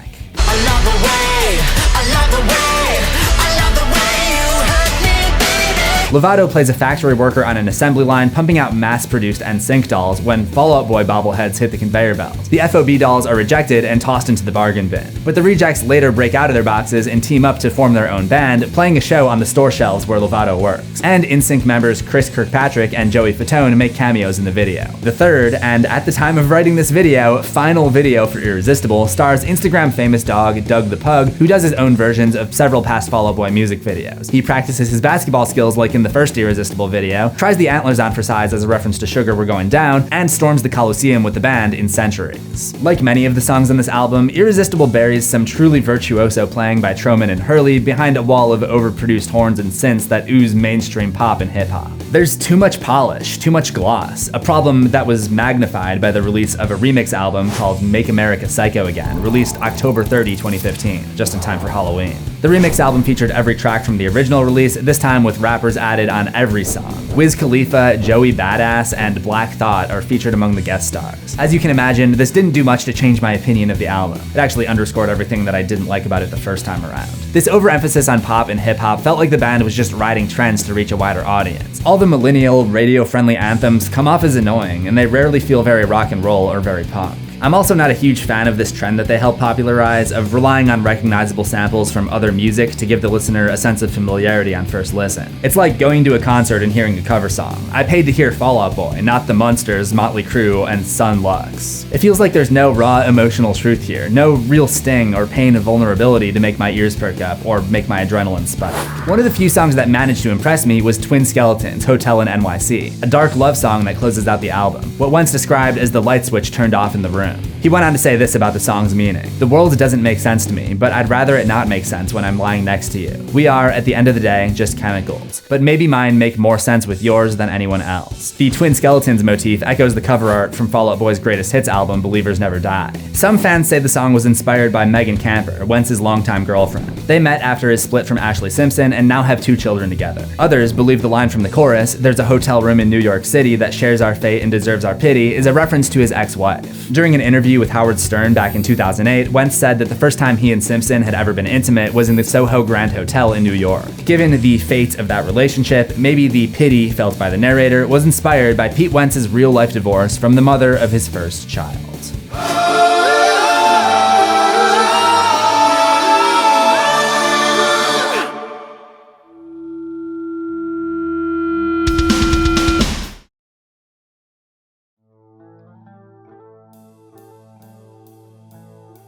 Lovato plays a factory worker on an assembly line pumping out mass-produced NSYNC dolls when Fall Out Boy bobbleheads hit the conveyor belts. The FOB dolls are rejected and tossed into the bargain bin, but the rejects later break out of their boxes and team up to form their own band, playing a show on the store shelves where Lovato works. And NSYNC members Chris Kirkpatrick and Joey Fatone make cameos in the video. The third, and at the time of writing this video, final video for Irresistible stars Instagram famous dog Doug the Pug, who does his own versions of several past Fall Out Boy music videos. He practices his basketball skills like in the first Irresistible video, tries the antlers on for size as a reference to Sugar We're Going Down, and storms the Coliseum with the band in Centuries. Like many of the songs on this album, Irresistible buries some truly virtuoso playing by Troman and Hurley behind a wall of overproduced horns and synths that ooze mainstream pop and hip-hop. There's too much polish, too much gloss, a problem that was magnified by the release of a remix album called Make America Psycho Again, released October 30, 2015, just in time for Halloween. The remix album featured every track from the original release, this time with rappers added on every song. Wiz Khalifa, Joey Badass, and Black Thought are featured among the guest stars. As you can imagine, this didn't do much to change my opinion of the album. It actually underscored everything that I didn't like about it the first time around. This overemphasis on pop and hip-hop felt like the band was just riding trends to reach a wider audience. All the millennial, radio-friendly anthems come off as annoying, and they rarely feel very rock and roll or very punk. I'm also not a huge fan of this trend that they helped popularize, of relying on recognizable samples from other music to give the listener a sense of familiarity on first listen. It's like going to a concert and hearing a cover song. I paid to hear Fall Out Boy, not the Munsters, Motley Crue, and Sun Lux. It feels like there's no raw emotional truth here, no real sting or pain of vulnerability to make my ears perk up or make my adrenaline spike. One of the few songs that managed to impress me was Twin Skeletons' Hotel in NYC, a dark love song that closes out the album, what Wentz described as the light switch turned off in the room. He went on to say this about the song's meaning. "The world doesn't make sense to me, but I'd rather it not make sense when I'm lying next to you. We are, at the end of the day, just chemicals. But maybe mine make more sense with yours than anyone else." The twin skeletons motif echoes the cover art from Fall Out Boy's greatest hits album, Believers Never Die. Some fans say the song was inspired by Megan Camper, Wentz's longtime girlfriend. They met after his split from Ashley Simpson and now have 2 children together. Others believe the line from the chorus, "There's a hotel room in New York City that shares our fate and deserves our pity," is a reference to his ex-wife. During an interview with Howard Stern back in 2008, Wentz said that the first time he and Simpson had ever been intimate was in the Soho Grand Hotel in New York. Given the fate of that relationship, maybe the pity felt by the narrator was inspired by Pete Wentz's real-life divorce from the mother of his first child.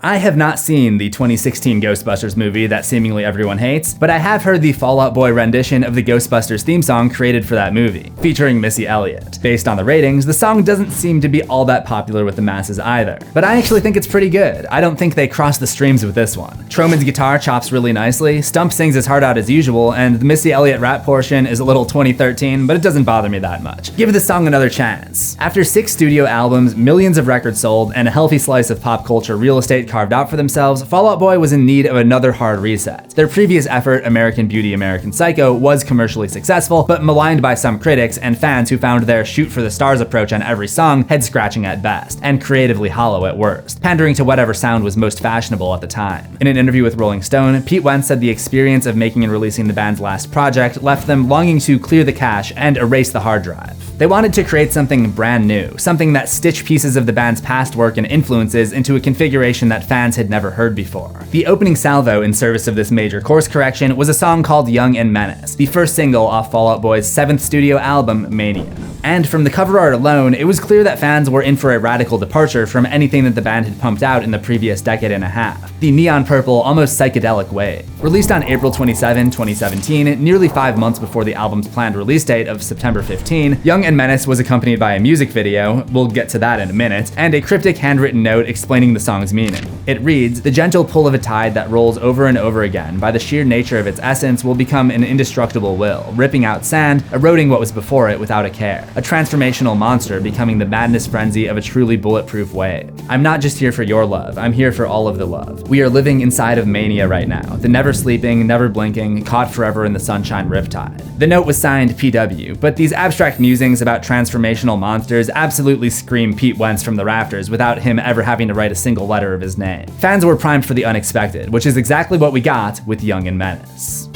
I have not seen the 2016 Ghostbusters movie that seemingly everyone hates, but I have heard the Fall Out Boy rendition of the Ghostbusters theme song created for that movie, featuring Missy Elliott. Based on the ratings, the song doesn't seem to be all that popular with the masses either, but I actually think it's pretty good. I don't think they crossed the streams with this one. Troman's guitar chops really nicely, Stump sings his heart out as usual, and the Missy Elliott rap portion is a little 2013, but it doesn't bother me that much. Give the song another chance. After 6 studio albums, millions of records sold, and a healthy slice of pop culture real estate carved out for themselves, Fall Out Boy was in need of another hard reset. Their previous effort, American Beauty, American Psycho, was commercially successful, but maligned by some critics and fans who found their shoot for the stars approach on every song head-scratching at best, and creatively hollow at worst, pandering to whatever sound was most fashionable at the time. In an interview with Rolling Stone, Pete Wentz said the experience of making and releasing the band's last project left them longing to clear the cache and erase the hard drive. They wanted to create something brand new, something that stitched pieces of the band's past work and influences into a configuration that fans had never heard before. The opening salvo in service of this major course correction was a song called Young and Menace, the first single off Fall Out Boy's 7th studio album, Mania. And from the cover art alone, it was clear that fans were in for a radical departure from anything that the band had pumped out in the previous decade and a half. The neon purple, almost psychedelic wave. Released on April 27, 2017, nearly 5 months before the album's planned release date of September 15, Young and Menace was accompanied by a music video, we'll get to that in a minute, and a cryptic handwritten note explaining the song's meaning. It reads, "The gentle pull of a tide that rolls over and over again, by the sheer nature of its essence, will become an indestructible will, ripping out sand, eroding what was before it without a care. A transformational monster becoming the madness frenzy of a truly bulletproof wave. I'm not just here for your love, I'm here for all of the love. We are living inside of mania right now, the never sleeping, never blinking, caught forever in the sunshine riptide." The note was signed PW, but these abstract musings about transformational monsters absolutely scream Pete Wentz from the rafters without him ever having to write a single letter of his name. Fans were primed for the unexpected, which is exactly what we got with Young and Menace.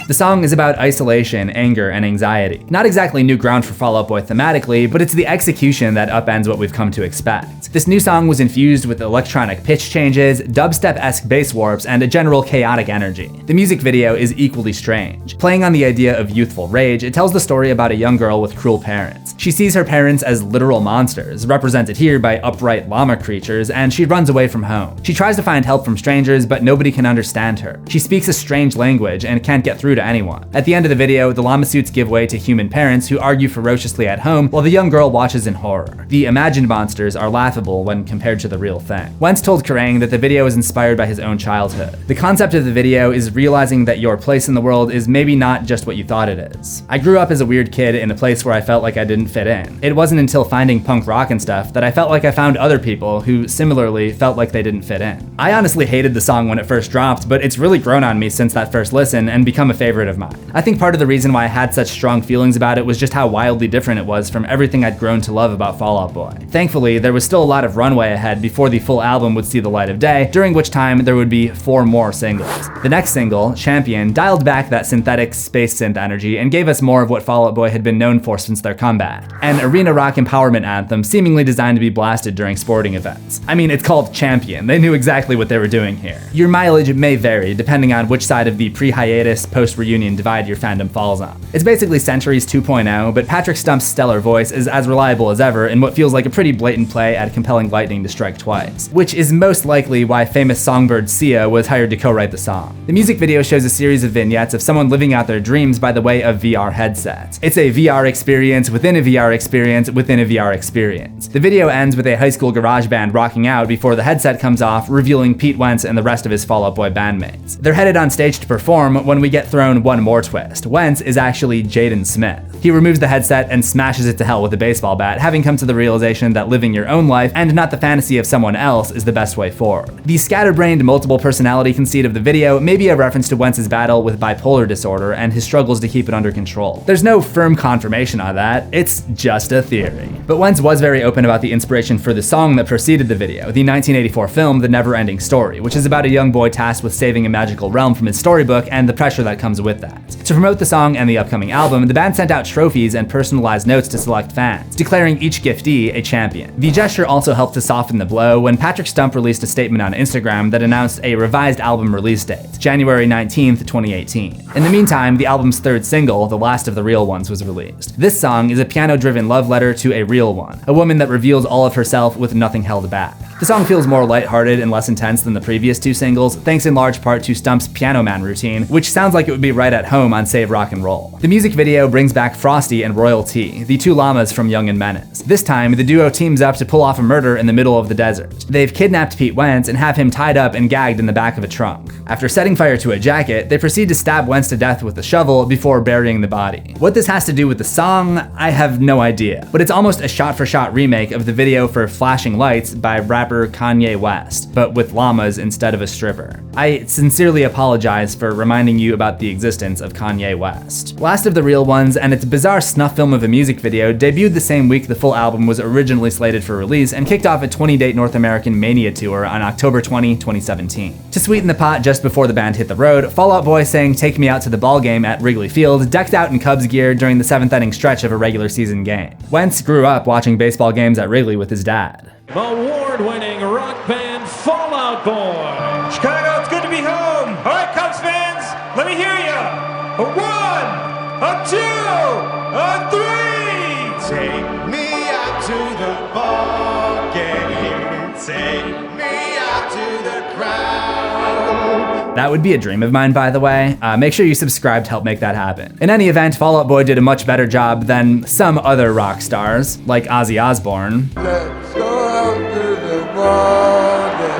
The song is about isolation, anger, and anxiety. Not exactly new ground for Fall Out Boy thematically, but it's the execution that upends what we've come to expect. This new song was infused with electronic pitch changes, dubstep-esque bass warps, and a general chaotic energy. The music video is equally strange. Playing on the idea of youthful rage, it tells the story about a young girl with cruel parents. She sees her parents as literal monsters, represented here by upright llama creatures, and she runs away from home. She tries to find help from strangers, but nobody can understand her. She speaks a strange language and can't get through to anyone. At the end of the video, the llama suits give way to human parents who argue ferociously at home while the young girl watches in horror. The imagined monsters are laughable when compared to the real thing. Wentz told Kerrang that the video is inspired by his own childhood. The concept of the video is realizing that your place in the world is maybe not just what you thought it is. I grew up as a weird kid in a place where I felt like I didn't fit in. It wasn't until finding punk rock and stuff that I felt like I found other people who similarly felt like they didn't fit in. I honestly hated the song when it first dropped, but it's really grown on me since that first listen and become a favorite of mine. I think part of the reason why I had such strong feelings about it was just how wildly different it was from everything I'd grown to love about Fall Out Boy. Thankfully, there was still a lot of runway ahead before the full album would see the light of day, during which time there would be 4 more singles. The next single, Champion, dialed back that synthetic space synth energy and gave us more of what Fall Out Boy had been known for since their comeback. An arena rock empowerment anthem seemingly designed to be blasted during sporting events. I mean, it's called Champion. They knew exactly what they were doing here. Your mileage may vary depending on which side of the pre-hiatus, post post-reunion divide your fandom falls on. It's basically Centuries 2.0, but Patrick Stump's stellar voice is as reliable as ever in what feels like a pretty blatant play at compelling lightning to strike twice, which is most likely why famous songbird Sia was hired to co-write the song. The music video shows a series of vignettes of someone living out their dreams by the way of VR headsets. It's a VR experience within a VR experience within a VR experience. The video ends with a high school garage band rocking out before the headset comes off, revealing Pete Wentz and the rest of his Fall Out Boy bandmates. They're headed on stage to perform when we get thrown one more twist. Wentz is actually Jaden Smith. He removes the headset and smashes it to hell with a baseball bat, having come to the realization that living your own life and not the fantasy of someone else is the best way forward. The scatterbrained multiple personality conceit of the video may be a reference to Wentz's battle with bipolar disorder and his struggles to keep it under control. There's no firm confirmation on that, it's just a theory. But Wentz was very open about the inspiration for the song that preceded the video, the 1984 film The Never-Ending Story, which is about a young boy tasked with saving a magical realm from his storybook and the pressure that comes with that. To promote the song and the upcoming album, the band sent out trophies and personalized notes to select fans, declaring each giftee a champion. The gesture also helped to soften the blow when Patrick Stump released a statement on Instagram that announced a revised album release date, January 19th, 2018. In the meantime, the album's third single, The Last of the Real Ones, was released. This song is a piano-driven love letter to a real one, a woman that reveals all of herself with nothing held back. The song feels more lighthearted and less intense than the previous two singles, thanks in large part to Stump's Piano Man routine, which sounds like it would be right at home on Save Rock and Roll. The music video brings back Frosty and Royal T, the two llamas from Young and Menace. This time, the duo teams up to pull off a murder in the middle of the desert. They've kidnapped Pete Wentz and have him tied up and gagged in the back of a trunk. After setting fire to a jacket, they proceed to stab Wentz to death with a shovel before burying the body. What this has to do with the song, I have no idea, but it's almost a shot-for-shot remake of the video for Flashing Lights by rapper Kanye West, but with llamas instead of a stripper. I sincerely apologize for reminding you about the existence of Kanye West. Last of the Real Ones and its bizarre snuff film of a music video debuted the same week the full album was originally slated for release and kicked off a 20-date North American MANIA tour on October 20, 2017. To sweeten the pot just before the band hit the road, Fall Out Boy sang Take Me Out to the Ball Game at Wrigley Field, decked out in Cubs gear during the 7th inning stretch of a regular season game. Wentz grew up watching baseball games at Wrigley with his dad. Award-winning rock band Fall Out Boy. Chicago, it's good to be home. All right, Cubs fans, let me hear you. A 1, a 2, a 3. Take me out to the ball game. Take me out to the crowd. That would be a dream of mine, by the way. Make sure you subscribe to help make that happen. In any event, Fall Out Boy did a much better job than some other rock stars, like Ozzy Osbourne. Let's go out to the ball game.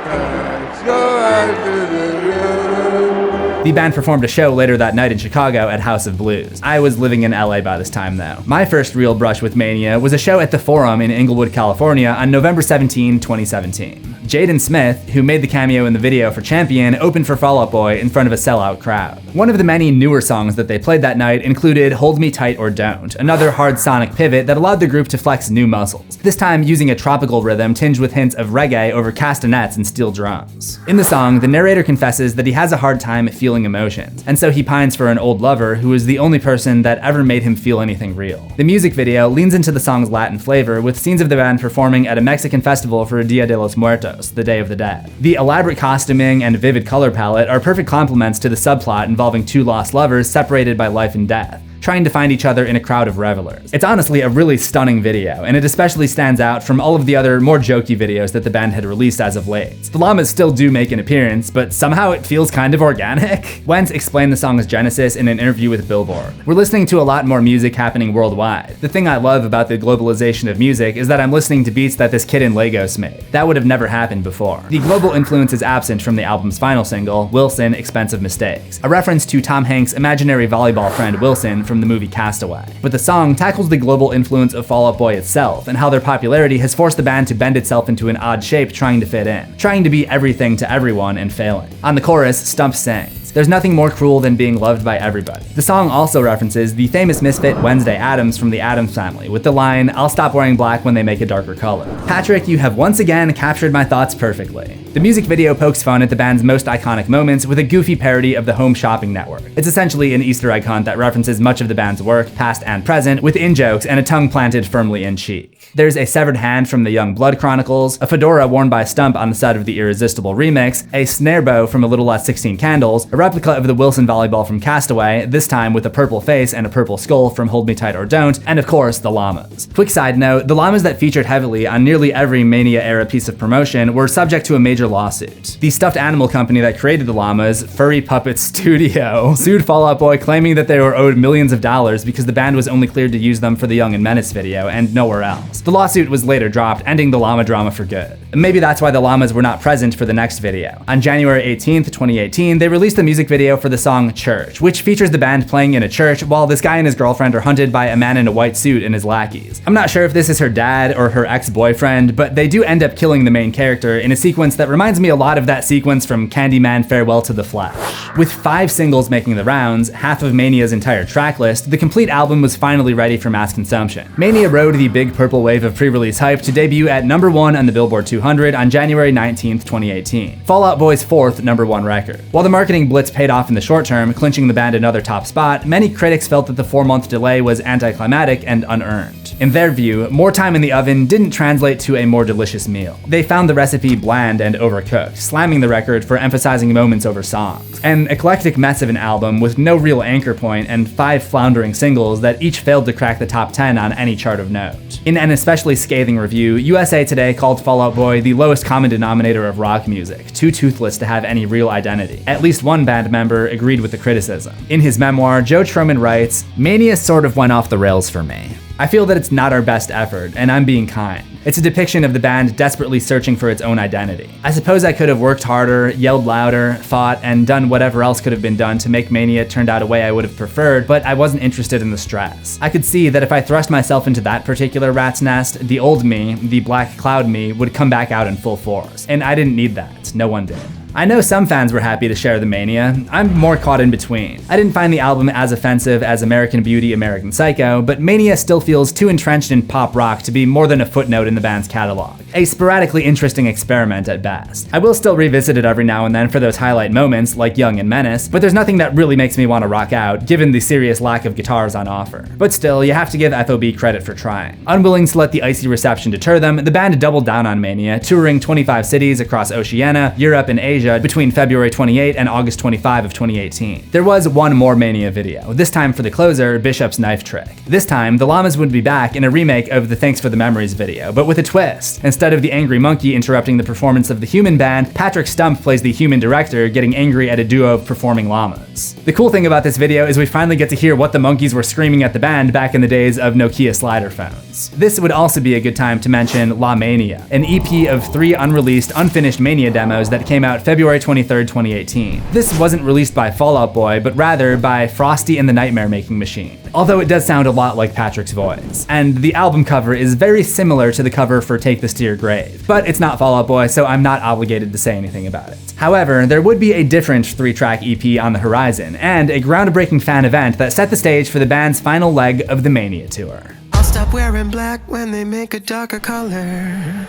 Let's go out to the The band performed a show later that night in Chicago at House of Blues. I was living in LA by this time though. My first real brush with Mania was a show at the Forum in Inglewood, California on November 17, 2017. Jaden Smith, who made the cameo in the video for Champion, opened for Fall Out Boy in front of a sellout crowd. One of the many newer songs that they played that night included Hold Me Tight or Don't, another hard sonic pivot that allowed the group to flex new muscles, this time using a tropical rhythm tinged with hints of reggae over castanets and steel drums. In the song, the narrator confesses that he has a hard time feeling emotions, and so he pines for an old lover who is the only person that ever made him feel anything real. The music video leans into the song's Latin flavor with scenes of the band performing at a Mexican festival for Dia de los Muertos, the Day of the Dead. The elaborate costuming and vivid color palette are perfect complements to the subplot involving two lost lovers separated by life and death, trying to find each other in a crowd of revelers. It's honestly a really stunning video, and it especially stands out from all of the other more jokey videos that the band had released as of late. The llamas still do make an appearance, but somehow it feels kind of organic. Wentz explained the song's genesis in an interview with Billboard. We're listening to a lot more music happening worldwide. The thing I love about the globalization of music is that I'm listening to beats that this kid in Lagos made. That would have never happened before. The global influence is absent from the album's final single, Wilson, Expensive Mistakes, a reference to Tom Hanks' imaginary volleyball friend Wilson from the movie Castaway. But the song tackles the global influence of Fall Out Boy itself and how their popularity has forced the band to bend itself into an odd shape trying to fit in, trying to be everything to everyone and failing. On the chorus, Stump sings, "There's nothing more cruel than being loved by everybody." The song also references the famous misfit Wednesday Addams from the Addams Family with the line, "I'll stop wearing black when they make a darker color." Patrick, you have once again captured my thoughts perfectly. The music video pokes fun at the band's most iconic moments with a goofy parody of the Home Shopping Network. It's essentially an Easter egg hunt that references much of the band's work, past and present, with in-jokes and a tongue planted firmly in cheek. There's a severed hand from the Young Blood Chronicles, a fedora worn by Stump on the side of the Irresistible remix, a snare bow from A Little Less 16 Candles, a replica of the Wilson volleyball from Castaway, this time with a purple face and a purple skull from Hold Me Tight or Don't, and of course, the llamas. Quick side note, the llamas that featured heavily on nearly every Mania-era piece of promotion were subject to a major lawsuit. The stuffed animal company that created the llamas, Furry Puppet Studio, sued Fall Out Boy claiming that they were owed millions of dollars because the band was only cleared to use them for the Young and Menace video and nowhere else. The lawsuit was later dropped, ending the llama drama for good. Maybe that's why the llamas were not present for the next video. On January 18th, 2018, they released a music video for the song Church, which features the band playing in a church while this guy and his girlfriend are hunted by a man in a white suit and his lackeys. I'm not sure if this is her dad or her ex-boyfriend, but they do end up killing the main character in a sequence that reminds me a lot of that sequence from Candyman Farewell to the Flesh. With 5 singles making the rounds, half of Mania's entire track list, the complete album was finally ready for mass consumption. Mania rode the big purple wave of pre-release hype to debut at #1 on the Billboard 200 on January 19th, 2018. Fall Out Boy's 4th #1 record. While the marketing blitz paid off in the short term, clinching the band another top spot, many critics felt that the 4-month delay was anticlimactic and unearned. In their view, more time in the oven didn't translate to a more delicious meal. They found the recipe bland and overcooked, slamming the record for emphasizing moments over songs. An eclectic mess of an album with no real anchor point and 5 floundering singles that each failed to crack the top 10 on any chart of note. In an especially scathing review, USA Today called Fall Out Boy the lowest common denominator of rock music, too toothless to have any real identity. At least one band member agreed with the criticism. In his memoir, Joe Troman writes, "Mania sort of went off the rails for me. I feel that it's not our best effort, and I'm being kind. It's a depiction of the band desperately searching for its own identity. I suppose I could have worked harder, yelled louder, fought, and done whatever else could have been done to make Mania turn out a way I would have preferred, but I wasn't interested in the stress. I could see that if I thrust myself into that particular rat's nest, the old me, the black cloud me, would come back out in full force. And I didn't need that. No one did." I know some fans were happy to share the mania. I'm more caught in between. I didn't find the album as offensive as American Beauty, American Psycho, but Mania still feels too entrenched in pop rock to be more than a footnote in the band's catalog. A sporadically interesting experiment at best. I will still revisit it every now and then for those highlight moments, like Young and Menace, but there's nothing that really makes me want to rock out, given the serious lack of guitars on offer. But still, you have to give FOB credit for trying. Unwilling to let the icy reception deter them, the band doubled down on Mania, touring 25 cities across Oceania, Europe, and Asia between February 28 and August 25 of 2018. There was one more Mania video, this time for the closer, Bishop's Knife Trick. This time, the Llamas would be back in a remake of the Thanks for the Memories video, but with a twist. Instead of the angry monkey interrupting the performance of the human band, Patrick Stump plays the human director, getting angry at a duo of performing llamas. The cool thing about this video is we finally get to hear what the monkeys were screaming at the band back in the days of Nokia slider phones. This would also be a good time to mention La Mania, an EP of 3 unreleased, unfinished Mania demos that came out February 23rd, 2018. This wasn't released by Fall Out Boy, but rather by Frosty and the Nightmare Making Machine, although it does sound a lot like Patrick's voice. And the album cover is very similar to the cover for Take This to Your Grave, but it's not Fall Out Boy, so I'm not obligated to say anything about it. However, there would be a different 3-track EP on the horizon, and a groundbreaking fan event that set the stage for the band's final leg of the Mania tour. I'll stop wearing black when they make a darker color.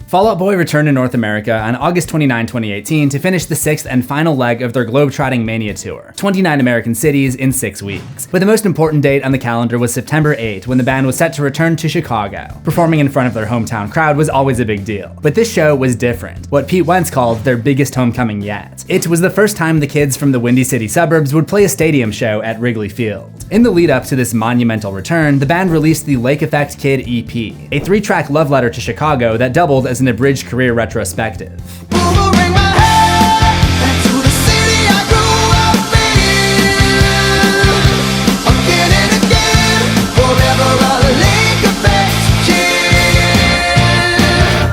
Fall Out Boy returned to North America on August 29, 2018 to finish the 6th and final leg of their globe-trotting Mania tour, 29 American cities in 6 weeks. But the most important date on the calendar was September 8, when the band was set to return to Chicago. Performing in front of their hometown crowd was always a big deal, but this show was different, what Pete Wentz called their biggest homecoming yet. It was the first time the kids from the Windy City suburbs would play a stadium show at Wrigley Field. In the lead up to this monumental return, the band released the Lake Effect Kid EP, a 3-track love letter to Chicago that doubled as an abridged career retrospective.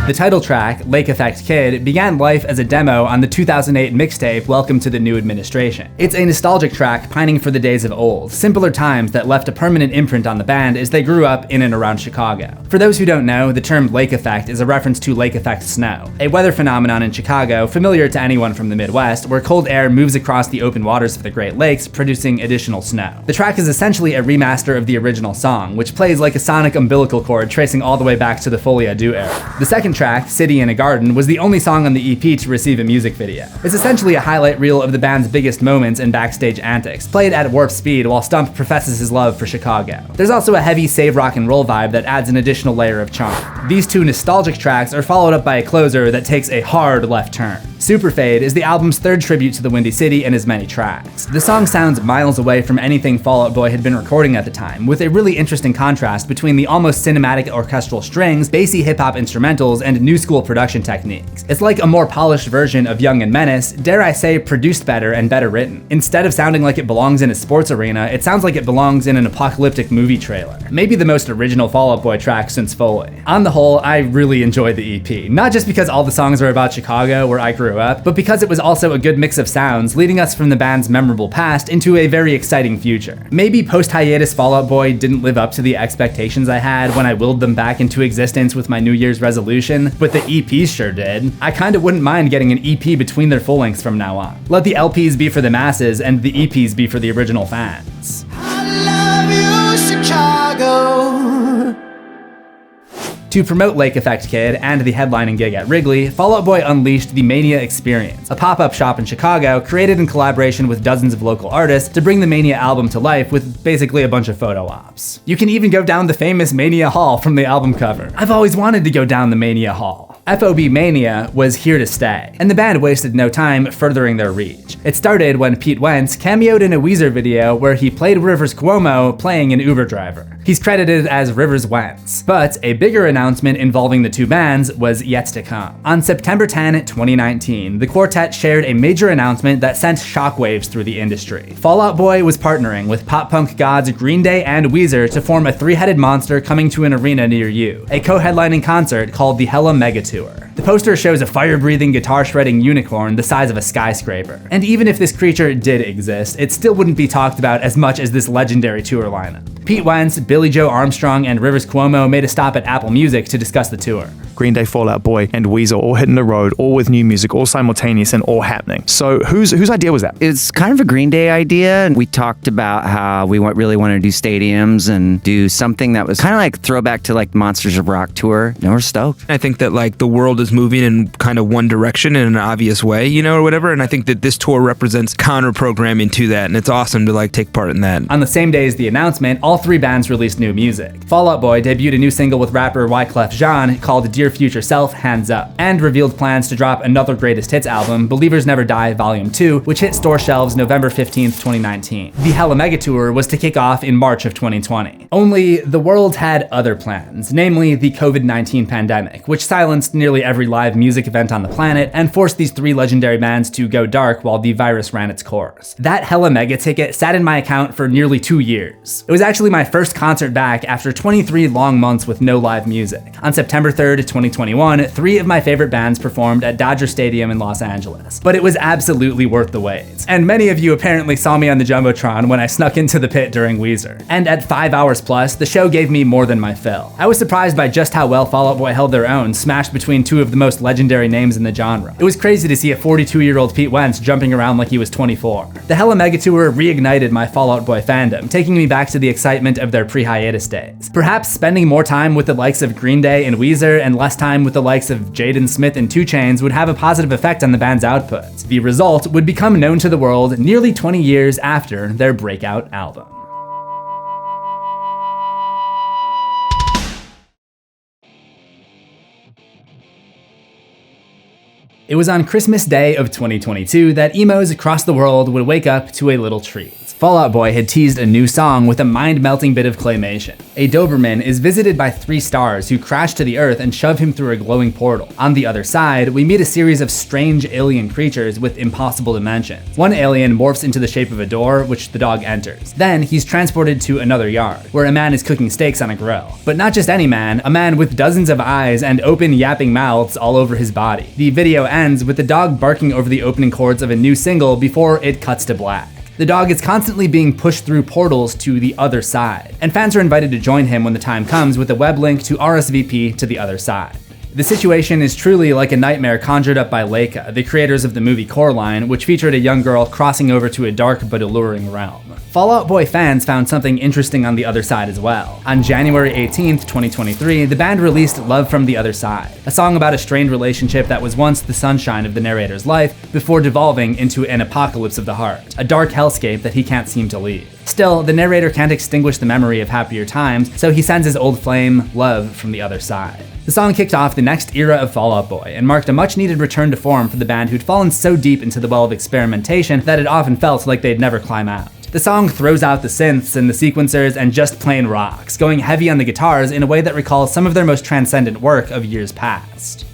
The title track, Lake Effect Kid, began life as a demo on the 2008 mixtape Welcome to the New Administration. It's a nostalgic track pining for the days of old, simpler times that left a permanent imprint on the band as they grew up in and around Chicago. For those who don't know, the term lake effect is a reference to lake effect snow, a weather phenomenon in Chicago familiar to anyone from the Midwest, where cold air moves across the open waters of the Great Lakes, producing additional snow. The track is essentially a remaster of the original song, which plays like a sonic umbilical cord tracing all the way back to the Folie era. The second track, City in a Garden, was the only song on the EP to receive a music video. It's essentially a highlight reel of the band's biggest moments and backstage antics, played at warp speed while Stump professes his love for Chicago. There's also a heavy save rock and roll vibe that adds an additional layer of charm. These two nostalgic tracks are followed up by a closer that takes a hard left turn. Super Fade is the album's third tribute to the Windy City and his many tracks. The song sounds miles away from anything Fall Out Boy had been recording at the time, with a really interesting contrast between the almost cinematic orchestral strings, bassy hip-hop instrumentals, and new school production techniques. It's like a more polished version of Young and Menace, dare I say produced better and better written. Instead of sounding like it belongs in a sports arena, it sounds like it belongs in an apocalyptic movie trailer. Maybe the most original Fall Out Boy track since Folie. On the whole, I really enjoyed the EP, not just because all the songs are about Chicago, where I grew up, but because it was also a good mix of sounds, leading us from the band's memorable past into a very exciting future. Maybe post-hiatus Fall Out Boy didn't live up to the expectations I had when I willed them back into existence with my New Year's resolution, but the EPs sure did. I kinda wouldn't mind getting an EP between their full lengths from now on. Let the LPs be for the masses and the EPs be for the original fans. I love you, Chicago. To promote Lake Effect Kid and the headlining gig at Wrigley, Fall Out Boy unleashed the Mania Experience, a pop-up shop in Chicago created in collaboration with dozens of local artists to bring the Mania album to life with basically a bunch of photo ops. You can even go down the famous Mania Hall from the album cover. I've always wanted to go down the Mania Hall. FOB Mania was here to stay, and the band wasted no time furthering their reach. It started when Pete Wentz cameoed in a Weezer video where he played Rivers Cuomo playing an Uber driver. He's credited as Rivers Wentz, but a bigger announcement involving the two bands was yet to come. On September 10, 2019, the quartet shared a major announcement that sent shockwaves through the industry. Fall Out Boy was partnering with pop-punk gods Green Day and Weezer to form a three-headed monster coming to an arena near you, a co-headlining concert called the Hella Mega Tour. The poster shows a fire-breathing, guitar-shredding unicorn the size of a skyscraper. And even if this creature did exist, it still wouldn't be talked about as much as this legendary tour lineup. Pete Wentz, Billy Joe Armstrong, and Rivers Cuomo made a stop at Apple Music to discuss the tour. Green Day, Fall Out Boy, and Weezer all hitting the road, all with new music, all simultaneous and all happening. So whose idea was that? It's kind of a Green Day idea. We talked about how we really wanted to do stadiums and do something that was kind of like throwback to like Monsters of Rock tour. And we're stoked. I think that like the world is moving in kind of one direction in an obvious way, you know, or whatever. And I think that this tour represents counter programming to that. And it's awesome to like take part in that. On the same day as the announcement, all three bands released new music. Fall Out Boy debuted a new single with rapper Wyclef Jean called Dear Future Self, Hands Up, and revealed plans to drop another greatest hits album, Believers Never Die Volume 2, which hit store shelves November 15th, 2019. The Hella Mega Tour was to kick off in March of 2020. Only the world had other plans, namely the COVID-19 pandemic, which silenced nearly every live music event on the planet and forced these three legendary bands to go dark while the virus ran its course. That Hella Mega ticket sat in my account for nearly 2 years. It was actually my first concert back after 23 long months with no live music. On September 3rd, 2021, three of my favorite bands performed at Dodger Stadium in Los Angeles, but it was absolutely worth the wait. And many of you apparently saw me on the Jumbotron when I snuck into the pit during Weezer. And at 5 hours plus, the show gave me more than my fill. I was surprised by just how well Fall Out Boy held their own, smashed between two of the most legendary names in the genre. It was crazy to see a 42-year-old Pete Wentz jumping around like he was 24. The Hella Mega Tour reignited my Fall Out Boy fandom, taking me back to the excitement of their pre-hiatus days. Perhaps spending more time with the likes of Green Day and Weezer and less time with the likes of Jaden Smith and 2 Chainz would have a positive effect on the band's output. The result would become known to the world nearly 20 years after their breakout album. It was on Christmas Day of 2022 that emos across the world would wake up to a little treat. Fall Out Boy had teased a new song with a mind-melting bit of claymation. A Doberman is visited by 3 stars who crash to the earth and shove him through a glowing portal. On the other side, we meet a series of strange alien creatures with impossible dimensions. One alien morphs into the shape of a door, which the dog enters. Then he's transported to another yard, where a man is cooking steaks on a grill. But not just any man, a man with dozens of eyes and open yapping mouths all over his body. The video ends with the dog barking over the opening chords of a new single before it cuts to black. The dog is constantly being pushed through portals to the other side, and fans are invited to join him when the time comes with a web link to RSVP to the other side. The situation is truly like a nightmare conjured up by Leica, the creators of the movie Coraline, which featured a young girl crossing over to a dark but alluring realm. Fall Out Boy fans found something interesting on the other side as well. On January 18th, 2023, the band released Love from the Other Side, a song about a strained relationship that was once the sunshine of the narrator's life before devolving into an apocalypse of the heart, a dark hellscape that he can't seem to leave. Still, the narrator can't extinguish the memory of happier times, so he sends his old flame, Love from the Other Side. The song kicked off the next era of Fall Out Boy and marked a much-needed return to form for the band who'd fallen so deep into the well of experimentation that it often felt like they'd never climb out. The song throws out the synths and the sequencers and just plain rocks, going heavy on the guitars in a way that recalls some of their most transcendent work of years past.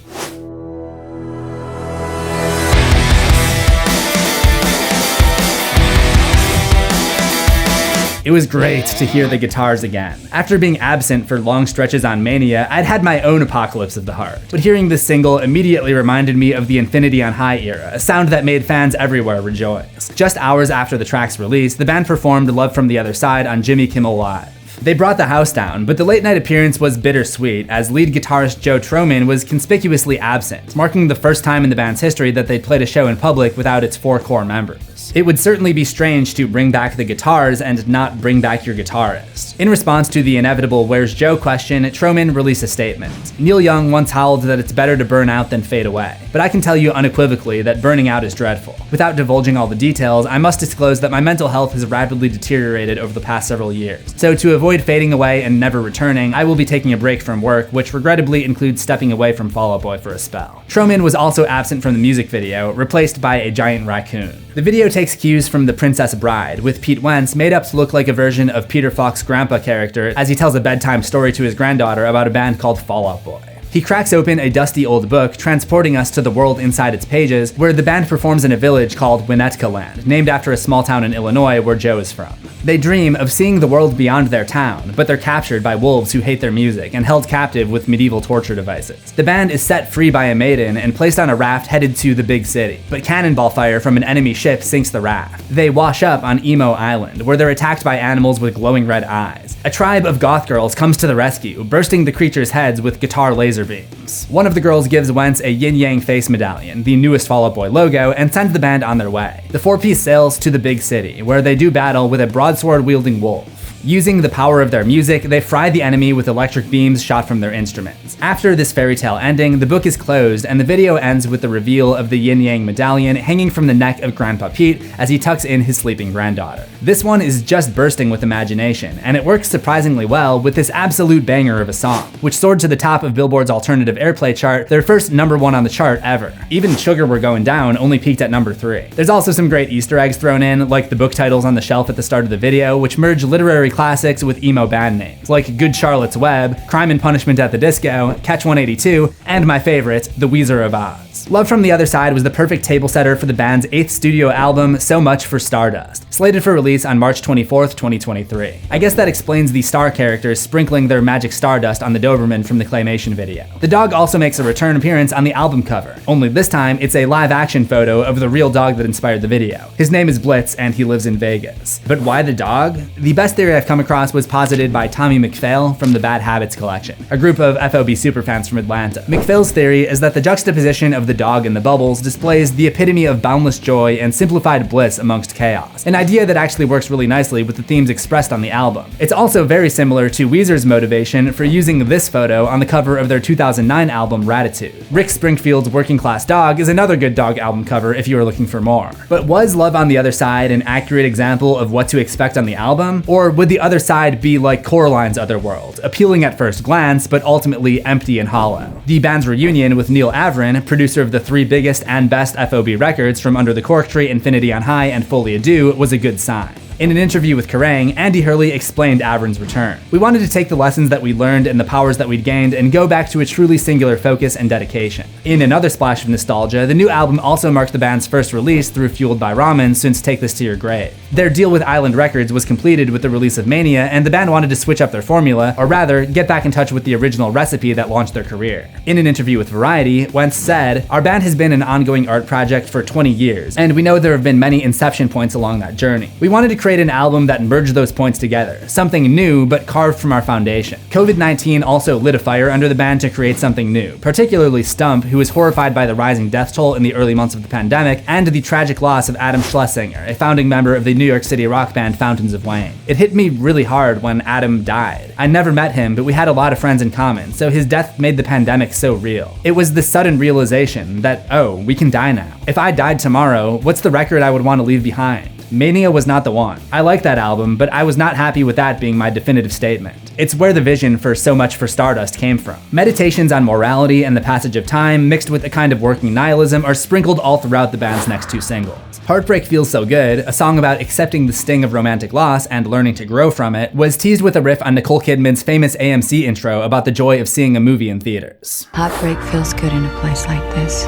It was great to hear the guitars again. After being absent for long stretches on Mania, I'd had my own apocalypse of the heart. But hearing this single immediately reminded me of the Infinity on High era, a sound that made fans everywhere rejoice. Just hours after the track's release, the band performed Love from the Other Side on Jimmy Kimmel Live. They brought the house down, but the late night appearance was bittersweet as lead guitarist Joe Troman was conspicuously absent, marking the first time in the band's history that they'd played a show in public without its 4 core members. It would certainly be strange to bring back the guitars and not bring back your guitarist. In response to the inevitable "Where's Joe?" question, Troman released a statement. Neil Young once howled that it's better to burn out than fade away, but I can tell you unequivocally that burning out is dreadful. Without divulging all the details, I must disclose that my mental health has rapidly deteriorated over the past several years. So to avoid fading away and never returning, I will be taking a break from work, which regrettably includes stepping away from Fall Out Boy for a spell. Troman was also absent from the music video, replaced by a giant raccoon. The video takes cues from The Princess Bride, with Pete Wentz made up to look like a version of Peter Falk's grandpa character as he tells a bedtime story to his granddaughter about a band called Fall Out Boy. He cracks open a dusty old book, transporting us to the world inside its pages, where the band performs in a village called Winnetka Land, named after a small town in Illinois where Joe is from. They dream of seeing the world beyond their town, but they're captured by wolves who hate their music and held captive with medieval torture devices. The band is set free by a maiden and placed on a raft headed to the big city, but cannonball fire from an enemy ship sinks the raft. They wash up on Emo Island, where they're attacked by animals with glowing red eyes. A tribe of goth girls comes to the rescue, bursting the creatures' heads with guitar laser beams. One of the girls gives Wentz a yin-yang face medallion, the newest Fall Out Boy logo, and sends the band on their way. The 4-piece sails to the big city, where they do battle with a broadsword-wielding wolf. Using the power of their music, they fry the enemy with electric beams shot from their instruments. After this fairy tale ending, the book is closed and the video ends with the reveal of the yin-yang medallion hanging from the neck of Grandpa Pete as he tucks in his sleeping granddaughter. This one is just bursting with imagination, and it works surprisingly well with this absolute banger of a song, which soared to the top of Billboard's alternative airplay chart, their first #1 on the chart ever. Even Sugar We're Going Down only peaked at #3. There's also some great Easter eggs thrown in, like the book titles on the shelf at the start of the video, which merge literary classics with emo band names, like Good Charlotte's Web, Crime and Punishment at the Disco, Catch 182, and my favorite, The Weezer of Oz. Love from the Other Side was the perfect table setter for the band's 8th studio album, So Much For Stardust, slated for release on March 24th, 2023. I guess that explains the star characters sprinkling their magic stardust on the Doberman from the Claymation video. The dog also makes a return appearance on the album cover, only this time it's a live-action photo of the real dog that inspired the video. His name is Blitz, and he lives in Vegas. But why the dog? The best theory I've come across was posited by Tommy McPhail from the Bad Habits collection, a group of FOB superfans from Atlanta. McPhail's theory is that the juxtaposition of the dog and the bubbles displays the epitome of boundless joy and simplified bliss amongst chaos, an idea that actually works really nicely with the themes expressed on the album. It's also very similar to Weezer's motivation for using this photo on the cover of their 2009 album Ratitude. Rick Springfield's Working Class Dog is another good dog album cover if you are looking for more. But was Love on the Other Side an accurate example of what to expect on the album? Or would the other side be like Coraline's Otherworld, appealing at first glance, but ultimately empty and hollow? The band's reunion with Neil Avrin, producer of the 3 biggest and best FOB records from Under the Cork Tree, Infinity on High, and Folie, Deux, was a good sign. In an interview with Kerrang, Andy Hurley explained Avrin's return. We wanted to take the lessons that we'd learned and the powers that we'd gained and go back to a truly singular focus and dedication. In another splash of nostalgia, the new album also marked the band's first release through Fueled by Ramen since Take This to Your Grave. Their deal with Island Records was completed with the release of MANIA, and the band wanted to switch up their formula, or rather, get back in touch with the original recipe that launched their career. In an interview with Variety, Wentz said, "Our band has been an ongoing art project for 20 years, and we know there have been many inception points along that journey. We wanted to create an album that merged those points together, something new but carved from our foundation. COVID-19 also lit a fire under the band to create something new, particularly Stump, who was horrified by the rising death toll in the early months of the pandemic and the tragic loss of Adam Schlesinger, a founding member of the New York City rock band Fountains of Wayne. It hit me really hard when Adam died. I never met him, but we had a lot of friends in common, so his death made the pandemic so real. It was the sudden realization that, oh, we can die now. If I died tomorrow, what's the record I would want to leave behind? MANIA was not the one. I like that album, but I was not happy with that being my definitive statement. It's where the vision for So Much for Stardust came from. Meditations on morality and the passage of time, mixed with a kind of working nihilism, are sprinkled all throughout the band's next two singles. Heartbreak Feels So Good, a song about accepting the sting of romantic loss and learning to grow from it, was teased with a riff on Nicole Kidman's famous AMC intro about the joy of seeing a movie in theaters. Heartbreak feels good in a place like this.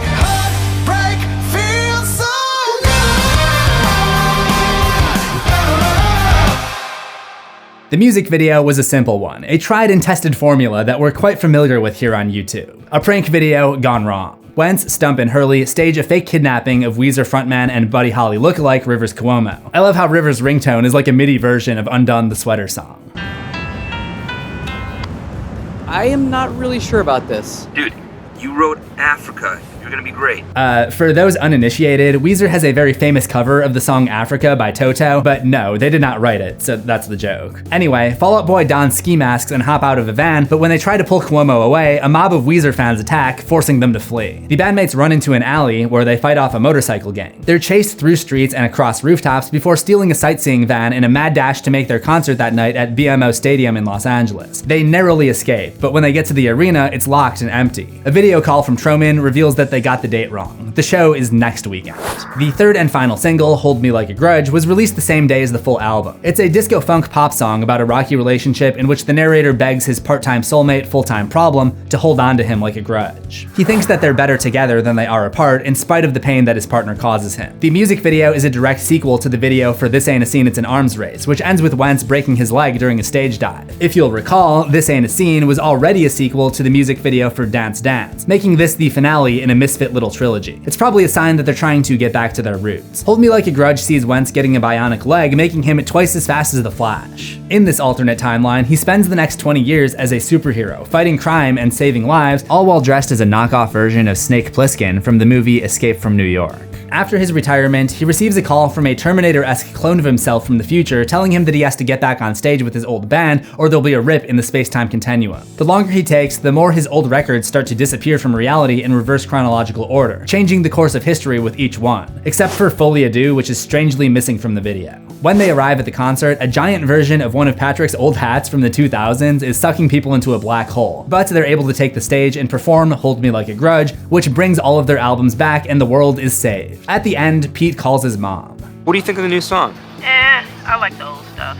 The music video was a simple one, a tried and tested formula that we're quite familiar with here on YouTube. A prank video gone wrong. Wentz, Stump, and Hurley stage a fake kidnapping of Weezer frontman and Buddy Holly lookalike Rivers Cuomo. I love how Rivers' ringtone is like a MIDI version of Undone the Sweater song. I am not really sure about this. Dude, you wrote Africa. You're gonna be great. For those uninitiated, Weezer has a very famous cover of the song Africa by Toto, but no, they did not write it, so that's the joke. Anyway, Fall Out Boy dons ski masks and hop out of a van, but when they try to pull Cuomo away, a mob of Weezer fans attack, forcing them to flee. The bandmates run into an alley where they fight off a motorcycle gang. They're chased through streets and across rooftops before stealing a sightseeing van in a mad dash to make their concert that night at BMO Stadium in Los Angeles. They narrowly escape, but when they get to the arena, it's locked and empty. A video call from Troman reveals that they got the date wrong. The show is next weekend. The third and final single, Hold Me Like a Grudge, was released the same day as the full album. It's a disco funk pop song about a rocky relationship in which the narrator begs his part-time soulmate, full-time problem, to hold on to him like a grudge. He thinks that they're better together than they are apart, in spite of the pain that his partner causes him. The music video is a direct sequel to the video for This Ain't a Scene, It's an Arms Race, which ends with Wentz breaking his leg during a stage dive. If you'll recall, This Ain't a Scene was already a sequel to the music video for Dance Dance, making this the finale in a misfit little trilogy. It's probably a sign that they're trying to get back to their roots. Hold Me Like a Grudge sees Wentz getting a bionic leg, making him twice as fast as the Flash. In this alternate timeline, he spends the next 20 years as a superhero, fighting crime and saving lives, all while dressed as a knockoff version of Snake Plissken from the movie Escape from New York. After his retirement, he receives a call from a Terminator-esque clone of himself from the future telling him that he has to get back on stage with his old band or there'll be a rip in the space-time continuum. The longer he takes, the more his old records start to disappear from reality in reverse chronological order, changing the course of history with each one, except for Folie, Deux, which is strangely missing from the video. When they arrive at the concert, a giant version of one of Patrick's old hats from the 2000s is sucking people into a black hole, but they're able to take the stage and perform Hold Me Like a Grudge, which brings all of their albums back and the world is saved. At the end, Pete calls his mom. What do you think of the new song? I like the old stuff.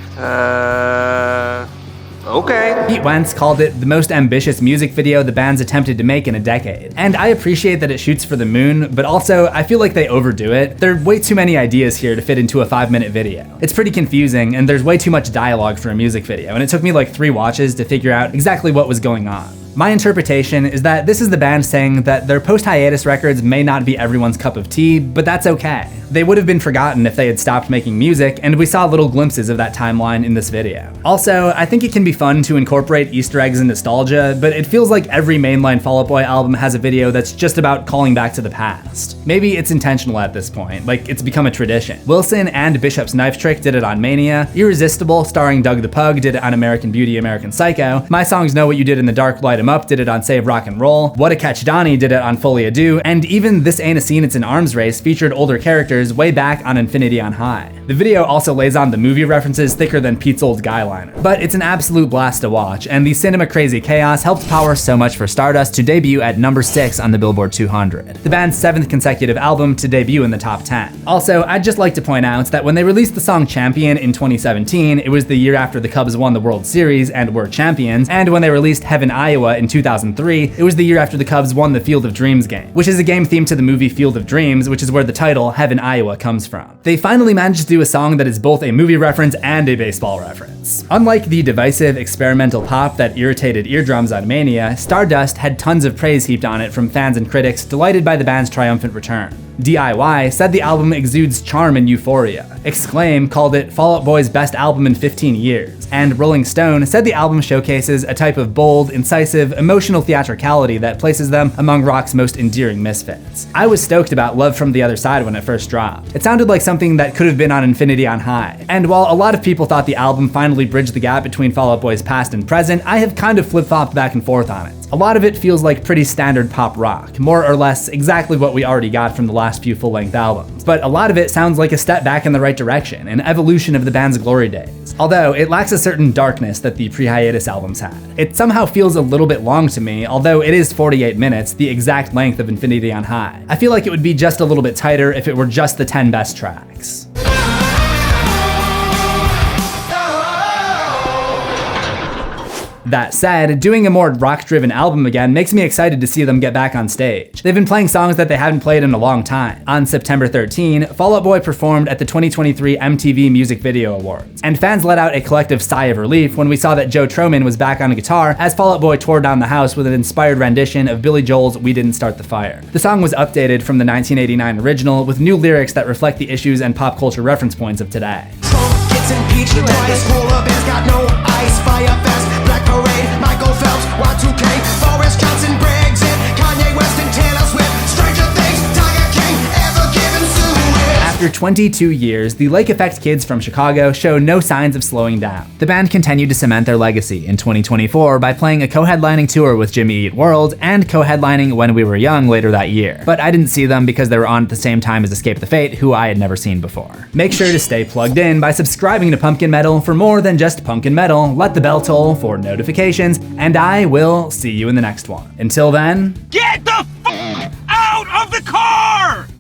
Okay. Pete Wentz called it the most ambitious music video the band's attempted to make in a decade. And I appreciate that it shoots for the moon, but also I feel like they overdo it. There are way too many ideas here to fit into a 5-minute video. It's pretty confusing, and there's way too much dialogue for a music video, and it took me like 3 watches to figure out exactly what was going on. My interpretation is that this is the band saying that their post-hiatus records may not be everyone's cup of tea, but that's okay. They would have been forgotten if they had stopped making music, and we saw little glimpses of that timeline in this video. Also, I think it can be fun to incorporate Easter eggs and nostalgia, but it feels like every mainline Fall Out Boy album has a video that's just about calling back to the past. Maybe it's intentional at this point, like it's become a tradition. Wilson and Bishop's Knife Trick did it on MANIA, Irresistible, starring Doug the Pug, did it on American Beauty, American Psycho, My Songs Know What You Did in the Dark, Light 'Em Up did it on Save Rock and Roll, What a Catch Donnie did it on Folie, Deux, and even This Ain't a Scene, It's an Arms Race featured older characters way back on Infinity on High. The video also lays on the movie references thicker than Pete's old guyliner. But it's an absolute blast to watch, and the cinema crazy chaos helped power So Much for Stardust to debut at number 6 on the Billboard 200, the band's 7th consecutive album to debut in the top 10. Also, I'd just like to point out that when they released the song Champion in 2017, it was the year after the Cubs won the World Series and were champions, and when they released Heaven, Iowa Iowa in 2003, it was the year after the Cubs won the Field of Dreams game, which is a game themed to the movie Field of Dreams, which is where the title Heaven, Iowa comes from. They finally managed to do a song that is both a movie reference and a baseball reference. Unlike the divisive experimental pop that irritated eardrums on Mania, Stardust had tons of praise heaped on it from fans and critics delighted by the band's triumphant return. DIY said the album exudes charm and euphoria. Exclaim called it Fall Out Boy's best album in 15 years. And Rolling Stone said the album showcases a type of bold, incisive, emotional theatricality that places them among rock's most endearing misfits. I was stoked about Love from the Other Side when it first dropped. It sounded like something that could have been on Infinity on High. And while a lot of people thought the album finally bridged the gap between Fall Out Boy's past and present, I have kind of flip-flopped back and forth on it. A lot of it feels like pretty standard pop rock, more or less exactly what we already got from the last few full-length albums. But a lot of it sounds like a step back in the right direction, an evolution of the band's glory days. Although it lacks a certain darkness that the pre-Hiatus albums had. It somehow feels a little bit long to me, although it is 48 minutes, the exact length of Infinity on High. I feel like it would be just a little bit tighter if it were just the 10 best tracks. That said, doing a more rock-driven album again makes me excited to see them get back on stage. They've been playing songs that they hadn't played in a long time. On September 13, Fall Out Boy performed at the 2023 MTV Music Video Awards, and fans let out a collective sigh of relief when we saw that Joe Troman was back on guitar as Fall Out Boy tore down the house with an inspired rendition of Billy Joel's We Didn't Start the Fire. The song was updated from the 1989 original with new lyrics that reflect the issues and pop culture reference points of today. Gets impeached twice, polar bears got no ice, fire fest, Black Parade, Michael Phelps, Y2K, Boris Johnson, Brexit, Kanye West and Taylor Swift, Stranger Things, Tiger King, ever given Sue. After 22 years, the Lake Effect kids from Chicago show no signs of slowing down. The band continued to cement their legacy in 2024 by playing a co-headlining tour with Jimmy Eat World and co-headlining When We Were Young later that year. But I didn't see them because they were on at the same time as Escape the Fate, who I had never seen before. Make sure to stay plugged in by subscribing to Pumpkin Metal for more than just Pumpkin Metal, let the bell toll for notifications, and I will see you in the next one. Until then, Get the